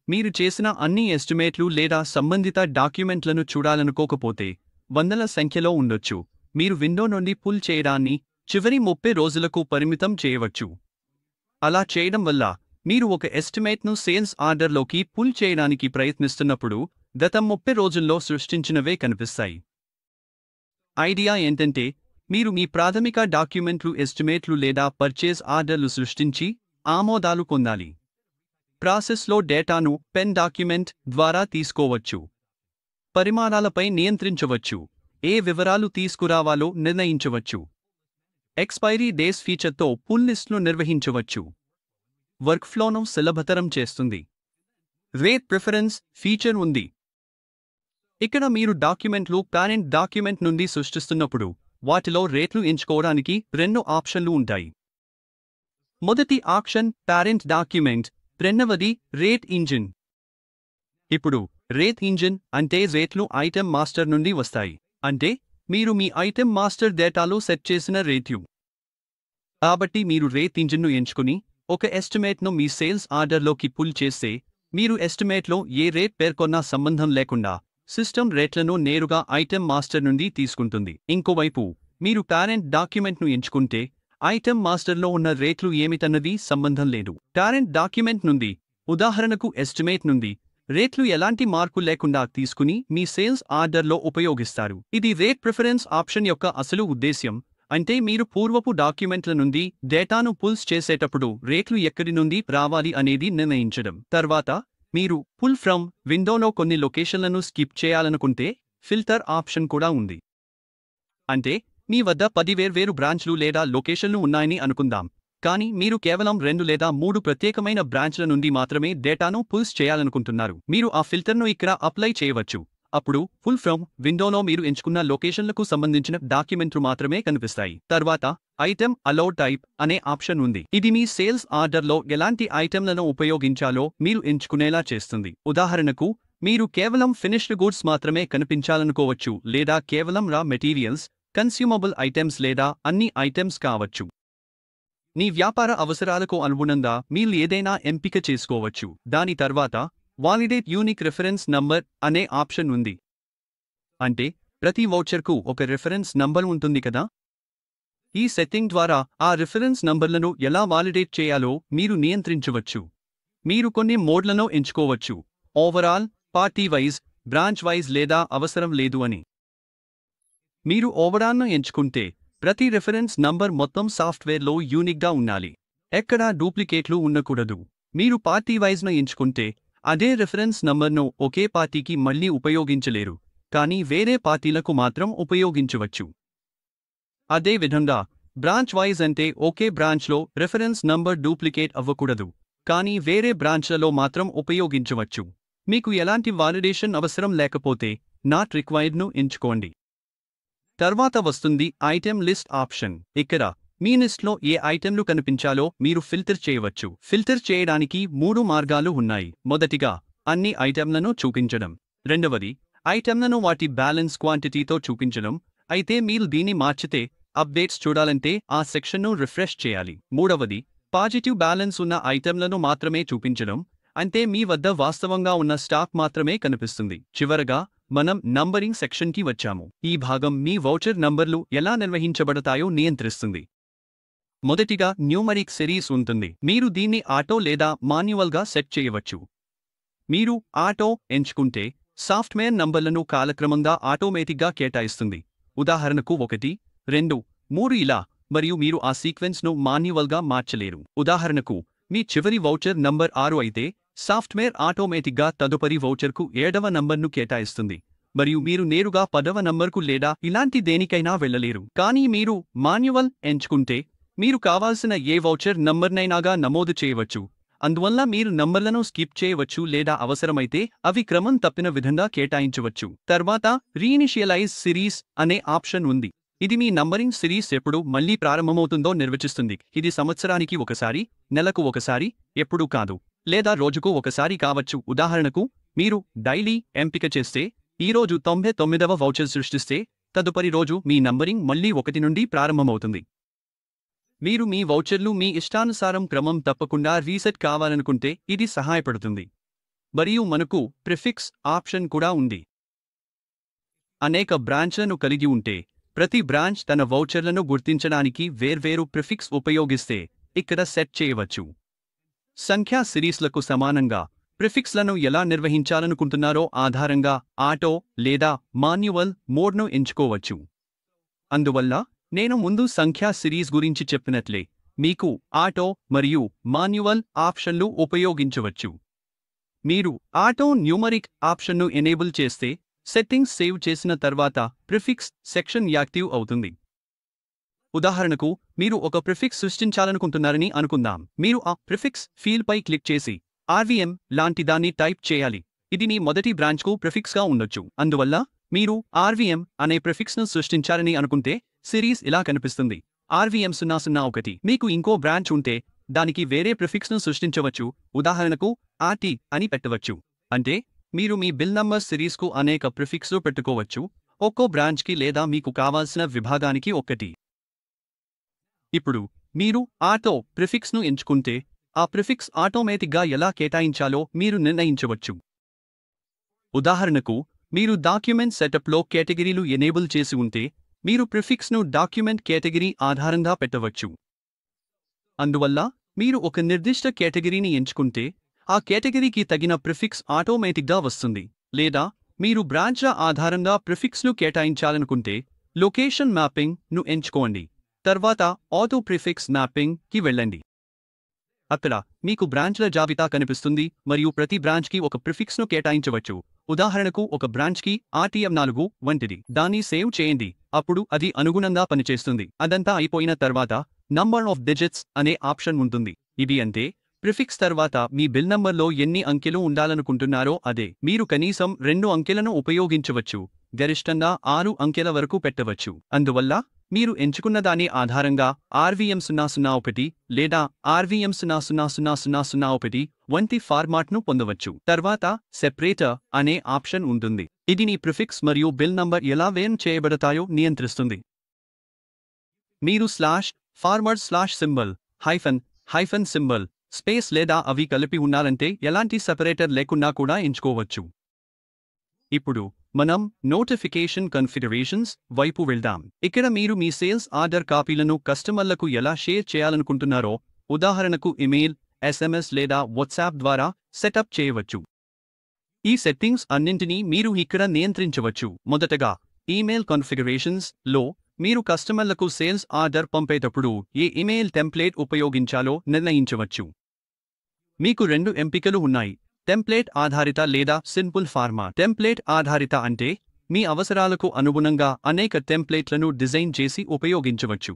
మీరు చేసిన అన్ని ఎస్టిమేట్లు లేదా సంబంధిత డాక్యుమెంట్లను చూడాలనుకోకపోతే వందల సంఖ్యలో ఉండొచ్చు. మీరు విండో నుండి పుల్ చేయడాన్ని చివరి 30 రోజులకు పరిమితం చేయవచ్చు. అలా చేయడం వల్ల మీరు ఒక ఎస్టిమేట్ను సేల్స్ ఆర్డర్లోకి పుల్ చేయడానికి ప్రయత్నిస్తున్నప్పుడు గత 30 రోజుల్లో సృష్టించినవే కనిపిస్తాయి. ఐడియా ఏంటంటే, మీరు మీ ప్రాథమిక డాక్యుమెంట్లు, ఎస్టిమేట్లు లేదా పర్చేజ్ ఆర్డర్లు సృష్టించి ఆమోదాలు పొందాలి. ప్రాసెస్లో డేటాను పెన్ డాక్యుమెంట్ ద్వారా తీసుకోవచ్చు, పరిమాణాలపై నియంత్రించవచ్చు, ఏ వివరాలు తీసుకురావాలో నిర్ణయించవచ్చు, ఎక్స్పైరీ డేస్ ఫీచర్తో పుల్ లిస్ట్ను నిర్వహించవచ్చు. వర్క్ఫ్లోను సులభతరం చేస్తుంది. రేట్ ప్రిఫరెన్స్ ఫీచర్ ఉంది. ఇక్కడ మీరు డాక్యుమెంట్లు పేరెంట్ డాక్యుమెంట్ నుండి సృష్టిస్తున్నప్పుడు వాటిలో రేట్లు ఎంచుకోవడానికి 2 ఆప్షన్లు ఉంటాయి. మొదటి ఆప్షన్ పేరెంట్ డాక్యుమెంట్, రెండవది రేట్ ఇంజిన్. ఇప్పుడు రేట్ ఇంజిన్ అంటే రేట్లు ఐటెం మాస్టర్ నుండి వస్తాయి. అంటే మీరు మీ ఐటెం మాస్టర్ డేటాలో సెట్ చేసిన రేట్లు. కాబట్టి మీరు రేట్ ఇంజిన్ను ఎంచుకుని ఒక ఎస్టిమేట్ను మీ సేల్స్ ఆర్డర్లోకి పుల్ చేస్తే, మీరు ఎస్టిమేట్లో ఏ రేట్ పేర్కొన్నా సంబంధం లేకుండా సిస్టమ్ రేట్లను నేరుగా ఐటెం మాస్టర్ నుండి తీసుకుంటుంది. ఇంకోవైపు మీరు పేరెంట్ డాక్యుమెంట్ను ఎంచుకుంటే ఐటెం మాస్టర్లో ఉన్న రేట్లు ఏమిటన్నది సంబంధం లేదు. పేరెంట్ డాక్యుమెంట్ నుండి, ఉదాహరణకు ఎస్టిమేట్ నుండి, రేట్లు ఎలాంటి మార్పు లేకుండా తీసుకుని మీ సేల్స్ ఆర్డర్లో ఉపయోగిస్తారు. ఇది రేట్ ప్రిఫరెన్స్ ఆప్షన్ యొక్క అసలు ఉద్దేశ్యం. అంటే మీరు పూర్వపు డాక్యుమెంట్ల నుండి డేటాను పుల్స్ చేసేటప్పుడు రేట్లు ఎక్కడి నుండి రావాలి అనేది నిర్ణయించడం. తర్వాత మీరు పుల్ ఫ్రమ్ విండోలో కొన్ని లొకేషన్లను స్కిప్ చేయాలనుకుంటే ఫిల్టర్ ఆప్షన్ కూడా ఉంది. అంటే మీ వద్ద 10 వేర్వేరు బ్రాంచ్లు లేదా లొకేషన్లు ఉన్నాయని అనుకుందాం, కానీ మీరు కేవలం 2 లేదా 3 ప్రత్యేకమైన బ్రాంచ్ల నుండి మాత్రమే డేటాను పుల్స్ చేయాలనుకుంటున్నారు. మీరు ఆ ఫిల్టర్ను ఇక్కడ అప్లై చేయవచ్చు. అప్పుడు ఫుల్ ఫ్రమ్ విండోలో మీరు ఎంచుకున్న లొకేషన్లకు సంబంధించిన డాక్యుమెంట్లు మాత్రమే కనిపిస్తాయి. తర్వాత ఐటెం అలౌ టైప్ అనే ఆప్షన్ ఉంది. ఇది మీ సేల్స్ ఆర్డర్లో ఎలాంటి ఐటెంలను ఉపయోగించాలో మీరు ఎంచుకునేలా చేస్తుంది. ఉదాహరణకు, మీరు కేవలం ఫినిష్డ్ గుడ్స్ మాత్రమే కనిపించాలనుకోవచ్చు, లేదా కేవలం రా మెటీరియల్స్, కన్స్యూమబుల్ ఐటెమ్స్ లేదా అన్ని ఐటెమ్స్ కావచ్చు. మీ వ్యాపార అవసరాలకు అనుగుణంగా మీరు ఏదైనా ఎంపిక చేసుకోవచ్చు. దాని తర్వాత వాలిడేట్ యూనిక్ రిఫరెన్స్ నంబర్ అనే ఆప్షన్ ఉంది. అంటే ప్రతి వౌచర్కు ఒక రిఫరెన్స్ నంబర్ ఉంటుంది కదా. ఈ సెట్టింగ్ ద్వారా ఆ రిఫరెన్స్ నంబర్లను ఎలా వాలిడేట్ చేయాలో మీరు నియంత్రించవచ్చు. మీరు కొన్ని మోడ్లను ఎంచుకోవచ్చు: overall, party wise, branch wise లేదా అవసరం లేదు అని. మీరు ఓవరాల్ను ఎంచుకుంటే ప్రతి రిఫరెన్స్ నంబర్ మొత్తం సాఫ్ట్వేర్లో యూనిక్గా ఉండాలి. ఎక్కడా డూప్లికేట్లు ఉండకూడదు. మీరు పార్టీ వైజ్ను ఎంచుకుంటే అదే రిఫరెన్స్ నంబర్ను ఒకే పార్టీకి మళ్లీ ఉపయోగించలేరు, కానీ వేరే పార్టీలకు మాత్రం ఉపయోగించవచ్చు. అదే విధంగా బ్రాంచ్ వైజ్ అంటే ఒకే బ్రాంచ్లో రిఫరెన్స్ నంబర్ డూప్లికేట్ అవ్వకూడదు, కానీ వేరే బ్రాంచ్లలో మాత్రం ఉపయోగించవచ్చు. మీకు ఎలాంటి వాలిడేషన్ అవసరం లేకపోతే నాట్ రిక్వైర్డ్ను ఎంచుకోండి. తర్వాత వస్తుంది ఐటెం లిస్ట్ ఆప్షన్. ఇక్కడ మీ లిస్ట్లో ఏ ఐటెంలు కనిపించాలో మీరు ఫిల్టర్ చేయవచ్చు. ఫిల్టర్ చేయడానికి 3 మార్గాలు ఉన్నాయి. మొదటిగా అన్ని ఐటెంలను చూపించడం. రెండవది ఐటెంలను వాటి బ్యాలెన్స్ క్వాంటిటీతో చూపించడం. అయితే మీరు దీన్ని మార్చితే అప్డేట్స్ చూడాలంటే ఆ సెక్షన్ను రిఫ్రెష్ చేయాలి. మూడవది పాజిటివ్ బ్యాలెన్స్ ఉన్న ఐటెంలను మాత్రమే చూపించడం. అంటే మీ వద్ద వాస్తవంగా ఉన్న స్టాక్ మాత్రమే కనిపిస్తుంది. చివరగా మనం నంబరింగ్ సెక్షన్కి వచ్చాము. ఈ భాగం మీ వౌచర్ నంబర్లు ఎలా నిర్వహించబడతాయో నియంత్రిస్తుంది. మొదటిగా న్యూమరిక్ సిరీస్ ఉంటుంది. మీరు దీన్ని ఆటో లేదా మాన్యువల్గా సెట్ చేయవచ్చు. మీరు ఆటో ఎంచుకుంటే సాఫ్ట్వేర్ నంబర్లను కాలక్రమంగా ఆటోమేటిక్గా కేటాయిస్తుంది. ఉదాహరణకు 1, 2, 3 ఇలా. మరియు మీరు ఆ సీక్వెన్స్ను మాన్యువల్గా మార్చలేరు. ఉదాహరణకు మీ చివరి వౌచర్ నంబర్ 6 అయితే సాఫ్ట్వేర్ ఆటోమేటిక్గా తదుపరి వౌచర్కు 7వ నంబర్ను కేటాయిస్తుంది, మరియు మీరు నేరుగా 10వ నంబర్కు లేదా ఇలాంటి దేనికైనా వెళ్ళలేరు. కానీ మీరు మాన్యువల్ ఎంచుకుంటే మీరు కావాల్సిన ఏ వౌచర్ నంబర్నైనాగా నమోదు చేయవచ్చు. అందువల్ల మీరు నంబర్లను స్కిప్ చేయవచ్చు లేదా అవసరమైతే అవి క్రమం తప్పిన విధంగా కేటాయించవచ్చు. తర్వాత రీఇనిషియలైజ్ సిరీస్ అనే ఆప్షన్ ఉంది. ఇది మీ నంబరింగ్ సిరీస్ ఎప్పుడు మళ్లీ ప్రారంభమవుతుందో నిర్వచిస్తుంది. ఇది సంవత్సరానికి ఒకసారి, నెలకు ఒకసారి, ఎప్పుడూ కాదు, లేదా రోజుకు ఒకసారి కావచ్చు. ఉదాహరణకు మీరు డైలీ ఎంపిక చేస్తే ఈరోజు 99వ వౌచర్ సృష్టిస్తే తదుపరి రోజు మీ నంబరింగ్ మళ్లీ 1 నుండి ప్రారంభమవుతుంది. మీరు మీ వౌచర్లు మీ ఇష్టానుసారం క్రమం తప్పకుండా రీసెట్ కావాలనుకుంటే ఇది సహాయపడుతుంది. మరియు మనకు ప్రిఫిక్స్ ఆప్షన్ కూడా ఉంది. అనేక బ్రాంచ్లను కలిగి ఉంటే ప్రతి బ్రాంచ్ తన వౌచర్లను గుర్తించడానికి వేర్వేరు ప్రిఫిక్స్ ఉపయోగిస్తే ఇక్కడ సెట్ చేయవచ్చు. సంఖ్యా సిరీస్లకు సమానంగా ప్రిఫిక్స్లను ఎలా నిర్వహించాలనుకుంటున్నారో ఆధారంగా ఆటో లేదా మాన్యువల్ మోడ్ను ఎంచుకోవచ్చు. అందువల్ల నేను ముందు సంఖ్యా సిరీస్ గురించి చెప్పినట్లే మీకు ఆటో మరియు మాన్యువల్ ఆప్షన్లు ఉపయోగించవచ్చు. మీరు ఆటో న్యూమరిక్ ఆప్షన్ను ఎనేబుల్ చేస్తే సెట్టింగ్స్ సేవ్ చేసిన తర్వాత ప్రిఫిక్స్ సెక్షన్ యాక్టివ్ అవుతుంది. ఉదాహరణకు మీరు ఒక ప్రిఫిక్స్ సృష్టించాలనుకుంటున్నారని అనుకుందాం. మీరు ఆ ప్రిఫిక్స్ ఫీల్డ్పై క్లిక్ చేసి RVM లాంటి దాన్ని టైప్ చేయాలి. ఇది మీ మొదటి బ్రాంచ్కు ప్రిఫిక్స్గా ఉండొచ్చు. అందువల్ల మీరు RVM అనే ప్రిఫిక్స్ను సృష్టించాలని అనుకుంటే సిరీస్ ఇలా కనిపిస్తుంది: RVM 001. మీకు ఇంకో బ్రాంచ్ ఉంటే దానికి వేరే ప్రిఫిక్స్ను సృష్టించవచ్చు. ఉదాహరణకు RT అని పెట్టవచ్చు. అంటే మీరు మీ బిల్ నంబర్ సిరీస్కు అనేక ప్రిఫిక్స్లు పెట్టుకోవచ్చు, ఒక్కో బ్రాంచ్కి లేదా మీకు కావాల్సిన విభాగానికి ఒక్కటి. ఇప్పుడు మీరు ఆటో ప్రిఫిక్స్ను ఎంచుకుంటే ఆ ప్రిఫిక్స్ ఆటోమేటిక్గా ఎలా కేటాయించాలో మీరు నిర్ణయించవచ్చు. ఉదాహరణకు మీరు డాక్యుమెంట్ సెటప్లో కేటగిరీలు ఎనేబుల్ చేసి ఉంటే మీరు ప్రిఫిక్స్ను డాక్యుమెంట్ కేటగిరీ ఆధారంగా పెట్టవచ్చు. అందువల్ల మీరు ఒక నిర్దిష్ట కేటగిరీని ఎంచుకుంటే ఆ కేటగిరీకి తగిన ప్రిఫిక్స్ ఆటోమేటిక్గా వస్తుంది. లేదా మీరు బ్రాంచ్ల ఆధారంగా ప్రిఫిక్స్ను కేటాయించాలనుకుంటే లొకేషన్ మ్యాపింగ్ ను ఎంచుకోండి. తర్వాత ఆటో ప్రిఫిక్స్ మ్యాపింగ్ కి వెళ్ళండి. అక్కడ మీకు బ్రాంచ్ల జాబితా కనిపిస్తుంది మరియు ప్రతి బ్రాంచ్కి ఒక ప్రిఫిక్స్ను కేటాయించవచ్చు. ఉదాహరణకు ఒక బ్రాంచ్కి RTM4 వంటిది. దాన్ని సేవ్ చేయండి, అప్పుడు అది అనుగుణంగా పనిచేస్తుంది. అదంతా అయిపోయిన తర్వాత నంబర్ ఆఫ్ డిజిట్స్ అనే ఆప్షన్ ఉంటుంది. ఇది అంటే ప్రిఫిక్స్ తర్వాత మీ బిల్ నంబర్లో ఎన్ని అంకెలు ఉండాలనుకుంటున్నారో అదే. మీరు కనీసం 2 అంకెలను ఉపయోగించవచ్చు, గరిష్టంగా 6 అంకెల వరకు పెట్టవచ్చు. అందువల్ల మీరు ఎంచుకున్న దాని ఆధారంగా RVM 001 లేదా RVM 00001 వంటి ఫార్మాట్ను పొందవచ్చు. తర్వాత సెపరేటర్ అనే ఆప్షన్ ఉంటుంది. ఇది మీ ప్రిఫిక్స్ మరియు బిల్ నంబర్ ఎలా వేరు చేయబడతాయో నియంత్రిస్తుంది. మీరు slash, forward slash symbol, hyphen symbol, space లేదా అవి కలిపి ఉండాలంటే ఎలాంటి సెపరేటర్ లేకుండా కూడా ఎంచుకోవచ్చు. ఇప్పుడు మనం నోటిఫికేషన్ కన్ఫిగరేషన్స్ వైపు వెళ్దాం. ఇక్కడ మీరు మీ సేల్స్ ఆర్డర్ కాపీలను కస్టమర్లకు ఎలా షేర్ చేయాలనుకుంటున్నారో, ఉదాహరణకు ఇమెయిల్, SMS లేదా వాట్సాప్ ద్వారా సెటప్ చేయవచ్చు. ఈ సెట్టింగ్స్ అన్నింటినీ మీరు ఇక్కడ నియంత్రించవచ్చు. మొదటగా ఈమెయిల్ కాన్ఫిగరేషన్స్ లో మీరు కస్టమర్లకు సేల్స్ ఆర్డర్ పంపేటప్పుడు ఏ ఇమెయిల్ టెంప్లేట్ ఉపయోగించాలో నిర్ణయించవచ్చు. మీకు రెండు ఎంపికలు ఉన్నాయి: టెంప్లేట్ ఆధారిత లేదా సింపుల్ ఫార్మాట్. టెంప్లేట్ ఆధారిత అంటే మీ అవసరాలకు అనుగుణంగా అనేక టెంప్లేట్లను డిజైన్ చేసి ఉపయోగించవచ్చు.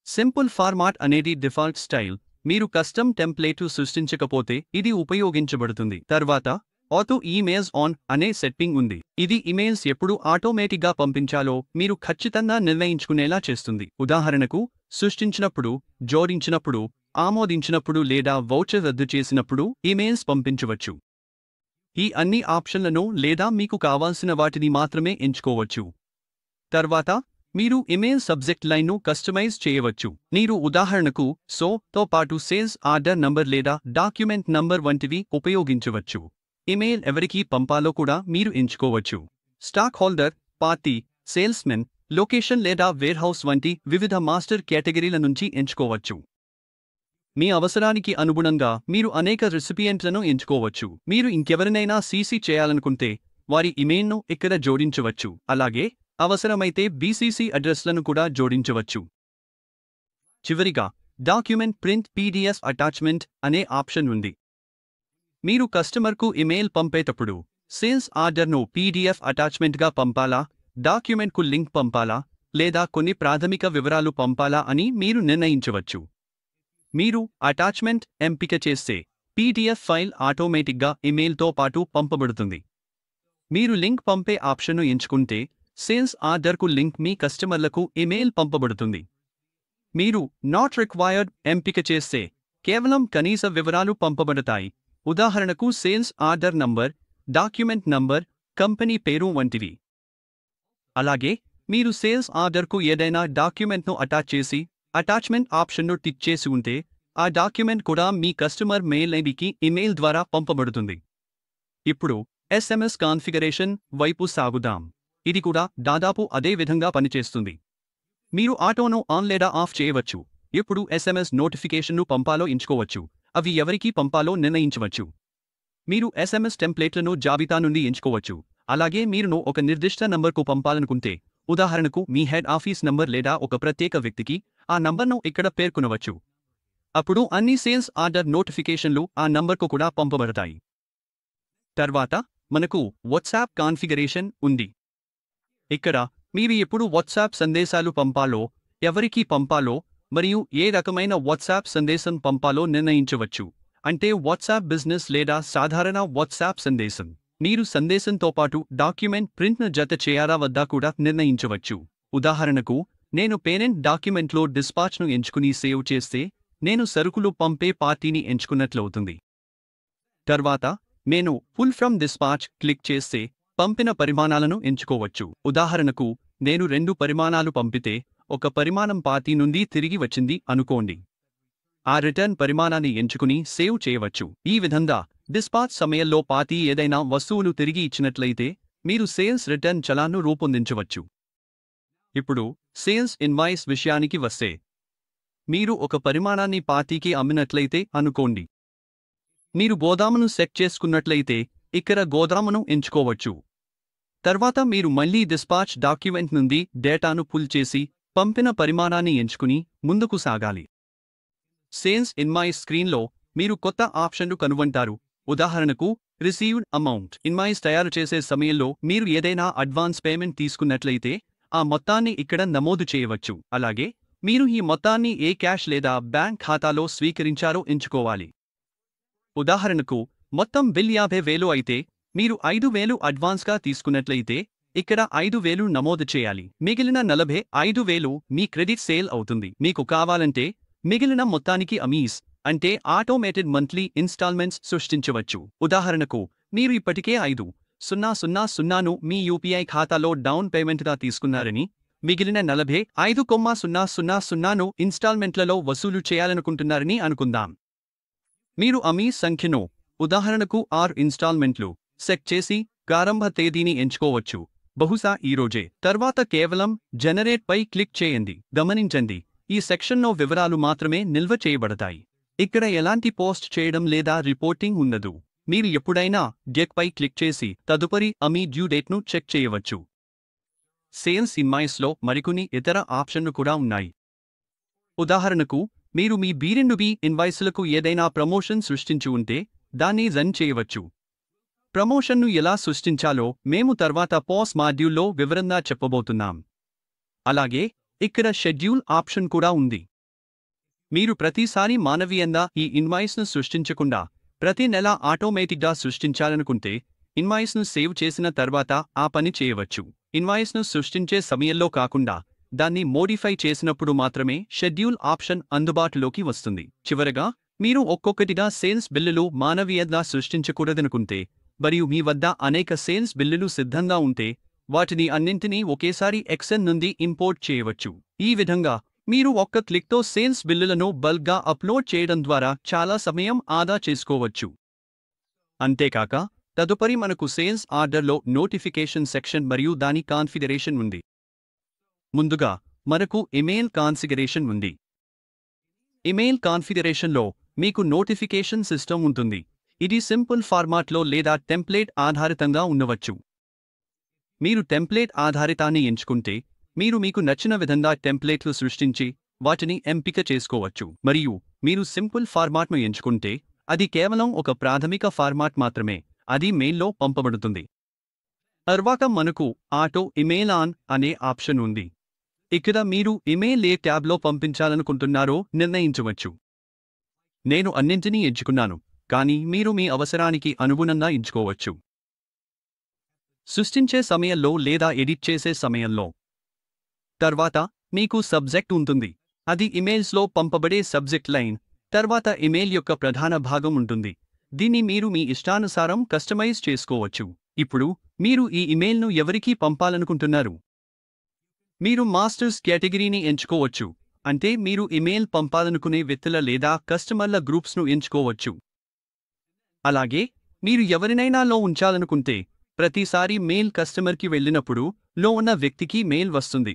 సింపుల్ ఫార్మాట్ అనేది డిఫాల్ట్ స్టైల్. మీరు కస్టమ్ టెంప్లేటు సృష్టించకపోతే ఇది ఉపయోగించబడుతుంది. తర్వాత ఆటో ఈమెయిల్స్ ఆన్ అనే సెట్టింగ్ ఉంది. ఇది ఇమెయిల్స్ ఎప్పుడు ఆటోమేటిక్గా పంపించాలో మీరు ఖచ్చితంగా నిర్ణయించుకునేలా చేస్తుంది. ఉదాహరణకు, సృష్టించినప్పుడు, జోడించినప్పుడు, ఆమోదించినప్పుడు లేదా వౌచర్ రద్దు చేసినప్పుడు ఇమెయిల్స్ పంపించవచ్చు. ఈ అన్ని ఆప్షన్లను లేదా మీకు కావాల్సిన వాటిని మాత్రమే ఎంచుకోవచ్చు. తర్వాత మీరు ఇమెయిల్ సబ్జెక్ట్ లైన్ను కస్టమైజ్ చేయవచ్చు. మీరు ఉదాహరణకు తో పాటు సేల్స్ ఆర్డర్ నంబర్ లేదా డాక్యుమెంట్ నంబర్ వంటివి ఉపయోగించవచ్చు. ఇమెయిల్ ఎవరికి పంపాలో కూడా మీరు ఎంచుకోవచ్చు. Stock holder, party, salesmen, location లేదా వేర్హౌస్ వంటి వివిధ మాస్టర్ కేటగిరీల నుంచి ఎంచుకోవచ్చు. మీ అవసరానికి అనుగుణంగా మీరు అనేక రెసిపియెంట్లను ఎంచుకోవచ్చు. మీరు ఇంకెవరినైనా సీసీ చేయాలనుకుంటే వారి ఇమెయిల్ను ఇక్కడ జోడించవచ్చు. అలాగే అవసరమైతే బీసీసీ అడ్రస్లను కూడా జోడించవచ్చు. చివరిగా డాక్యుమెంట్ ప్రింట్ పీడీఎఫ్ అటాచ్మెంట్ అనే ఆప్షన్ ఉంది. మీరు కస్టమర్కు ఇమెయిల్ పంపేటప్పుడు సేల్స్ ఆర్డర్ను పీడీఎఫ్ అటాచ్మెంట్గా పంపాలా, డాక్యుమెంట్కు లింక్ పంపాలా, లేదా కొన్ని ప్రాథమిక వివరాలు పంపాలా అని మీరు నిర్ణయించవచ్చు. మీరు అటాచ్మెంట్ ఎంపిక చేస్తే పీడీఎఫ్ ఫైల్ ఆటోమేటిక్గా ఇమెయిల్తో పాటు పంపబడుతుంది. మీరు లింక్ పంపే ఆప్షన్ను ఎంచుకుంటే సేల్స్ ఆర్డర్కు లింక్ మీ కస్టమర్లకు ఇమెయిల్ పంపబడుతుంది. మీరు నాట్ రిక్వైర్డ్ ఎంపిక చేస్తే కేవలం కనీస వివరాలు పంపబడతాయి. ఉదాహరణకు sales order number, document number, company పేరు వంటివి. అలాగే మీరు సేల్స్ ఆర్డర్కు ఏదైనా డాక్యుమెంట్ను అటాచ్ చేసి అటాచ్మెంట్ ఆప్షన్ను టిక్ చేసి ఉంటే ఆ డాక్యుమెంట్ కూడా మీ కస్టమర్ మెయిల్ ఐడికి ఇమెయిల్ ద్వారా పంపబడుతుంది. ఇప్పుడు SMS కాన్ఫిగరేషన్ వైపు సాగుదాం. ఇది కూడా దాదాపు అదే విధంగా పనిచేస్తుంది. మీరు ఆటోను ఆన్ లేదా ఆఫ్ చేయవచ్చు. ఇప్పుడు SMS నోటిఫికేషన్ను పంపాలో ఎంచుకోవచ్చు. అవి ఎవరికి పంపాలో నిర్ణయించవచ్చు. మీరు SMS టెంప్లేట్లను జాబితా నుండి ఎంచుకోవచ్చు. అలాగే మీరు ఒక నిర్దిష్ట నంబర్కు పంపాలనుకుంటే, ఉదాహరణకు మీ హెడ్ ఆఫీస్ నంబర్ లేదా ఒక ప్రత్యేక వ్యక్తికి, ఆ నంబర్ను ఇక్కడ పేర్కొనవచ్చు. అప్పుడు అన్ని సేల్స్ ఆర్డర్ నోటిఫికేషన్లు ఆ నంబర్కు కూడా పంపబడతాయి. తర్వాత మనకు వాట్సాప్ కాన్ఫిగరేషన్ ఉంది. ఇక్కడ మీరు ఎప్పుడు వాట్సాప్ సందేశాలు పంపాలో, ఎవరికి పంపాలో మరియు ఏ రకమైన వాట్సాప్ సందేశం పంపాలో నిర్ణయించవచ్చు. అంటే వాట్సాప్ బిజినెస్ లేదా సాధారణ వాట్సాప్ సందేశం. మీరు సందేశంతో పాటు డాక్యుమెంట్ ప్రింట్ను జత చేయాలా వద్దా కూడా నిర్ణయించవచ్చు. ఉదాహరణకు, నేను పేరెంట్ డాక్యుమెంట్లో డిస్పాచ్ను ఎంచుకుని సేవ్ చేస్తే నేను సరుకులు పంపే పార్టీని ఎంచుకున్నట్లవుతుంది. తర్వాత నేను పుల్ ఫ్రమ్ డిస్పాచ్ క్లిక్ చేస్తే పంపిన పరిమాణాలను ఎంచుకోవచ్చు. ఉదాహరణకు, నేను 2 పరిమాణాలు పంపితే ఒక పరిమాణం పార్టీ నుండి తిరిగి వచ్చింది అనుకోండి. ఆ రిటర్న్ పరిమాణాన్ని ఎంచుకుని సేవ్ చేయవచ్చు. ఈ విధంగా డిస్పాచ్ సమయంలో పార్టీ ఏదైనా వస్తువులు తిరిగి ఇచ్చినట్లయితే మీరు సేల్స్ రిటర్న్ చలాన్ను రూపొందించవచ్చు. ఇప్పుడు సేల్స్ ఇన్వాయిస్ విషయానికి వస్తే, మీరు ఒక పరిమాణాన్ని పార్టీకి అమ్మినట్లయితే అనుకోండి. మీరు గోదామును సెట్ చేసుకున్నట్లయితే ఇక్కడ గోదామును ఎంచుకోవచ్చు. తర్వాత మీరు మళ్లీ డిస్పాచ్ డాక్యుమెంట్ నుండి డేటాను పుల్ చేసి పంపిన పరిమాణాన్ని ఎంచుకుని ముందుకు సాగాలి. సేల్స్ ఇన్వాయిస్ స్క్రీన్లో మీరు కొత్త ఆప్షన్లు కనుగొంటారు. ఉదాహరణకు, రిసీవ్డ్ అమౌంట్. ఇన్వాయిస్ తయారు చేసే సమయంలో మీరు ఏదైనా అడ్వాన్స్ పేమెంట్ తీసుకున్నట్లయితే ఆ మొత్తాన్ని ఇక్కడ నమోదు చేయవచ్చు. అలాగే మీరు ఈ మొత్తాన్ని ఏ క్యాష్ లేదా బ్యాంక్ ఖాతాలో స్వీకరించారో ఎంచుకోవాలి. ఉదాహరణకు, మొత్తం బిల్ 50,000 అయితే మీరు 5,000 అడ్వాన్స్గా తీసుకున్నట్లయితే ఇక్కడ 5,000 నమోదు చేయాలి. మిగిలిన 45,000 మీ క్రెడిట్ సేల్ అవుతుంది. మీకు కావాలంటే మిగిలిన మొత్తానికి అమీస్ అంటే ఆటోమేటెడ్ మంత్లీ ఇన్స్టాల్మెంట్స్ సృష్టించవచ్చు. ఉదాహరణకు, మీరు ఇప్పటికే 5,000ను మీ యూపీఐ ఖాతాలో డౌన్ పేమెంట్గా తీసుకున్నారని, మిగిలిన 45,000ను ఇన్స్టాల్మెంట్లలో వసూలు చేయాలనుకుంటున్నారని అనుకుందాం. మీరు అమీస్ సంఖ్యను, ఉదాహరణకు 6 ఇన్స్టాల్మెంట్లు సెట్ చేసి ప్రారంభ తేదీని ఎంచుకోవచ్చు. బహుశా ఈరోజే. తర్వాత కేవలం జనరేట్ పై క్లిక్ చేయండి. గమనించండి, ఈ సెక్షన్లో వివరాలు మాత్రమే నిల్వ చేయబడతాయి. ఇక్కడ ఎలాంటి పోస్ట్ చేయడం లేదా రిపోర్టింగ్ ఉండదు. మీరు ఎప్పుడైనా డెక్పై క్లిక్ చేసి తదుపరి మీ డ్యూ డేట్ను చెక్ చేయవచ్చు. సేల్స్ ఇన్వాయిస్లో మరికొన్ని ఇతర ఆప్షన్లు కూడా ఉన్నాయి. ఉదాహరణకు, మీరు మీ B2B ఇన్వాయిస్లకు ఏదైనా ప్రమోషన్ సృష్టించి ఉంటే దాన్ని రన్ చేయవచ్చు. ప్రమోషన్ను ఎలా సృష్టించాలో మేము తర్వాత పోస్ట్ మాడ్యూల్లో వివరంగా చెప్పబోతున్నాం. అలాగే ఇక్కడ షెడ్యూల్ ఆప్షన్ కూడా ఉంది. మీరు ప్రతిసారి మానవీయంగా ఈ ఇన్వాయిస్ను సృష్టించకుండా ప్రతి నెల ఆటోమేటిక్గా సృష్టించాలనుకుంటే ఇన్వాయిస్ను సేవ్ చేసిన తర్వాత ఆ పని చేయవచ్చు. ఇన్వాయిస్ను సృష్టించే సమయంలో కాకుండా దాన్ని మోడిఫై చేసినప్పుడు మాత్రమే షెడ్యూల్ ఆప్షన్ అందుబాటులోకి వస్తుంది. చివరగా, మీరు ఒక్కొక్కటిగా సేల్స్ బిల్లులు మానవీయంగా సృష్టించకూడదనుకుంటే మరియు మీ వద్ద అనేక సేల్స్ బిల్లులు సిద్ధంగా ఉంటే వాటిని అన్నింటినీ ఒకేసారి ఎక్సెల్ నుండి ఇంపోర్ట్ చేయవచ్చు. ఈ విధంగా మీరు ఒక్క క్లిక్తో సేల్స్ బిల్లులను బల్క్గా అప్లోడ్ చేయడం ద్వారా చాలా సమయం ఆదా చేసుకోవచ్చు. అంతేకాక, తదుపరి మనకు సేల్స్ ఆర్డర్లో నోటిఫికేషన్ సెక్షన్ మరియు దాని కాన్ఫిగరేషన్ ఉంది. ముందుగా మనకు ఇమెయిల్ కాన్ఫిగరేషన్ ఉంది. ఇమెయిల్ కాన్ఫిగరేషన్లో మీకు నోటిఫికేషన్ సిస్టమ్ ఉంటుంది. ఇది సింపుల్ ఫార్మాట్లో లేదా టెంప్లేట్ ఆధారితంగా ఉండవచ్చు. మీరు టెంప్లేట్ ఆధారితాన్ని ఎంచుకుంటే మీరు మీకు నచ్చిన విధంగా టెంప్లేట్లు సృష్టించి వాటిని ఎంపిక చేసుకోవచ్చు. మరియు మీరు సింపుల్ ఫార్మాట్ను ఎంచుకుంటే అది కేవలం ఒక ప్రాథమిక ఫార్మాట్ మాత్రమే, అది మెయిల్లో పంపబడుతుంది. తర్వాత మనకు ఆటో ఇమెయిల్ ఆన్ అనే ఆప్షన్ ఉంది. ఇక్కడ మీరు ఇమెయిల్ ఏ ట్యాబ్లో పంపించాలనుకుంటున్నారో నిర్ణయించవచ్చు. నేను అన్నింటినీ ఎంచుకున్నాను, కానీ మీరు మీ అవసరానికి అనుగుణంగా ఎంచుకోవచ్చు. సృష్టించే సమయంలో లేదా ఎడిట్ చేసే సమయంలో. తర్వాత మీకు సబ్జెక్ట్ ఉంటుంది. అది ఇమెయిల్స్లో పంపబడే సబ్జెక్ట్ లైన్. తర్వాత ఇమెయిల్ యొక్క ప్రధాన భాగం ఉంటుంది. దీన్ని మీరు మీ ఇష్టానుసారం కస్టమైజ్ చేసుకోవచ్చు. ఇప్పుడు మీరు ఈ ఇమెయిల్ను ఎవరికి పంపాలనుకుంటున్నారు? మీరు మాస్టర్స్ కేటగిరీని ఎంచుకోవచ్చు, అంటే మీరు ఇమెయిల్ పంపాలనుకునే వ్యక్తుల లేదా కస్టమర్ల గ్రూప్స్ను ఎంచుకోవచ్చు. అలాగే మీరు ఎవరినైనా లో ఉంచాలనుకుంటే ప్రతిసారి మెయిల్ కస్టమర్కి వెళ్ళినప్పుడు లో ఉన్న వ్యక్తికి మెయిల్ వస్తుంది.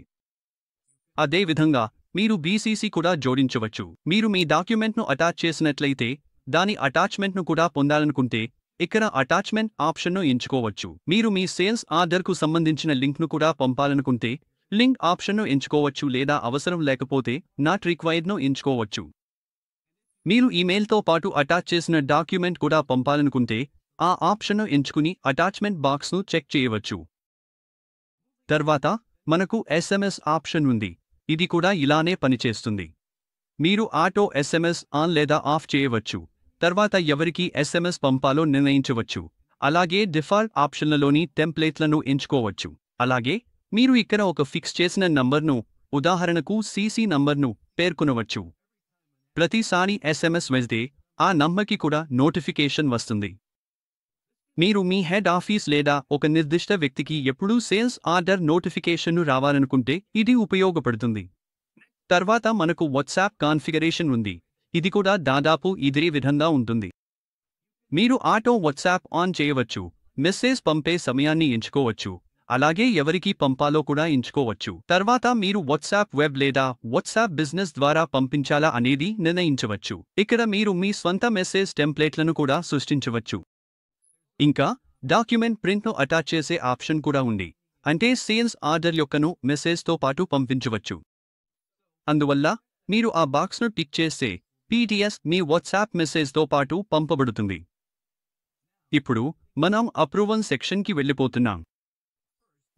అదేవిధంగా మీరు BCC కూడా జోడించవచ్చు. మీరు మీ డాక్యుమెంట్ను అటాచ్ చేసినట్లయితే దాని అటాచ్మెంట్ను కూడా పొందాలనుకుంటే ఇక్కడ అటాచ్మెంట్ ఆప్షన్ను ఎంచుకోవచ్చు. మీరు మీ సేల్స్ ఆర్డర్కు సంబంధించిన లింక్ను కూడా పంపాలనుకుంటే లింక్ ఆప్షన్ను ఎంచుకోవచ్చు లేదా అవసరం లేకపోతే నాట్ రిక్వైర్డ్ను ఎంచుకోవచ్చు. మీరు ఈమెయిల్తో పాటు అటాచ్ చేసిన డాక్యుమెంట్ కూడా పంపాలనుకుంటే ఆ ఆప్షన్ను ఎంచుకుని అటాచ్మెంట్ బాక్స్ను చెక్ చేయవచ్చు. తర్వాత మనకు SMS ఆప్షన్ ఉంది. ఇది కూడా ఇలానే పనిచేస్తుంది. మీరు ఆటో SMS ఆన్ లేదా ఆఫ్ చేయవచ్చు. తర్వాత ఎవరికి SMS పంపాలో నిర్ణయించవచ్చు. అలాగే డిఫాల్ట్ ఆప్షన్లలోని టెంప్లేట్లను ఎంచుకోవచ్చు. అలాగే మీరు ఇక్కడ ఒక ఫిక్స్ చేసిన నంబర్ను, ఉదాహరణకు CC నంబర్ను పేర్కొనవచ్చు. ప్రతిసారి SMS వెళ్తే ఆ నంబర్కి కూడా నోటిఫికేషన్ వస్తుంది. మీరు మీ హెడ్ ఆఫీస్ లేదా ఒక నిర్దిష్ట వ్యక్తికి ఎప్పుడూ సేల్స్ ఆర్డర్ నోటిఫికేషన్ను రావాలనుకుంటే ఇది ఉపయోగపడుతుంది. తర్వాత మనకు వాట్సాప్ కాన్ఫిగరేషన్ ఉంది. ఇది కూడా దాదాపు ఇదే విధంగా ఉంటుంది. మీరు ఆటో వాట్సాప్ ఆన్ చేయవచ్చు, మెసేజ్ పంపే సమయాన్ని ఎంచుకోవచ్చు, అలాగే ఎవరికి పంపాలో కూడా ఎంచుకోవచ్చు. తర్వాత మీరు వాట్సాప్ వెబ్ లేదా వాట్సాప్ బిజినెస్ ద్వారా పంపించాలా అనేది నిర్ణయించవచ్చు. ఇక్కడ మీరు మీ స్వంత మెసేజ్ టెంప్లేట్లను కూడా సృష్టించవచ్చు. ఇంకా డాక్యుమెంట్ ప్రింట్ను అటాచ్ చేసే ఆప్షన్ కూడా ఉంది, అంటే సేల్స్ ఆర్డర్ యొక్కను మెసేజ్తో పాటు పంపించవచ్చు. అందువల్ల మీరు ఆ బాక్స్ను టిక్ చేస్తే PDS మీ వాట్సాప్ మెసేజ్తో పాటు పంపబడుతుంది. ఇప్పుడు మనం అప్రూవల్ సెక్షన్కి వెళ్ళిపోతున్నాం.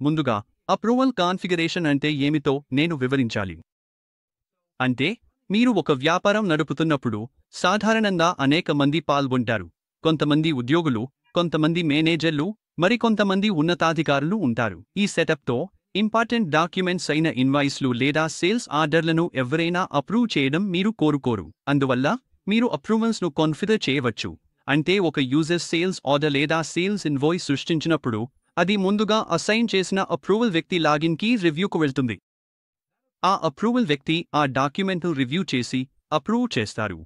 ముందుగా అప్రూవల్ కాన్ఫిగరేషన్ అంటే ఏమిటో నేను వివరించాలి. అంటే మీరు ఒక వ్యాపారం నడుపుతున్నప్పుడు సాధారణంగా అనేక మంది పాల్గొంటారు. కొంతమంది ఉద్యోగులు, కొంతమంది మేనేజర్లు, మరికొంతమంది ఉన్నతాధికారులు ఉంటారు. ఈ సెటప్తో ఇంపార్టెంట్ డాక్యుమెంట్స్ అయిన ఇన్వాయిస్లు లేదా సేల్స్ ఆర్డర్లను ఎవరైనా అప్రూవ్ చేయడం మీరు కోరుకోరు. అందువల్ల మీరు అప్రూవల్స్ను కాన్ఫిగర్ చేయవచ్చు. అంటే ఒక యూజర్ సేల్స్ ఆర్డర్ లేదా సేల్స్ ఇన్వాయిస్ సృష్టించినప్పుడు అది ముందుగా అసైన్ చేసిన అప్రూవల్ వ్యక్తి లాగిన్కి రివ్యూకు వెళ్తుంది. ఆ అప్రూవల్ వ్యక్తి ఆ డాక్యుమెంట్ను రివ్యూ చేసి అప్రూవ్ చేస్తారు.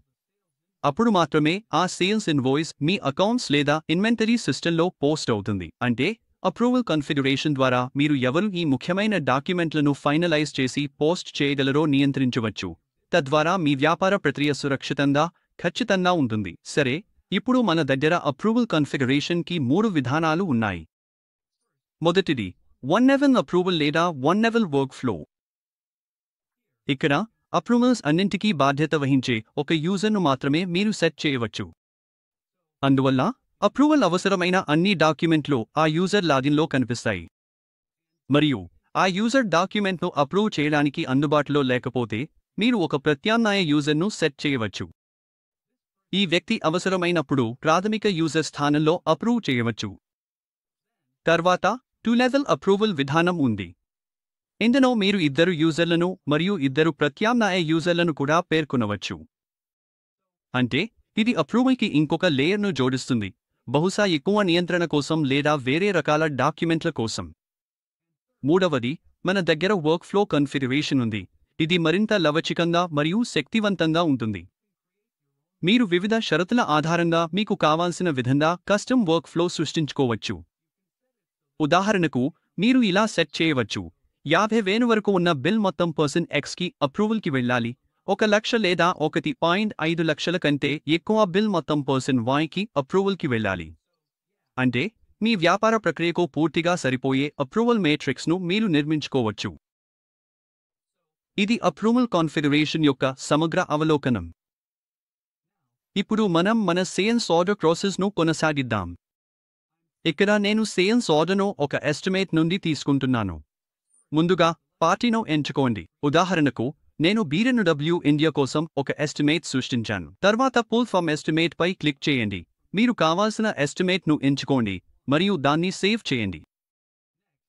అప్పుడు మాత్రమే ఆ సేల్స్ ఇన్వాయిస్ మీ అకౌంట్స్ లేదా ఇన్వెంటరీ సిస్టంలో పోస్ట్ అవుతుంది. అంటే అప్రూవల్ కాన్ఫిగరేషన్ ద్వారా మీరు ఎవరు ఈ ముఖ్యమైన డాక్యుమెంట్లను ఫైనలైజ్ చేసి పోస్ట్ చేయగలరో నియంత్రించవచ్చు. తద్వారా మీ వ్యాపార ప్రక్రియ సురక్షితంగా, ఖచ్చితంగా ఉంటుంది. సరే, ఇప్పుడు మన దగ్గర అప్రూవల్ కాన్ఫిగరేషన్కి 3 విధానాలు ఉన్నాయి. మొదటిది వన్ లెవెల్ అప్రూవల్ లేదా వన్ లెవెల్ వర్క్ ఫ్లో. ఇక్కడ అప్రూవల్స్ అన్నింటికీ బాధ్యత వహించే ఒక యూజర్ను మాత్రమే మీరు సెట్ చేయవచ్చు. అందువల్ల అప్రూవల్ అవసరమైన అన్ని డాక్యుమెంట్లు ఆ యూజర్ లాగిన్లో కనిపిస్తాయి. మరియు ఆ యూజర్ డాక్యుమెంట్ను అప్రూవ్ చేయడానికి అందుబాటులో లేకపోతే మీరు ఒక ప్రత్యామ్నాయ యూజర్ను సెట్ చేయవచ్చు. ఈ వ్యక్తి అవసరమైనప్పుడు ప్రాథమిక యూజర్ స్థానంలో అప్రూవ్ చేయవచ్చు. తర్వాత టూ లెవెల్ అప్రూవల్ విధానం ఉంది. ఇందులో మీరు ఇద్దరు యూజర్లను మరియు ఇద్దరు ప్రత్యామ్నాయ యూజర్లను కూడా పేర్కొనవచ్చు. అంటే ఇది అప్రూవల్కి ఇంకొక లేయర్ను జోడిస్తుంది, బహుశా ఎక్కువ నియంత్రణ కోసం లేదా వేరే రకాల డాక్యుమెంట్ల కోసం. మూడవది, మన దగ్గర వర్క్ ఫ్లో కాన్ఫిగరేషన్ ఉంది. ఇది మరింత లవచికంగా మరియు శక్తివంతంగా ఉంటుంది. మీరు వివిధ షరతుల ఆధారంగా మీకు కావాల్సిన విధంగా కస్టమ్ వర్క్ ఫ్లో సృష్టించుకోవచ్చు. ఉదాహరణకు, మీరు ఇలా సెట్ చేయవచ్చు: 50,000 వరకు ఉన్న బిల్ మొత్తం పర్సన్ Xకి అప్రూవల్కి వెళ్ళాలి. 1,00,000 లేదా 1.5 లక్షల కంటే ఎక్కువ బిల్ మొత్తం పర్సన్ Yకి అప్రూవల్కి వెళ్ళాలి. అంటే మీ వ్యాపార ప్రక్రియకు పూర్తిగా సరిపోయే అప్రూవల్ మేట్రిక్స్ను మీరు నిర్మించుకోవచ్చు. ఇది అప్రూవల్ కాన్ఫిగరేషన్ యొక్క సమగ్ర అవలోకనం. ఇప్పుడు మనం మన సేల్స్ ఆర్డర్ ప్రాసెస్ను కొనసాగిద్దాం. ఇక్కడ నేను సేల్స్ ఆర్డర్ను ఒక ఎస్టిమేట్ నుండి తీసుకుంటున్నాను. ముందుగా పార్టీను ఎంచుకోండి. ఉదాహరణకు, నేను B&W ఇండియా కోసం ఒక ఎస్టిమేట్ సృష్టించాను. తర్వాత పుల్ ఫ్రమ్ ఎస్టిమేట్ పై క్లిక్ చేయండి. మీరు కావాల్సిన ఎస్టిమేట్ను ఎంచుకోండి మరియు దాన్ని సేవ్ చేయండి.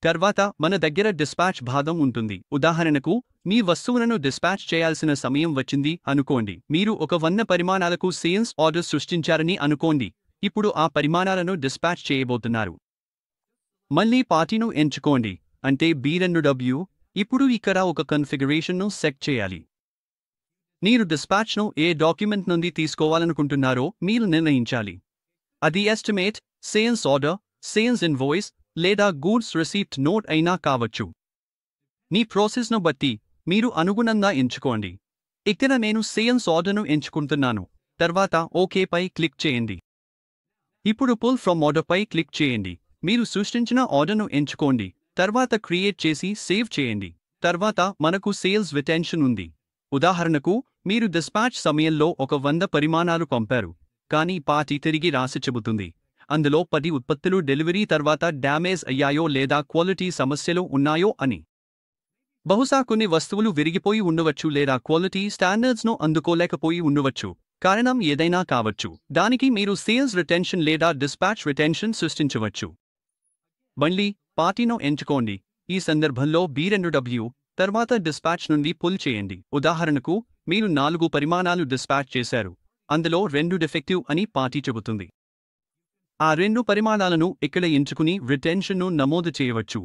తర్వాత మన దగ్గర డిస్పాచ్ భాగం ఉంటుంది. ఉదాహరణకు, మీ వస్తువులను డిస్పాచ్ చేయాల్సిన సమయం వచ్చింది అనుకోండి. మీరు ఒక 100 పరిమాణాలకు సేల్స్ ఆర్డర్ సృష్టించారని అనుకోండి. ఇప్పుడు ఆ పరిమాణాలను డిస్పాచ్ చేయబోతున్నారు. మళ్ళీ పార్టీను ఎంచుకోండి, అంటే B&W. ఇప్పుడు ఇక్కడ ఒక కన్ఫిగరేషన్ను సెట్ చేయాలి. మీరు డిస్పాచ్ను ఏ డాక్యుమెంట్ నుండి తీసుకోవాలనుకుంటున్నారో మీరు నిర్ణయించాలి. అది estimate, sales order, sales invoice లేదా గూడ్స్ రిసీప్ట్ నోట్ అయినా కావచ్చు. మీ ప్రాసెస్ను బట్టి మీరు అనుగుణంగా ఎంచుకోండి. ఇక్కడ నేను సేల్స్ ఆర్డర్ను ఎంచుకుంటున్నాను. తర్వాత ఓకే పై క్లిక్ చేయండి. ఇప్పుడు పుల్ ఫ్రమ్ ఆర్డర్ పై క్లిక్ చేయండి. మీరు సృష్టించిన ఆర్డర్ను ఎంచుకోండి. తర్వాత క్రియేట్ చేసి సేవ్ చేయండి. తర్వాత మనకు సేల్స్ రిటెన్షన్ ఉంది. ఉదాహరణకు, మీరు డిస్పాచ్ సమయంలో ఒక 100 పరిమాణాలు పంపారు, కానీ పార్టీ తిరిగి రాసి చెబుతుంది అందులో 10 ఉత్పత్తులు డెలివరీ తర్వాత డ్యామేజ్ అయ్యాయో లేదా క్వాలిటీ సమస్యలు ఉన్నాయో అని. బహుశా కొన్ని వస్తువులు విరిగిపోయి ఉండవచ్చు లేదా క్వాలిటీ స్టాండర్డ్స్ను అందుకోలేకపోయి ఉండవచ్చు. కారణం ఏదైనా కావచ్చు. దానికి మీరు సేల్స్ రిటెన్షన్ లేదా డిస్పాచ్ రిటెన్షన్ సృష్టించవచ్చు. మళ్ళీ పార్టీను ఎంచుకోండి. ఈ సందర్భంలో B&W. తర్వాత డిస్పాచ్ నుండి పుల్ చేయండి. ఉదాహరణకు, మీరు 4 పరిమాణాలు డిస్పాచ్ చేశారు, అందులో 2 డిఫెక్టివ్ అని పార్టీ చెబుతుంది. ఆ 2 పరిమాణాలను ఇక్కడ ఎంచుకుని రిటెన్షన్ను నమోదు చేయవచ్చు.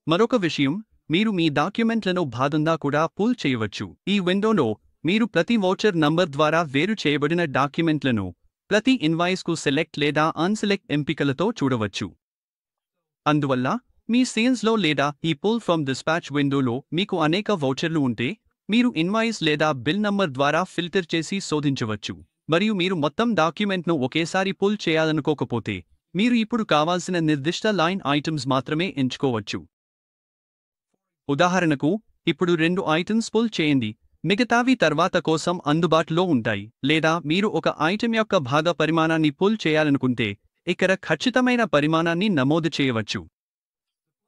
మరొక విషయం, మీరు మీ డాక్యుమెంట్లను భాగంగా కూడా పుల్ చేయవచ్చు. ఈ విండోలో మీరు ప్రతి వౌచర్ నంబర్ ద్వారా వేరు చేయబడిన డాక్యుమెంట్లను ప్రతి ఇన్వాయిస్కు సెలెక్ట్ లేదా అన్సెలెక్ట్ ఎంపికలతో చూడవచ్చు. అందువల్ల మీ సేల్స్లో లేదా ఈ పుల్ ఫ్రమ్ డిస్పాచ్ విండోలో మీకు అనేక వౌచర్లు ఉంటే, మీరు ఇన్వాయిస్ లేదా బిల్ నంబర్ ద్వారా ఫిల్టర్ చేసి శోధించవచ్చు. మరియు మీరు మొత్తం డాక్యుమెంట్ను ఒకేసారి పుల్ చేయాలనుకోకపోతే, మీరు ఇప్పుడు కావాల్సిన నిర్దిష్ట లైన్ ఐటమ్స్ మాత్రమే ఎంచుకోవచ్చు. ఉదాహరణకు, ఇప్పుడు 2 ఐటమ్స్ పుల్ చేయండి, మిగతావి తర్వాత కోసం అందుబాటులో ఉంటాయి. లేదా మీరు ఒక ఐటమ్ యొక్క భాగ పరిమాణాన్ని పుల్ చేయాలనుకుంటే, ఇక్కడ ఖచ్చితమైన పరిమాణాన్ని నమోదు చేయవచ్చు.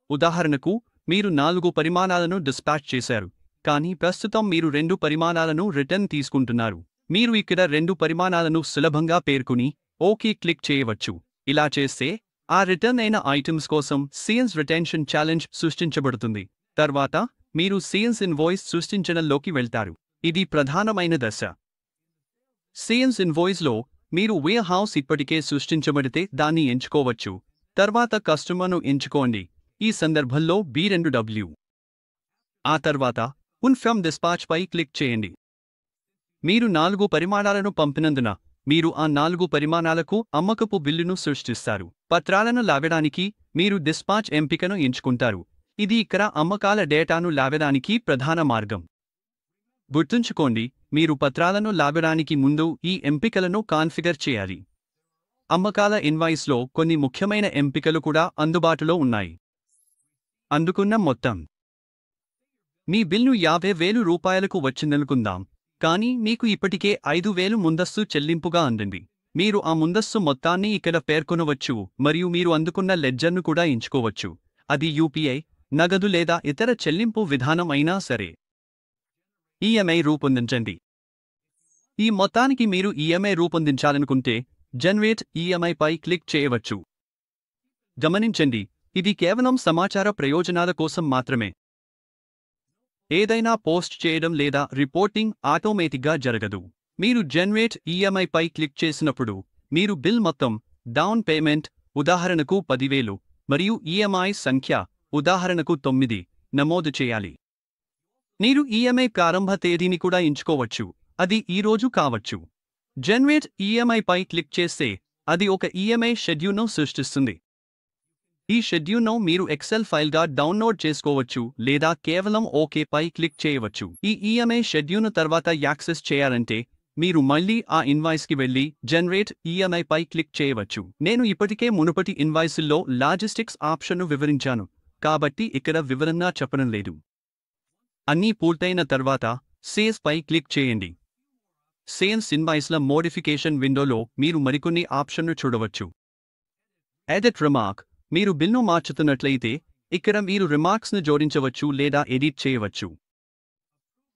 ఉదాహరణకు, మీరు 4 పరిమాణాలను డిస్పాచ్ చేశారు, కానీ ప్రస్తుతం మీరు 2 పరిమాణాలను రిటర్న్ తీసుకుంటున్నారు. మీరు ఇక్కడ 2 పరిమాణాలను సులభంగా పేర్కొని ఓకే క్లిక్ చేయవచ్చు. ఇలా చేస్తే ఆ రిటర్న్ అయిన ఐటమ్స్ కోసం సేల్స్ రిటెన్షన్ ఛాలెంజ్ సృష్టించబడుతుంది. తర్వాత మీరు సేల్స్ ఇన్వాయిస్ సృష్టించడంలోకి వెళ్తారు. ఇది ప్రధానమైన దశ. సేల్స్ ఇన్వాయిస్లో మీరు వేర్ హౌస్ ఇప్పటికే సృష్టించబడితే దాన్ని ఎంచుకోవచ్చు. తర్వాత కస్టమర్ను ఎంచుకోండి. ఈ సందర్భంలో B&W. ఆ తర్వాత పుల్ ఫ్రమ్ డిస్పాచ్ పై క్లిక్ చేయండి. మీరు 4 పరిమాణాలను పంపినందున మీరు ఆ 4 పరిమాణాలకు అమ్మకపు బిల్లును సృష్టిస్తారు. పత్రాలను లాగడానికి మీరు డిస్పాచ్ ఎంపికను ఎంచుకుంటారు. ఇది ఇక్కడ అమ్మకాల డేటాను లాగడానికి ప్రధాన మార్గం. గుర్తుంచుకోండి, మీరు పత్రాలను లాగడానికి ముందు ఈ ఎంపికలను కాన్ఫిగర్ చేయాలి. అమ్మకాల ఇన్వాయిస్లో కొన్ని ముఖ్యమైన ఎంపికలు కూడా అందుబాటులో ఉన్నాయి. అందుకున్న మొత్తం. మీ బిల్లు 50,000 రూపాయలకు వచ్చిందనుకుందాం, కానీ మీకు ఇప్పటికే 5,000 ముందస్తు చెల్లింపుగా అందింది. మీరు ఆ ముందస్తు మొత్తాన్ని ఇక్కడ పేర్కొనవచ్చు మరియు మీరు అందుకున్న లెడ్జర్ను కూడా ఎంచుకోవచ్చు. అది యూపీఐ, నగదు లేదా ఇతర చెల్లింపు విధానం అయినా సరే. ఈఎంఐ రూపొందించండి. ఈ మొత్తానికి మీరు ఈఎంఐ రూపొందించాలనుకుంటే జనరేట్ ఈఎంఐపై క్లిక్ చేయవచ్చు. గమనించండి, ఇది కేవలం సమాచార ప్రయోజనాల కోసం మాత్రమే. ఏదైనా పోస్ట్ చేయడం లేదా రిపోర్టింగ్ ఆటోమేటిక్గా జరగదు. మీరు జనరేట్ ఈఎంఐపై క్లిక్ చేసినప్పుడు మీరు బిల్ మొత్తం, డౌన్ పేమెంట్ ఉదాహరణకు 10,000 మరియు ఈఎంఐ సంఖ్య ఉదాహరణకు 9 నమోదు చేయాలి. మీరు ఈఎంఐ ప్రారంభ తేదీని కూడా ఎంచుకోవచ్చు, అది ఈ రోజు కావచ్చు. జనరేట్ ఈఎంఐపై క్లిక్ చేస్తే అది ఒక ఈఎంఐ షెడ్యూల్ను సృష్టిస్తుంది. ఈ షెడ్యూల్ను మీరు ఎక్సెల్ ఫైల్గా డౌన్లోడ్ చేసుకోవచ్చు లేదా కేవలం ఓకేపై క్లిక్ చేయవచ్చు. ఈ ఈఎంఐ షెడ్యూల్ను తర్వాత యాక్సెస్ చేయాలంటే మీరు మళ్ళీ ఆ ఇన్వాయిస్కి వెళ్ళి జనరేట్ ఈఎంఐపై క్లిక్ చేయవచ్చు. నేను ఇప్పటికే మునుపటి ఇన్వాయిస్ల్లో లాజిస్టిక్స్ ఆప్షన్ను వివరించాను, కాబట్టి ఇక్కడ వివరంగా చెప్పడం లేదు. అన్నీ పూర్తయిన తర్వాత సేల్స్ పై క్లిక్ చేయండి. సేల్స్ ఇన్వాయిస్ల మోడిఫికేషన్ విండోలో మీరు మరికొన్ని ఆప్షన్లు చూడవచ్చు. Edit remark. మీరు బిల్ను మార్చుతున్నట్లయితే ఇక్కడ మీరు రిమార్క్స్ను జోడించవచ్చు లేదా ఎడిట్ చేయవచ్చు.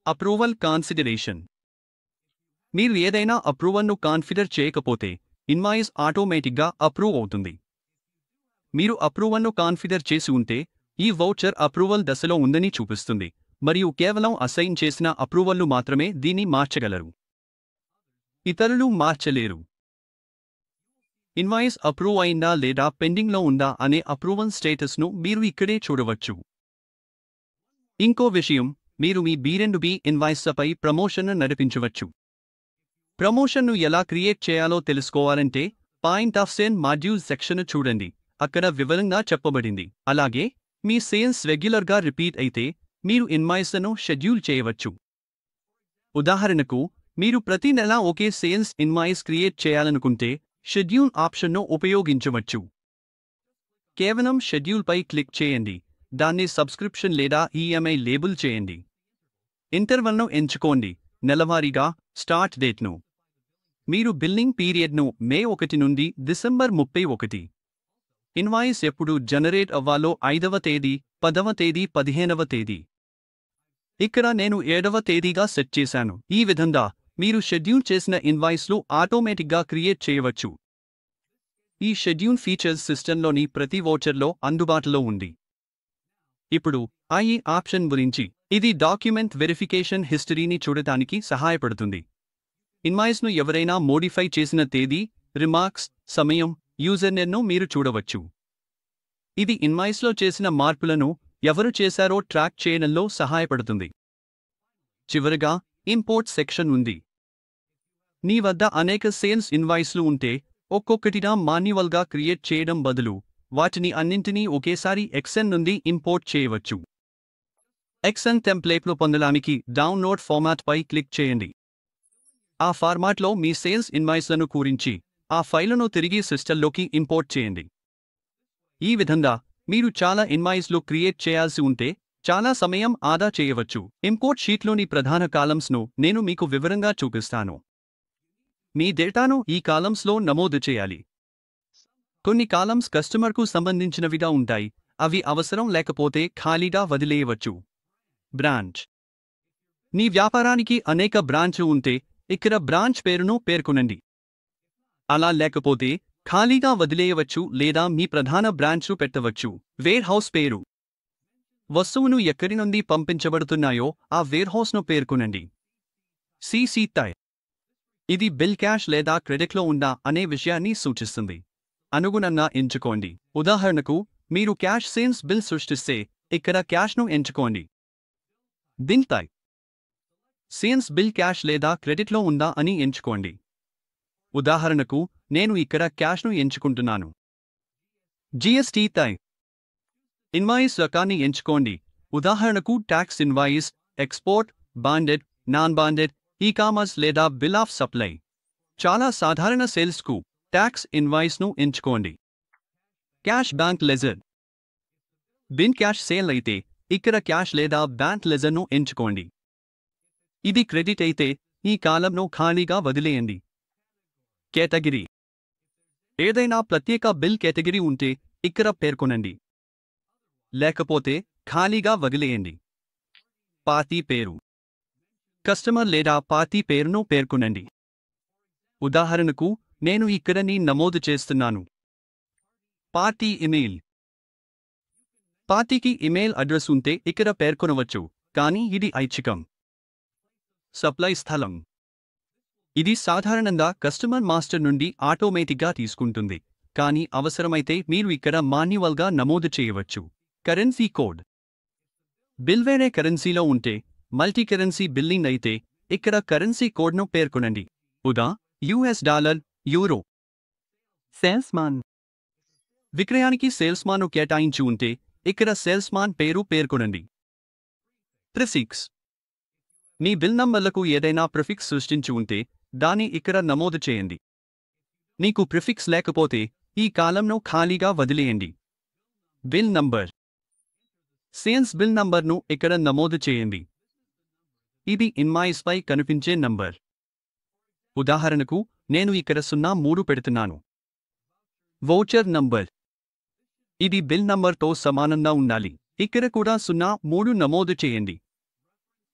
Approval consideration. మీరు ఏదైనా అప్రూవల్ను కాన్ఫిగర్ చేయకపోతే ఇన్వాయిస్ ఆటోమేటిక్గా అప్రూవ్ అవుతుంది. మీరు అప్రూవల్ను కాన్ఫిగర్ చేసి ఉంటే ఈ వౌచర్ అప్రూవల్ దశలో ఉందని చూపిస్తుంది మరియు కేవలం అసైన్ చేసిన అప్రూవల్లు మాత్రమే దీన్ని మార్చగలరు. ఇతరులు మార్చలేరు. ఇన్వాయిస్ అప్రూవ్ అయిందా లేదా పెండింగ్లో ఉందా అనే అప్రూవల్ స్టేటస్ను మీరు ఇక్కడే చూడవచ్చు. ఇంకో విషయం, మీరు మీ B2B ఇన్వాయిస్పై ప్రమోషన్ను నడిపించవచ్చు. ప్రమోషన్ను ఎలా క్రియేట్ చేయాలో తెలుసుకోవాలంటే పాయింట్ ఆఫ్ సేల్ మాడ్యూల్ సెక్షన్ను చూడండి, అక్కడ వివరంగా చెప్పబడింది. అలాగే మీ సేల్స్ రెగ్యులర్గా రిపీట్ అయితే మీరు ఇన్వాయిస్లను షెడ్యూల్ చేయవచ్చు. ఉదాహరణకు, మీరు ప్రతి నెలా ఒకే సేల్స్ ఇన్వాయిస్ క్రియేట్ చేయాలనుకుంటే షెడ్యూల్ ఆప్షన్ను ఉపయోగించవచ్చు. కేవలం షెడ్యూల్పై క్లిక్ చేయండి, దాన్ని సబ్స్క్రిప్షన్ లేదా ఈఎంఐ లేబుల్ చేయండి. ఇంటర్వల్ను ఎంచుకోండి, నెలవారీగా స్టార్ట్ డేట్ను. మీరు బిల్లింగ్ పీరియడ్ను మే 1 నుండి డిసెంబర్ 31. ఇన్వాయిస్ ఎప్పుడు జనరేట్ అవ్వాలో 5వ తేదీ, 10వ తేదీ, 15వ తేదీ. ఇక్కడ నేను 7వ తేదీగా సెట్ చేశాను. ఈ విధంగా మీరు షెడ్యూల్ చేసిన ఇన్వాయిస్లు ఆటోమేటిక్గా క్రియేట్ చేయవచ్చు. ఈ షెడ్యూల్ ఫీచర్స్ సిస్టంలోని ప్రతి వోచర్లో అందుబాటులో ఉంది. ఇప్పుడు ఈ ఆప్షన్ గురించి. ఇది డాక్యుమెంట్ వెరిఫికేషన్ హిస్టరీని చూడటానికి సహాయపడుతుంది. ఇన్వాయిస్ను ఎవరైనా మోడిఫై చేసిన తేదీ, రిమార్క్స్, సమయం, యూజర్నేమ్ను మీరు చూడవచ్చు. ఇది ఇన్వాయిస్లో చేసిన మార్పులను ఎవరు చేశారో ట్రాక్ చేయడంలో సహాయపడుతుంది. చివరగా ఇంపోర్ట్ సెక్షన్ ఉంది. నీ వద్ద అనేక సేల్స్ ఇన్వాయిస్లు ఉంటే ఒక్కొక్కటిగా మాన్యువల్గా క్రియేట్ చేయడం బదులు వాటిని అన్నింటినీ ఒకేసారి ఎక్సెల్ నుండి ఇంపోర్ట్ చేయవచ్చు. ఎక్సెల్ టెంప్లేట్ను పొందడానికి డౌన్లోడ్ ఫార్మాట్పై క్లిక్ చేయండి. ఆ ఫార్మాట్లో మీ సేల్స్ ఇన్వాయిస్లను పూరించి ఆ ఫైలును తిరిగి సిస్టంలోకి ఇంపోర్ట్ చేయండి. ఈ విధంగా మీరు చాలా ఇన్వాయిస్లు క్రియేట్ చేయాల్సి ఉంటే చాలా సమయం ఆదా చేయవచ్చు. ఇంపోర్ట్ షీట్లోని ప్రధాన కాలమ్స్ను నేను మీకు వివరంగా చూపిస్తాను. మీ డేటాను ఈ కాలమ్స్లో నమోదు చేయాలి. కొన్ని కాలమ్స్ కస్టమర్కు సంబంధించినవిగా ఉంటాయి, అవి అవసరం లేకపోతే ఖాళీగా వదిలేయవచ్చు. బ్రాంచ్. మీ వ్యాపారానికి అనేక బ్రాంచ్లు ఉంటే ఇక్కడ బ్రాంచ్ పేరును పేర్కొనండి. అలా లేకపోతే ఖాళీగా వదిలేయవచ్చు లేదా మీ ప్రధాన బ్రాంచ్ను పెట్టవచ్చు. వేర్ హౌస్ పేరు. వస్తువును ఎక్కడి నుండి పంపించబడుతున్నాయో ఆ వేర్హౌస్ను పేర్కొనండి. CC type. ఇది బిల్ క్యాష్ లేదా క్రెడిట్లో ఉందా అనే విషయాన్ని సూచిస్తుంది. అనుగుణంగా ఎంచుకోండి. ఉదాహరణకు, మీరు క్యాష్ సేల్స్ బిల్ సృష్టిస్తే ఇక్కడ క్యాష్ను ఎంచుకోండి. Bill type. Sales bill cash లేదా క్రెడిట్లో ఉందా అని ఎంచుకోండి. ఉదాహరణకు, నేను ఇక్కడ క్యాష్ను ఎంచుకుంటున్నాను. GST type. ఇన్వాయిస్ రకాన్ని ఎంచుకోండి. ఉదాహరణకు tax invoice, export, bonded, non bonded, ecommerce లేదా బిల్ ఆఫ్ సప్లై. చాలా సాధారణ సేల్స్కు ట్యాక్స్ ఇన్వాయిస్ను ఎంచుకోండి. Cash bank ledger. బిన్ క్యాష్ సేల్ అయితే ఇక్కడ క్యాష్ లేదా బ్యాంక్ లెజర్ను ఎంచుకోండి. ఇది క్రెడిట్ అయితే ఈ కాలంను ఖాళీగా వదిలేయండి. కేటగిరీ. ఏదైనా ప్రత్యేక బిల్ కేటగిరీ ఉంటే ఇక్కడ పేర్కొనండి. లేకపోతే ఖాళీగా వదిలేయండి. పార్టీ పేరు. కస్టమర్ లేదా పార్టీ పేరును పేర్కొనండి. ఉదాహరణకు నేను ఇక్కడ నమోదు చేస్తున్నాను. Party email. పార్టీకి ఇమెయిల్ అడ్రస్ ఉంటే ఇక్కడ పేర్కొనవచ్చు, కానీ ఇది ఐచ్ఛికం. సప్లై స్థలం. ఇది సాధారణంగా కస్టమర్ మాస్టర్ నుండి ఆటోమేటిక్గా తీసుకుంటుంది, కానీ అవసరమైతే మీరు ఇక్కడ మాన్యువల్గా నమోదు చేయవచ్చు. Currency code. బిల్ వేరే కరెన్సీలో ఉంటే, మల్టీ కరెన్సీ బిల్లింగ్ అయితే ఇక్కడ కరెన్సీ కోడ్ను పేర్కొనండి. ఉదా యుఎస్ డాలర్, యూరో. సేల్స్మాన్. విక్రయానికి సేల్స్మాన్ను కేటాయించి ఉంటే ఇక్కడ సేల్స్మాన్ పేరు పేర్కొనండి. ప్రిఫిక్స్. మీ బిల్ నంబర్లకు ఏదైనా ప్రిఫిక్స్ సృష్టించి ఉంటే దాన్ని ఇక్కడ నమోదు చేయండి. మీకు ప్రిఫిక్స్ లేకపోతే ఈ కాలంను ఖాళీగా వదిలేయండి. Bill number. సేల్స్ బిల్ నంబర్ను ఇక్కడ నమోదు చేయండి. ఇది ఇన్వాయిస్పై కనిపించే నంబర్. ఉదాహరణకు నేను ఇక్కడ 03 పెడుతున్నాను. Voucher number. ఇది బిల్ నంబర్తో సమానంగా ఉండాలి. ఇక్కడ కూడా 03 నమోదు చేయండి.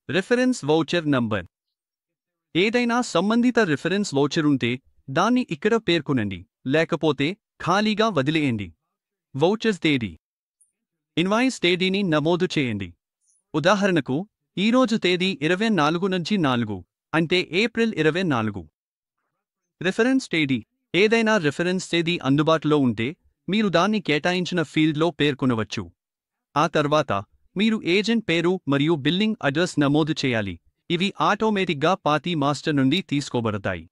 Reference voucher number. ఏదైనా సంబంధిత రిఫరెన్స్ వౌచర్ ఉంటే దాన్ని ఇక్కడ పేర్కొనండి, లేకపోతే ఖాళీగా వదిలేయండి. వౌచర్స్ తేదీ. ఇన్వాయిస్ తేదీని నమోదు చేయండి. ఉదాహరణకు ఈరోజు తేదీ 24/4 అంటే ఏప్రిల్ 24. రిఫరెన్స్ తేదీ. ఏదైనా రిఫరెన్స్ తేదీ అందుబాటులో ఉంటే మీరు దాన్ని కేటాయించిన ఫీల్డ్లో పేర్కొనవచ్చు. ఆ తర్వాత మీరు ఏజెంట్ పేరు మరియు బిల్లింగ్ అడ్రస్ నమోదు చేయాలి. ఇవి ఆటోమేటిక్గా పార్టీ మాస్టర్ నుండి తీసుకోబడతాయి.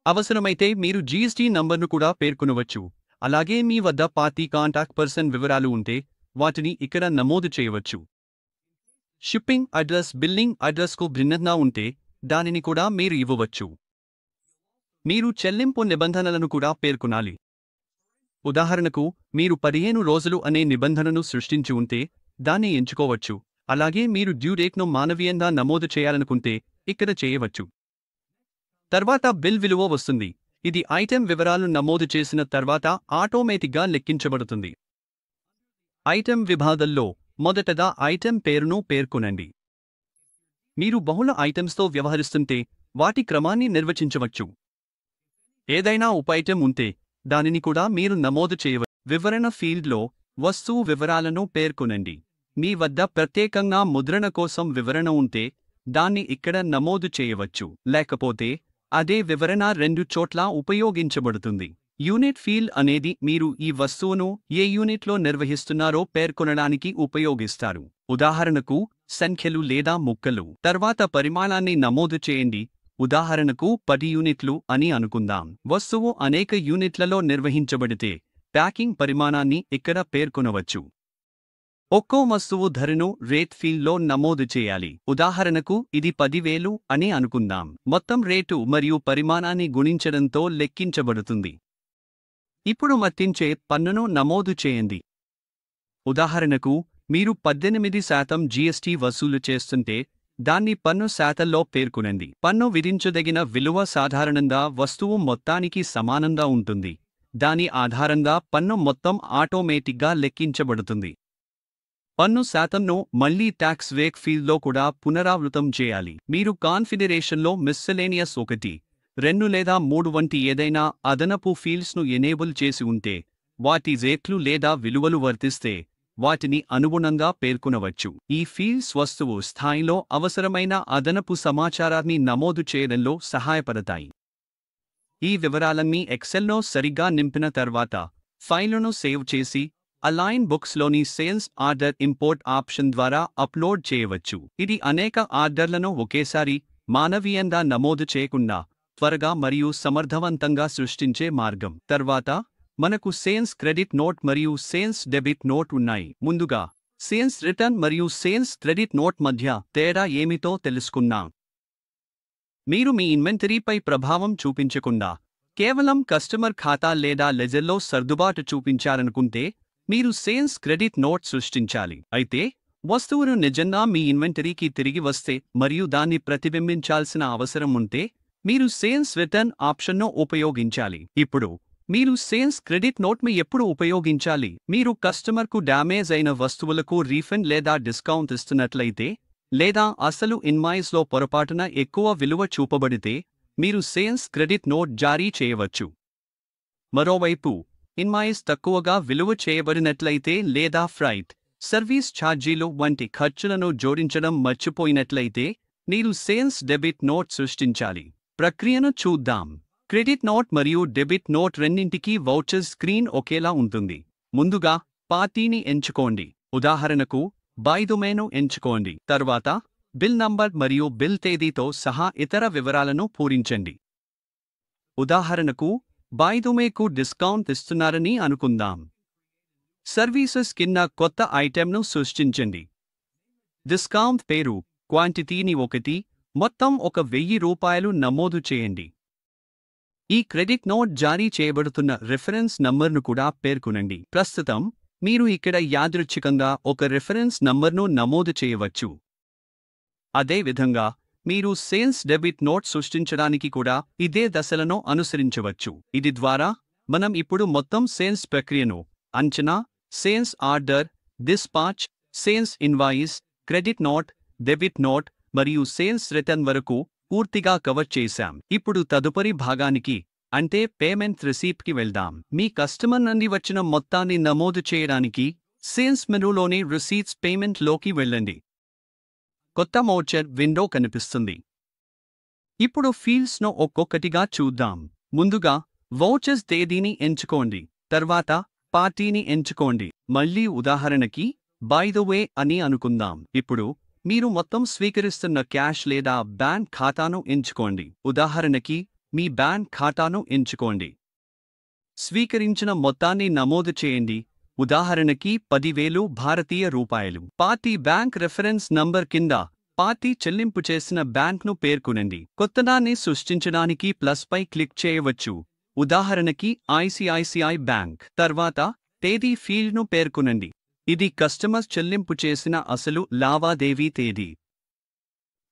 అవసరమైతే మీరు జీఎస్టీ నంబర్ను కూడా పేర్కొనవచ్చు. అలాగే మీ వద్ద పార్టీ కాంటాక్ట్ పర్సన్ వివరాలు ఉంటే వాటిని ఇక్కడ నమోదు చేయవచ్చు. షిప్పింగ్ అడ్రస్ బిల్లింగ్ అడ్రస్కు భిన్నంగా ఉంటే దానిని కూడా మీరు ఇవ్వవచ్చు. మీరు చెల్లింపు నిబంధనలను కూడా పేర్కొనాలి. ఉదాహరణకు మీరు 15 రోజులు అనే నిబంధనను సృష్టించి ఉంటే దాన్ని ఎంచుకోవచ్చు. అలాగే మీరు డ్యూ డేట్ను మానవీయంగా నమోదు చేయాలనుకుంటే ఇక్కడ చేయవచ్చు. తర్వాత బిల్ విలువ వస్తుంది. ఇది ఐటెం వివరాలు నమోదు చేసిన తర్వాత ఆటోమేటిక్గా లెక్కించబడుతుంది. ఐటెం విభాగంలో మొదటగా ఐటెం పేరును పేర్కొనండి. మీరు బహుళ ఐటెమ్స్తో వ్యవహరిస్తుంటే వాటి క్రమాన్ని నిర్వచించవచ్చు. ఏదైనా ఉప ఐటెం ఉంటే దానిని కూడా మీరు నమోదు చేయవచ్చు. వివరణ ఫీల్డ్లో వస్తువు వివరాలను పేర్కొనండి. మీ వద్ద ప్రత్యేకంగా ముద్రణ కోసం వివరణ ఉంటే దాన్ని ఇక్కడ నమోదు చేయవచ్చు, లేకపోతే అదే వివరణ 2 చోట్ల ఉపయోగించబడుతుంది. యూనిట్ ఫీల్డ్ అనేది మీరు ఈ వస్తువును ఏ యూనిట్లో నిర్వహిస్తున్నారో పేర్కొనడానికి ఉపయోగిస్తారు. ఉదాహరణకు సంఖ్యలు లేదా ముక్కలు. తర్వాత పరిమాణాన్ని నమోదు చేయండి. ఉదాహరణకు 10 యూనిట్లు అని అనుకుందాం. వస్తువు అనేక యూనిట్లలో నిర్వహించబడితే ప్యాకింగ్ పరిమాణాన్ని ఇక్కడ పేర్కొనవచ్చు. ఒక్కో వస్తువు ధరను రేట్ ఫీల్డ్లో నమోదు చేయాలి. ఉదాహరణకు ఇది 10,000 అని అనుకుందాం. మొత్తం రేటు మరియు పరిమాణాన్ని గుణించడంతో లెక్కించబడుతుంది. ఇప్పుడు వర్తించే పన్నును నమోదు చేయండి. ఉదాహరణకు మీరు 18% జీఎస్టీ వసూలు చేస్తుంటే దాన్ని పన్ను శాతంలో పేర్కొనండి. పన్ను విధించదగిన విలువ సాధారణంగా వస్తువు మొత్తానికి సమానంగా ఉంటుంది. దాని ఆధారంగా పన్ను మొత్తం ఆటోమేటిక్గా లెక్కించబడుతుంది. పన్ను శాతంను మళ్లీ ట్యాక్స్ రేట్ ఫీల్డ్లో కూడా పునరావృతం చేయాలి. మీరు కాన్ఫిగరేషన్లో మిస్సెలేనియస్ 1, 2 లేదా 3 వంటి ఏదైనా అదనపు ఫీల్డ్స్ను ఎనేబుల్ చేసి ఉంటే వాటి రేట్లు లేదా విలువలు వర్తిస్తే వాటిని అనుగుణంగా పేర్కొనవచ్చు. ఈ ఫీల్డ్స్ వస్తువు స్థాయిలో అవసరమైన అదనపు సమాచారాన్ని నమోదు చేయడంలో సహాయపడతాయి. ఈ వివరాలన్నీ ఎక్సెల్లో సరిగ్గా నింపిన తర్వాత ఫైలును సేవ్ చేసి అలైన్ బుక్స్లోని సేల్స్ ఆర్డర్ ఇంపోర్ట్ ఆప్షన్ ద్వారా అప్లోడ్ చేయవచ్చు. ఇది అనేక ఆర్డర్లను ఒకేసారి మానవీయంగా నమోదు చేయకుండా త్వరగా మరియు సమర్థవంతంగా సృష్టించే మార్గం. తర్వాత మనకు సేల్స్ క్రెడిట్ నోట్ మరియు సేల్స్ డెబిట్ నోట్ ఉన్నాయి. ముందుగా సేల్స్ రిటర్న్ మరియు సేల్స్ క్రెడిట్ నోట్ మధ్య తేడా ఏమిటో తెలుసుకుందాం. మీరు మీ ఇన్వెంటరీపై ప్రభావం చూపించకుండా కేవలం కస్టమర్ ఖాతా లేదా లెజర్లో సర్దుబాటు చూపించాలనుకుంటే మీరు సేల్స్ క్రెడిట్ నోట్ సృష్టించాలి. అయితే వస్తువులు నిజంగా మీ ఇన్వెంటరీకి తిరిగి వస్తే మరియు దాన్ని ప్రతిబింబించాల్సిన అవసరం ఉంటే మీరు సేల్స్ రిటర్న్ ఆప్షన్ను ఉపయోగించాలి. ఇప్పుడు మీరు సేల్స్ క్రెడిట్ నోట్ను ఎప్పుడు ఉపయోగించాలి? మీరు కస్టమర్కు డ్యామేజ్ అయిన వస్తువులకు రీఫండ్ లేదా డిస్కౌంట్ ఇస్తున్నట్లయితే, లేదా అసలు ఇన్వాయిస్లో పొరపాటున ఎక్కువ విలువ చూపబడితే మీరు సేల్స్ క్రెడిట్ నోట్ జారీ చేయవచ్చు. మరోవైపు ఇన్వాయిస్ తక్కువగా విలువ చేయబడినట్లయితే లేదా ఫ్రైట్, సర్వీస్ ఛార్జీలు వంటి ఖర్చులను జోడించడం మర్చిపోయినట్లయితే మీరు సేల్స్ డెబిట్ నోట్ సృష్టించాలి. ప్రక్రియను చూద్దాం. క్రెడిట్ నోట్ మరియు డెబిట్ నోట్ రెండింటికీ వౌచర్ స్క్రీన్ ఒకేలా ఉంటుంది. ముందుగా పార్టీని ఎంచుకోండి. ఉదాహరణకు బై డొమైన్ను ఎంచుకోండి. తర్వాత బిల్ నంబర్ మరియు బిల్ తేదీతో సహా ఇతర వివరాలను పూరించండి. ఉదాహరణకు బై డొమైన్కు డిస్కౌంట్ ఇస్తున్నారని అనుకుందాం. సర్వీసెస్ కింద కొత్త ఐటెంను సృష్టించండి. డిస్కౌంట్ పేరు, క్వాంటిటీని 1, మొత్తం ₹1000 నమోదు చేయండి. ఈ క్రెడిట్ నోట్ జారీ చేయబడుతున్న రిఫరెన్స్ నంబర్ను కూడా పేర్కొనండి. ప్రస్తుతం మీరు ఇక్కడ యాదృచ్ఛికంగా ఒక రిఫరెన్స్ నంబర్ను నమోదు చేయవచ్చు. అదేవిధంగా మీరు సేల్స్ డెబిట్ నోట్ సృష్టించడానికి కూడా ఇదే దశలను అనుసరించవచ్చు. ఇది ద్వారా మనం ఇప్పుడు మొత్తం సేల్స్ ప్రక్రియను అంచనా, sales order, dispatch, sales invoice, credit note, debit note మరియు సేల్స్ రిటర్న్ వరకు పూర్తిగా కవర్ చేశాం. ఇప్పుడు తదుపరి భాగానికి, అంటే పేమెంట్ రిసీప్ట్కి వెళ్దాం. మీ కస్టమర్ నుండి వచ్చిన మొత్తాన్ని నమోదు చేయడానికి సేల్స్ మెనూలోని రిసీట్స్ పేమెంట్లోకి వెళ్ళండి. కొత్త వౌచర్ విండో కనిపిస్తుంది. ఇప్పుడు ఫీల్డ్స్ను ఒక్కొక్కటిగా చూద్దాం. ముందుగా వౌచర్స్ తేదీని ఎంచుకోండి. తర్వాత పార్టీని ఎంచుకోండి. మళ్ళీ ఉదాహరణకి బై ద వే అని అనుకుందాం. ఇప్పుడు మీరు మొత్తం స్వీకరిస్తున్న క్యాష్ లేదా బ్యాంక్ ఖాతాను ఎంచుకోండి. ఉదాహరణకి మీ బ్యాంక్ ఖాతాను ఎంచుకోండి. స్వీకరించిన మొత్తాన్ని నమోదు చేయండి. ఉదాహరణకి 10,000 భారతీయ రూపాయలు. పార్టీ బ్యాంక్ రెఫరెన్స్ నంబర్ కింద పార్టీ చెల్లింపు చేసిన బ్యాంక్ను పేర్కొనండి. కొత్తదాన్ని సృష్టించడానికి ప్లస్పై క్లిక్ చేయవచ్చు. ఉదాహరణకి ఐసిఐసిఐ బ్యాంక్. తర్వాత తేదీ ఫీల్డ్ను పేర్కొనండి. ఇది కస్టమర్ చెల్లింపు చేసిన అసలు లావాదేవీ తేదీ.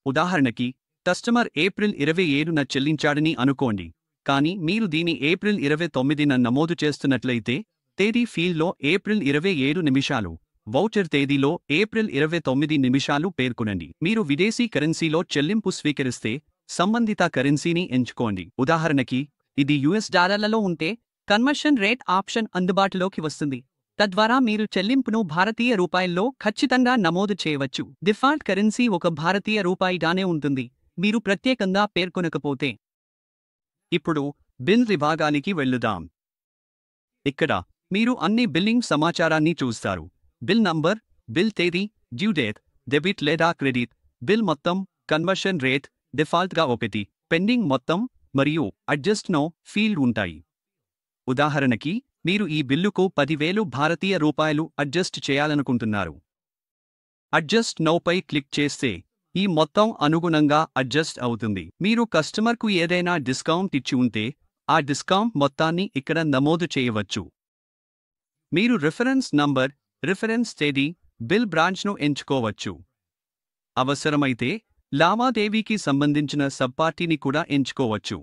ఉదాహరణకి కస్టమర్ ఏప్రిల్ 27న చెల్లించాడని అనుకోండి, కానీ మీరు దీని ఏప్రిల్ 29న నమోదు చేస్తున్నట్లయితే తేదీ ఫీల్డ్లో ఏప్రిల్ 27 నిమిషాలు, వౌచర్ తేదీలో ఏప్రిల్ 29 నిమిషాలు పేర్కొనండి. మీరు విదేశీ కరెన్సీలో చెల్లింపు స్వీకరిస్తే సంబంధిత కరెన్సీని ఎంచుకోండి. ఉదాహరణకి ఇది యుఎస్ డాలర్లలో ఉంటే కన్వర్షన్ రేట్ ఆప్షన్ అందుబాటులోకి వస్తుంది. తద్వారా మీరు చెల్లింపును భారతీయ రూపాయల్లో ఖచ్చితంగా నమోదు చేయవచ్చు. డిఫాల్ట్ కరెన్సీ ఒక భారతీయ రూపాయిగానే ఉంటుంది, మీరు ప్రత్యేకంగా పేర్కొనకపోతే. ఇప్పుడు బిల్ విభాగానికి వెళ్లుదాం. ఇక్కడ మీరు అన్ని బిల్లింగ్ సమాచారాన్ని చూస్తారు. బిల్ నంబర్, బిల్ తేదీ, డ్యూ డేట్, డెబిట్ లేదా క్రెడిట్, బిల్ మొత్తం, కన్వర్షన్ రేట్, డిఫాల్ట్గా 1, పెండింగ్ మొత్తం మరియు అడ్జస్ట్ నో ఫీల్డ్ ఉంటాయి. ఉదాహరణకి మీరు ఈ బిల్లుకు 10,000 భారతీయ రూపాయలు అడ్జస్ట్ చేయాలనుకుంటున్నారు. అడ్జస్ట్ నౌపై క్లిక్ చేస్తే ఈ మొత్తం అనుగుణంగా అడ్జస్ట్ అవుతుంది. మీరు కస్టమర్కు ఏదైనా డిస్కౌంట్ ఇచ్చి ఉంటే ఆ డిస్కౌంట్ మొత్తాన్ని ఇక్కడ నమోదు చేయవచ్చు. మీరు రిఫరెన్స్ నంబర్, రిఫరెన్స్ తేదీ, బిల్ బ్రాంచ్ను ఎంచుకోవచ్చు. అవసరమైతే లావాదేవీకి సంబంధించిన సబ్పార్టీని కూడా ఎంచుకోవచ్చు.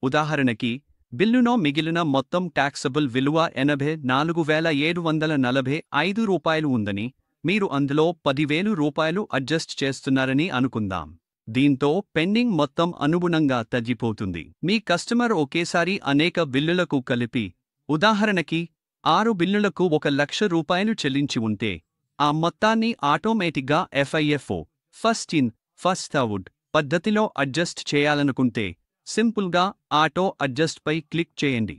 ఉదాహరణకి బిల్లులో మిగిలిన మొత్తం టాక్సబుల్ విలువ ₹84,745 ఉందని, మీరు అందులో ₹10,000 అడ్జస్ట్ చేస్తున్నారని అనుకుందాం. దీంతో పెండింగ్ మొత్తం అనుగుణంగా తగ్గిపోతుంది. మీ కస్టమర్ ఒకేసారి అనేక బిల్లులకు కలిపి, ఉదాహరణకి 6 బిల్లులకు ₹1,00,000 చెల్లించి ఉంటే, ఆ మొత్తాన్ని ఆటోమేటిక్గా FIFO first in first out పద్ధతిలో అడ్జస్ట్ చేయాలనుకుంటే సింపుల్గా ఆటో అడ్జస్ట్పై క్లిక్ చేయండి.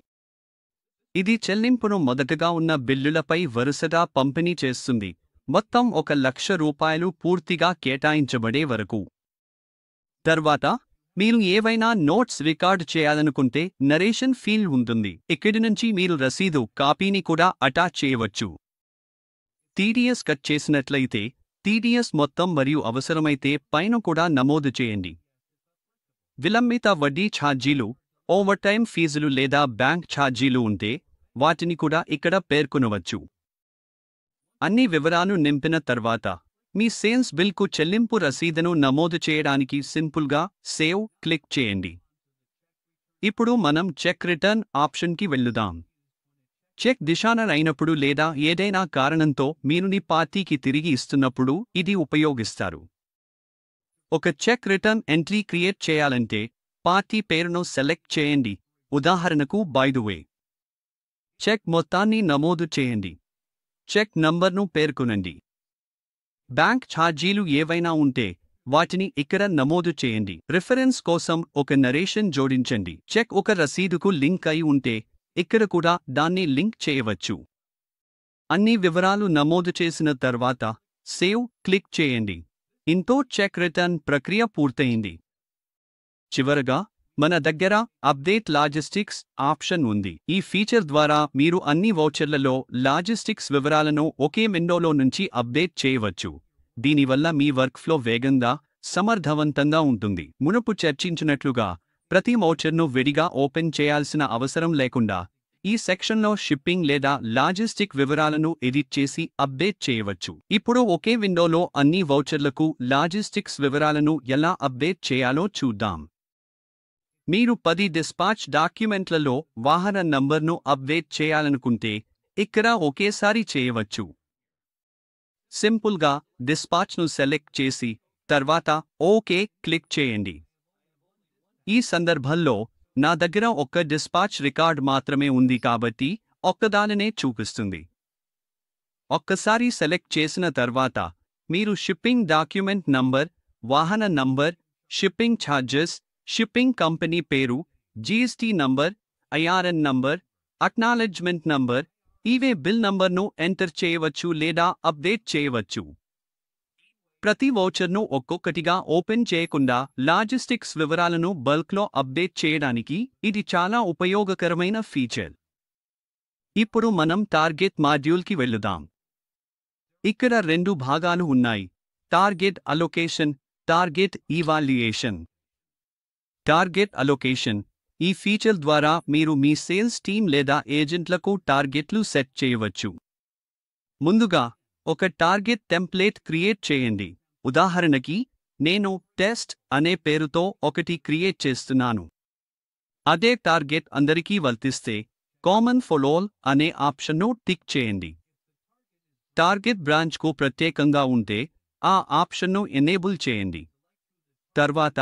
ఇది చెల్లింపును మొదటగా ఉన్న బిల్లులపై వరుసగా పంపిణీ చేస్తుంది, మొత్తం ₹1,00,000 పూర్తిగా కేటాయించబడే వరకు. తర్వాత మీరు ఏవైనా నోట్స్ రికార్డ్ చేయాలనుకుంటే నరేషన్ ఫీల్డ్ ఉంటుంది. ఇక్కడి నుంచి మీరు రసీదు కాపీని కూడా అటాచ్ చేయవచ్చు. TDS కట్ చేసినట్లయితే TDS మొత్తం మరియు అవసరమైతే పైన కూడా నమోదు చేయండి. విలంబిత వడ్డీ ఛార్జీలు, ఓవర్టైమ్ ఫీజులు లేదా బ్యాంక్ ఛార్జీలు ఉంటే వాటిని కూడా ఇక్కడ పేర్కొనవచ్చు. అన్ని వివరాలు నింపిన తర్వాత మీ సేల్స్ బిల్కు చెల్లింపు రసీదును నమోదు చేయడానికి సింపుల్గా సేవ్ క్లిక్ చేయండి. ఇప్పుడు మనం చెక్ రిటర్న్ ఆప్షన్కి వెళ్లుదాం. చెక్ డిషానర్ అయినప్పుడు లేదా ఏదైనా కారణంతో మీరు మీ పార్టీకి తిరిగి ఇస్తున్నప్పుడు ఇది ఉపయోగిస్తారు. ఒక చెక్ రిటర్న్ ఎంట్రీ క్రియేట్ చేయాలంటే పార్టీ పేరును సెలెక్ట్ చేయండి. ఉదాహరణకు బై ది వే. చెక్ మొత్తాన్ని నమోదు చేయండి. చెక్ నంబర్ను పేర్కొనండి. బ్యాంక్ ఛార్జీలు ఏవైనా ఉంటే వాటిని ఇక్కడ నమోదు చేయండి. రిఫరెన్స్ కోసం ఒక నరేషన్ జోడించండి. చెక్ ఒక రసీదుకు లింక్ అయి ఉంటే ఇక్కడ కూడా దాన్ని లింక్ చేయవచ్చు. అన్ని వివరాలు నమోదు చేసిన తర్వాత సేవ్ క్లిక్ చేయండి. ఇంతో చెక్ రిటర్న్ ప్రక్రియ పూర్తయింది. చివరగా మన దగ్గర అప్డేట్ లాజిస్టిక్స్ ఆప్షన్ ఉంది. ఈ ఫీచర్ ద్వారా మీరు అన్ని వౌచర్లలో లాజిస్టిక్స్ వివరాలను ఒకే విండోలో నుంచి అప్డేట్ చేయవచ్చు. దీనివల్ల మీ వర్క్ఫ్లో వేగంగా, సమర్థవంతంగా ఉంటుంది. మునుపు చర్చించినట్లుగా ప్రతి వౌచర్ను విడిగా ఓపెన్ చేయాల్సిన అవసరం లేకుండా ఈ సెక్షన్లో షిప్పింగ్ లేదా లాజిస్టిక్ వివరాలను ఎడిట్ చేసి అప్డేట్ చేయవచ్చు. ఇప్పుడు ఒకే విండోలో అన్ని వౌచర్లకు లాజిస్టిక్స్ వివరాలను ఎలా అప్డేట్ చేయాలో చూద్దాం. మీరు 10 డిస్పాచ్ డాక్యుమెంట్లలో వాహన నంబర్ను అప్డేట్ చేయాలనుకుంటే ఇక్కడ ఒకేసారి చేయవచ్చు. సింపుల్గా డిస్పాచ్ను సెలెక్ట్ చేసి తర్వాత ఓకే క్లిక్ చేయండి. ఈ సందర్భంలో నా దగ్గర ఒక్క డిస్పాచ్ రికార్డ్ మాత్రమే ఉంది కాబట్టి ఒక్కదానినే చూపిస్తుంది. ఒక్కసారి సెలెక్ట్ చేసిన తర్వాత మీరు షిప్పింగ్ డాక్యుమెంట్ నంబర్, వాహన number, shipping charges, shipping company పేరు, GST number, IRN number, acknowledgement number, eway bill నంబర్ను ఎంటర్ చేయవచ్చు లేదా అప్డేట్ చేయవచ్చు. ప్రతి వౌచర్ను ఒక్కొక్కటిగా ఓపెన్ చేయకుండా లాజిస్టిక్స్ వివరాలను బల్క్లో అప్డేట్ చేయడానికి ఇది చాలా ఉపయోగకరమైన ఫీచర్. ఇప్పుడు మనం టార్గెట్ మాడ్యూల్కి వెళ్లుదాం. ఇక్కడ 2 భాగాలు ఉన్నాయి: target allocation, target evaluation. Target allocation ఈ ఫీచర్ ద్వారా మీరు మీ సేల్స్ టీమ్ లేదా ఏజెంట్లకు టార్గెట్లు సెట్ చేయవచ్చు. ముందుగా ఒక టార్గెట్ టెంప్లేట్ క్రియేట్ చేయండి. ఉదాహరణకి నేను టెస్ట్ అనే పేరుతో ఒకటి క్రియేట్ చేస్తున్నాను. అదే టార్గెట్ అందరికీ వర్తిస్తే కామన్ ఫర్ ఆల్ అనే ఆప్షన్ను టిక్ చేయండి. టార్గెట్ బ్రాంచ్కు ప్రత్యేకంగా ఉంటే ఆ ఆప్షన్ను ఎనేబుల్ చేయండి. తర్వాత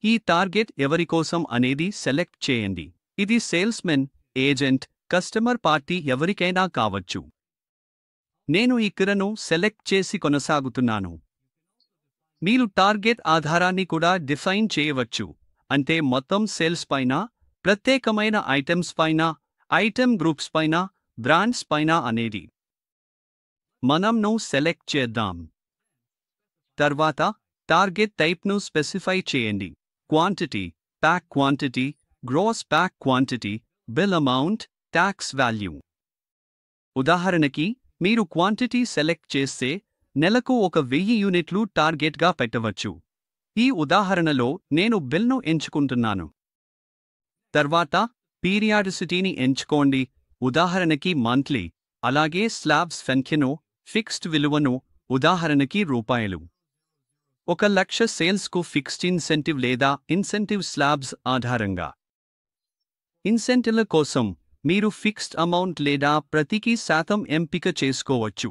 ఈ టార్గెట్ ఎవరికోసం అనేది సెలెక్ట్ చేయండి. ఇది సేల్స్మెన్, ఏజెంట్, కస్టమర్ పార్టీ ఎవరికైనా కావచ్చు. నేను ఇక్కడను సెలెక్ట్ చేసి కొనసాగుతున్నాను. మీరు టార్గెట్ ఆధారాన్ని కూడా డిఫైన్ చేయవచ్చు, అంటే మొత్తం సేల్స్ పైన, ప్రత్యేకమైన ఐటమ్స్ పైన, ఐటమ్ గ్రూప్స్ పైన, బ్రాండ్స్ పైన అనేది. మనంను సెలెక్ట్ చేద్దాం. తర్వాత టార్గెట్ టైప్ను స్పెసిఫై చేయండి. Quantity, pack quantity, gross pack quantity, bill amount, tax value. ఉదాహరణకి మీరు క్వాంటిటీ సెలెక్ట్ చేస్తే నెలకు 1000 యూనిట్లు టార్గెట్గా పెట్టవచ్చు. ఈ ఉదాహరణలో నేను బిల్ను ఎంచుకుంటున్నాను. తర్వాత పీరియాడిసిటీని ఎంచుకోండి. ఉదాహరణకి మంత్లీ. అలాగే స్లాబ్స్ సంఖ్యను, ఫిక్స్డ్ విలువను, ఉదాహరణకి రూపాయలు. 1,00,000 సేల్స్కు ఫిక్స్డ్ ఇన్సెంటివ్ లేదా ఇన్సెంటివ్ స్లాబ్స్ ఆధారంగా. ఇన్సెంటివ్ల కోసం మీరు ఫిక్స్డ్ అమౌంట్ లేదా ప్రతికి శాతం ఎంపిక చేసుకోవచ్చు.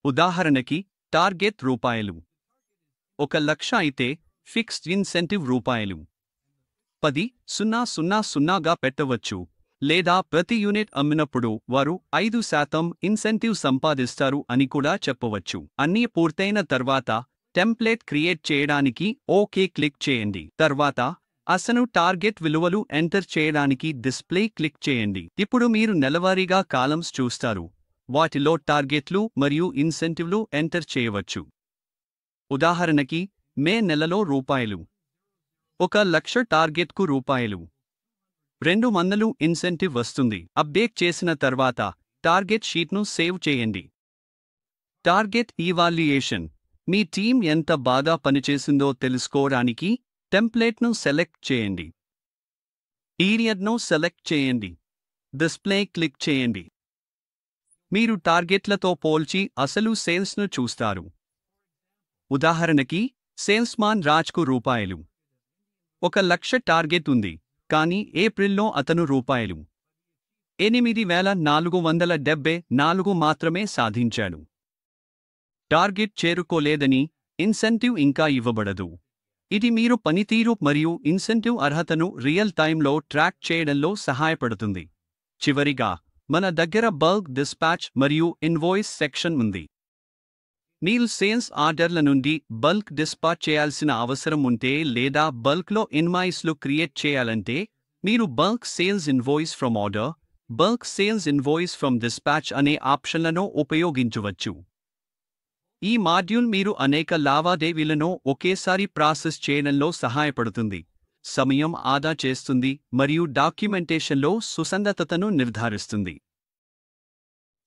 ఉదాహరణకి టార్గెట్ రూపాయలు. 1,00,000 అయితే ఫిక్స్డ్ ఇన్సెంటివ్ రూపాయలు 10,000గా పెట్టవచ్చు, లేదా ప్రతి యూనిట్ అమ్మినప్పుడు వారు 5% ఇన్సెంటివ్ సంపాదిస్తారు అని కూడా చెప్పవచ్చు. అన్నీ పూర్తయిన తర్వాత టెంప్లేట్ క్రియేట్ చేయడానికి ఓకే క్లిక్ చేయండి. తర్వాత అసలు టార్గెట్ విలువలు ఎంటర్ చేయడానికి డిస్ప్లే క్లిక్ చేయండి. ఇప్పుడు మీరు నెలవారీగా కాలమ్స్ చూస్తారు. వాటిలో టార్గెట్లు మరియు ఇన్సెంటివ్లు ఎంటర్ చేయవచ్చు. ఉదాహరణకి మే నెలలో రూపాయలు. 1,00,000 టార్గెట్కు రూపాయలు. 200 ఇన్సెంటివ్ వస్తుంది. అప్డేట్ చేసిన తర్వాత టార్గెట్ షీట్ను సేవ్ చేయండి. టార్గెట్ ఈవాల్యుయేషన్ మీ టీం ఎంత బాగా పనిచేసిందో తెలుసుకోవడానికి టెంప్లేట్ను సెలెక్ట్ చేయండి. పీరియడ్ను సెలెక్ట్ చేయండి. డిస్ప్లే క్లిక్ చేయండి. మీరు టార్గెట్లతో పోల్చి అసలు సేల్స్ను చూస్తారు. ఉదాహరణకి, సేల్స్మాన్ రాజ్కు రూపాయలు 1,00,000 టార్గెట్ ఉంది, కానీ ఏప్రిల్లో అతను రూపాయలు 8,474 మాత్రమే సాధించాడు. టార్గెట్ చేరుకోలేదని ఇన్సెంటివ్ ఇంకా ఇవ్వబడదు. ఇది మీరు పనితీరు మరియు ఇన్సెంటివ్ అర్హతను రియల్ టైంలో ట్రాక్ చేయడంలో సహాయపడుతుంది. చివరిగా, మన దగ్గర బల్క్ డిస్పాచ్ మరియు ఇన్వాయిస్ సెక్షన్ ఉంది. మీరు సేల్స్ ఆర్డర్ల నుండి బల్క్ డిస్పాచ్ చేయాల్సిన అవసరం ఉంటే లేదా బల్క్లో ఇన్వాయిస్లు క్రియేట్ చేయాలంటే, మీరు bulk sales invoice from order, bulk sales invoice from dispatch అనే ఆప్షన్లను ఉపయోగించవచ్చు. ఈ మాడ్యూల్ మీరు అనేక లావాదేవీలను ఒకేసారి ప్రాసెస్ చేయడంలో సహాయపడుతుంది, సమయం ఆదా చేస్తుంది మరియు డాక్యుమెంటేషన్లో సుసంగతతను నిర్ధారిస్తుంది.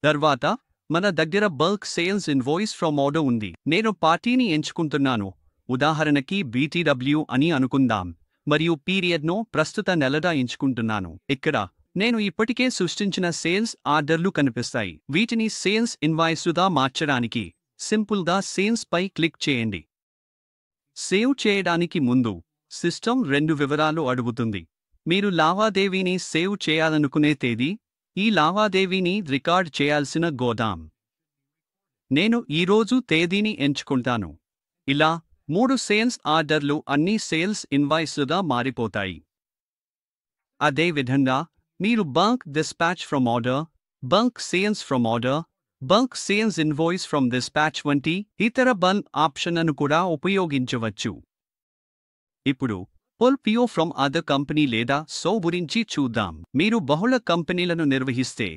తర్వాత, మన దగ్గర bulk sales invoice from order ఉంది. నేను పార్టీని ఎంచుకుంటున్నాను, ఉదాహరణకి BTW అని అనుకుందాం, మరియు పీరియడ్ను ప్రస్తుత నెలగా ఎంచుకుంటున్నాను. ఇక్కడ నేను ఇప్పటికే సృష్టించిన సేల్స్ ఆర్డర్లు కనిపిస్తాయి. వీటిని సేల్స్ ఇన్వాయిస్లుగా మార్చడానికి సింపుల్గా సేల్స్ పై క్లిక్ చేయండి. సేవ్ చేయడానికి ముందు సిస్టమ్ 2 వివరాలు అడుగుతుంది. మీరు లావాదేవీని సేవ్ చేయాలనుకునే తేదీ, ఈ లావాదేవీని రికార్డ్ చేయాల్సిన గోదాం. నేను ఈరోజు తేదీని ఎంచుకుంటాను. ఇలా 3 సేల్స్ ఆర్డర్లు అన్ని సేల్స్ ఇన్వాయిస్లుగా మారిపోతాయి. అదేవిధంగా, మీరు bulk dispatch from order, bulk sales from order, bulk sales invoice from dispatch వంటి ఇతర బల్క్ ఆప్షన్లను కూడా ఉపయోగించవచ్చు. ఇప్పుడు pull PO from other company లేదా సో గురించి చూద్దాం. మీరు బహుళ కంపెనీలను నిర్వహిస్తే,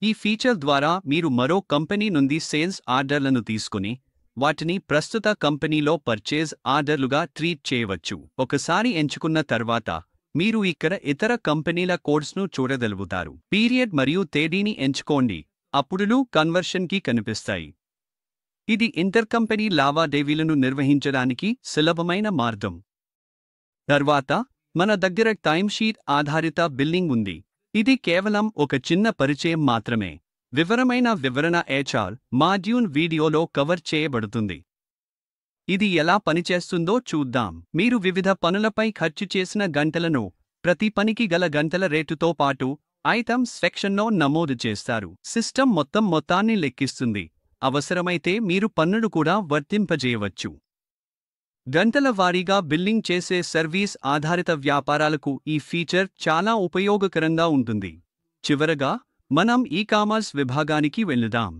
ఈ ఫీచర్ ద్వారా మీరు మరో కంపెనీ నుండి సేల్స్ ఆర్డర్లను తీసుకుని వాటిని ప్రస్తుత కంపెనీలో పర్చేజ్ ఆర్డర్లుగా ట్రీట్ చేయవచ్చు. ఒకసారి ఎంచుకున్న తర్వాత, మీరు ఇక్కడ ఇతర కంపెనీల కోడ్స్ను చూడగలుగుతారు. పీరియడ్ మరియు తేదీని ఎంచుకోండి, అప్పుడులు కన్వర్షన్కి కనిపిస్తాయి. ఇది ఇంటర్కంపెనీ లావాదేవీలను నిర్వహించడానికి సులభమైన మార్గం. తర్వాత, మన దగ్గర టైమ్షీట్ ఆధారిత బిల్లింగ్ ఉంది. ఇది కేవలం ఒక చిన్న పరిచయం మాత్రమే. వివరమైన వివరణ HR మాడ్యూల్ వీడియోలో కవర్ చేయబడుతుంది. ఇది ఎలా పనిచేస్తుందో చూద్దాం. మీరు వివిధ పనులపై ఖర్చు చేసిన గంటలను ప్రతి పనికి గల గంటల రేటుతో పాటు ఐటమ్స్ సెక్షన్లో నమోదు చేస్తారు. సిస్టమ్ మొత్తాన్ని లెక్కిస్తుంది. అవసరమైతే మీరు పన్నును కూడా వర్తింపజేయవచ్చు. గంటల వారీగా బిల్లింగ్ చేసే సర్వీస్ ఆధారిత వ్యాపారాలకు ఈ ఫీచర్ చాలా ఉపయోగకరంగా ఉంటుంది. చివరగా, మనం ఈకామర్స్ విభాగానికి వెళ్దాం.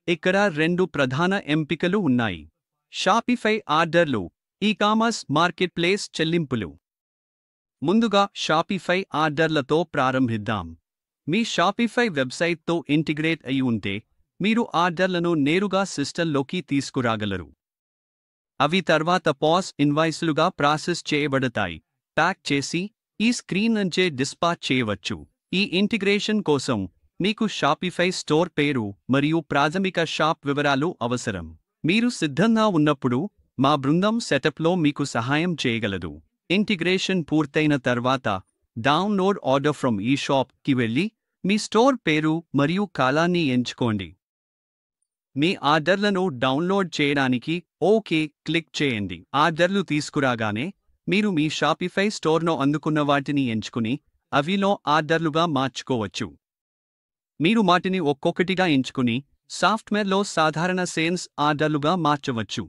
ఇక్కడ 2 ప్రధాన ఎంపికలు ఉన్నాయి: షాపిఫై ఆర్డర్లు, ఈకామర్స్ మార్కెట్ప్లేస్ చెల్లింపులు. ముందుగా షాపిఫై ఆర్డర్లతో ప్రారంభిద్దాం. మీ షాపిఫై వెబ్సైట్తో ఇంటిగ్రేట్ అయి ఉంటే, మీరు ఆర్డర్లను నేరుగా సిస్టంలోకి తీసుకురాగలరు. అవి తర్వాత పాస్ ఇన్వాయిస్లుగా ప్రాసెస్ చేయబడతాయి, ప్యాక్ చేసి ఈ స్క్రీన్ నుంచే డిస్పాచ్ చేయవచ్చు. ఈ ఇంటిగ్రేషన్ కోసం మీకు షాపిఫై స్టోర్ పేరు మరియు ప్రాథమిక షాప్ వివరాలు అవసరం. మీరు సిద్ధంగా ఉన్నప్పుడు మా బృందం సెటప్లో మీకు సహాయం చేయగలదు. ఇంటిగ్రేషన్ పూర్తయిన తర్వాత, డౌన్లోడ్ ఆర్డర్ ఫ్రమ్ ఈ షాప్కి వెళ్ళి మీ స్టోర్ పేరు మరియు కాలాన్ని ఎంచుకోండి. మీ ఆర్డర్లను డౌన్లోడ్ చేయడానికి ఓకే క్లిక్ చేయండి. ఆర్డర్లు తీసుకురాగానే, మీరు మీ షాపిఫై స్టోర్ను అందుకున్న వాటిని ఎంచుకుని అవిలో ఆర్డర్లుగా మార్చుకోవచ్చు. మీరు వాటిని ఒక్కొక్కటిగా ఎంచుకుని సాఫ్ట్వేర్లో సాధారణ సేల్స్ ఆర్డర్లుగా మార్చవచ్చు.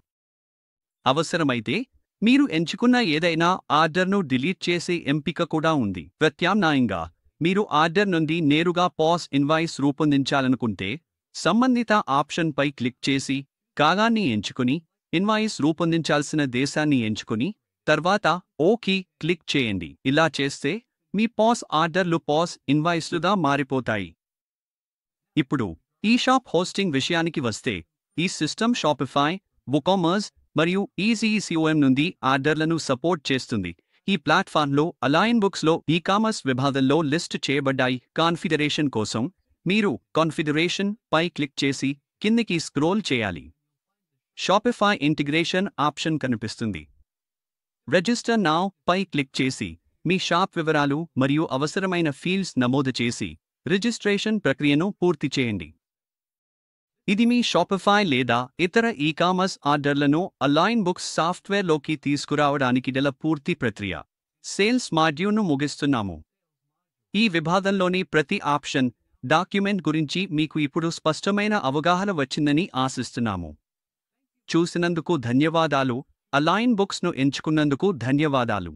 అవసరమైతే, మీరు ఎంచుకున్న ఏదైనా ఆర్డర్ను డిలీట్ చేసే ఎంపిక కూడా ఉంది. ప్రత్యామ్నాయంగా, మీరు ఆర్డర్ నుండి నేరుగా పాస్ ఇన్వాయిస్ రూపొందించాలనుకుంటే, సంబంధిత ఆప్షన్పై క్లిక్ చేసి కాలాన్ని ఎంచుకుని ఇన్వాయిస్ రూపొందించాల్సిన దేశాన్ని ఎంచుకుని తర్వాత ఓకే క్లిక్ చేయండి. ఇలా చేస్తే మీ పాస్ ఆర్డర్లు పాస్ ఇన్వాయిస్లుగా మారిపోతాయి. ఇప్పుడు ఈ షాప్ హోస్టింగ్ విషయానికి వస్తే, ఈ సిస్టమ్ షాపిఫై, వుకామర్స్ మరియు ఈజీఈసీఓఎం నుండి ఆర్డర్లను సపోర్ట్ చేస్తుంది. ఈ ప్లాట్ఫామ్లో అలైన్ బుక్స్లో ఈకామర్స్ విభాగంలో లిస్ట్ చేయబడ్డాయి. కాన్ఫిగరేషన్ కోసం మీరు కాన్ఫిగరేషన్ పై క్లిక్ చేసి కిందికి స్క్రోల్ చేయాలి. షాపిఫై ఇంటిగ్రేషన్ ఆప్షన్ కనిపిస్తుంది. రిజిస్టర్ నౌ పై క్లిక్ చేసి మీ షాప్ వివరాలు మరియు అవసరమైన ఫీల్డ్స్ నమోదు చేసి రిజిస్ట్రేషన్ ప్రక్రియను పూర్తి చేయండి. ఇది మీ షాపిఫై లేదా ఇతర ఈకామర్స్ ఆర్డర్లను అలైన్ బుక్స్ సాఫ్ట్వేర్లోకి తీసుకురావడానికి గల పూర్తి ప్రక్రియ. సేల్స్ మాడ్యూల్ను ముగిస్తున్నాము. ఈ విభాగంలోని ప్రతి ఆప్షన్, డాక్యుమెంట్ గురించి మీకు ఇప్పుడు స్పష్టమైన అవగాహన వచ్చిందని ఆశిస్తున్నాము. చూసినందుకు ధన్యవాదాలు. అలైన్ బుక్స్ను ఎంచుకున్నందుకు ధన్యవాదాలు.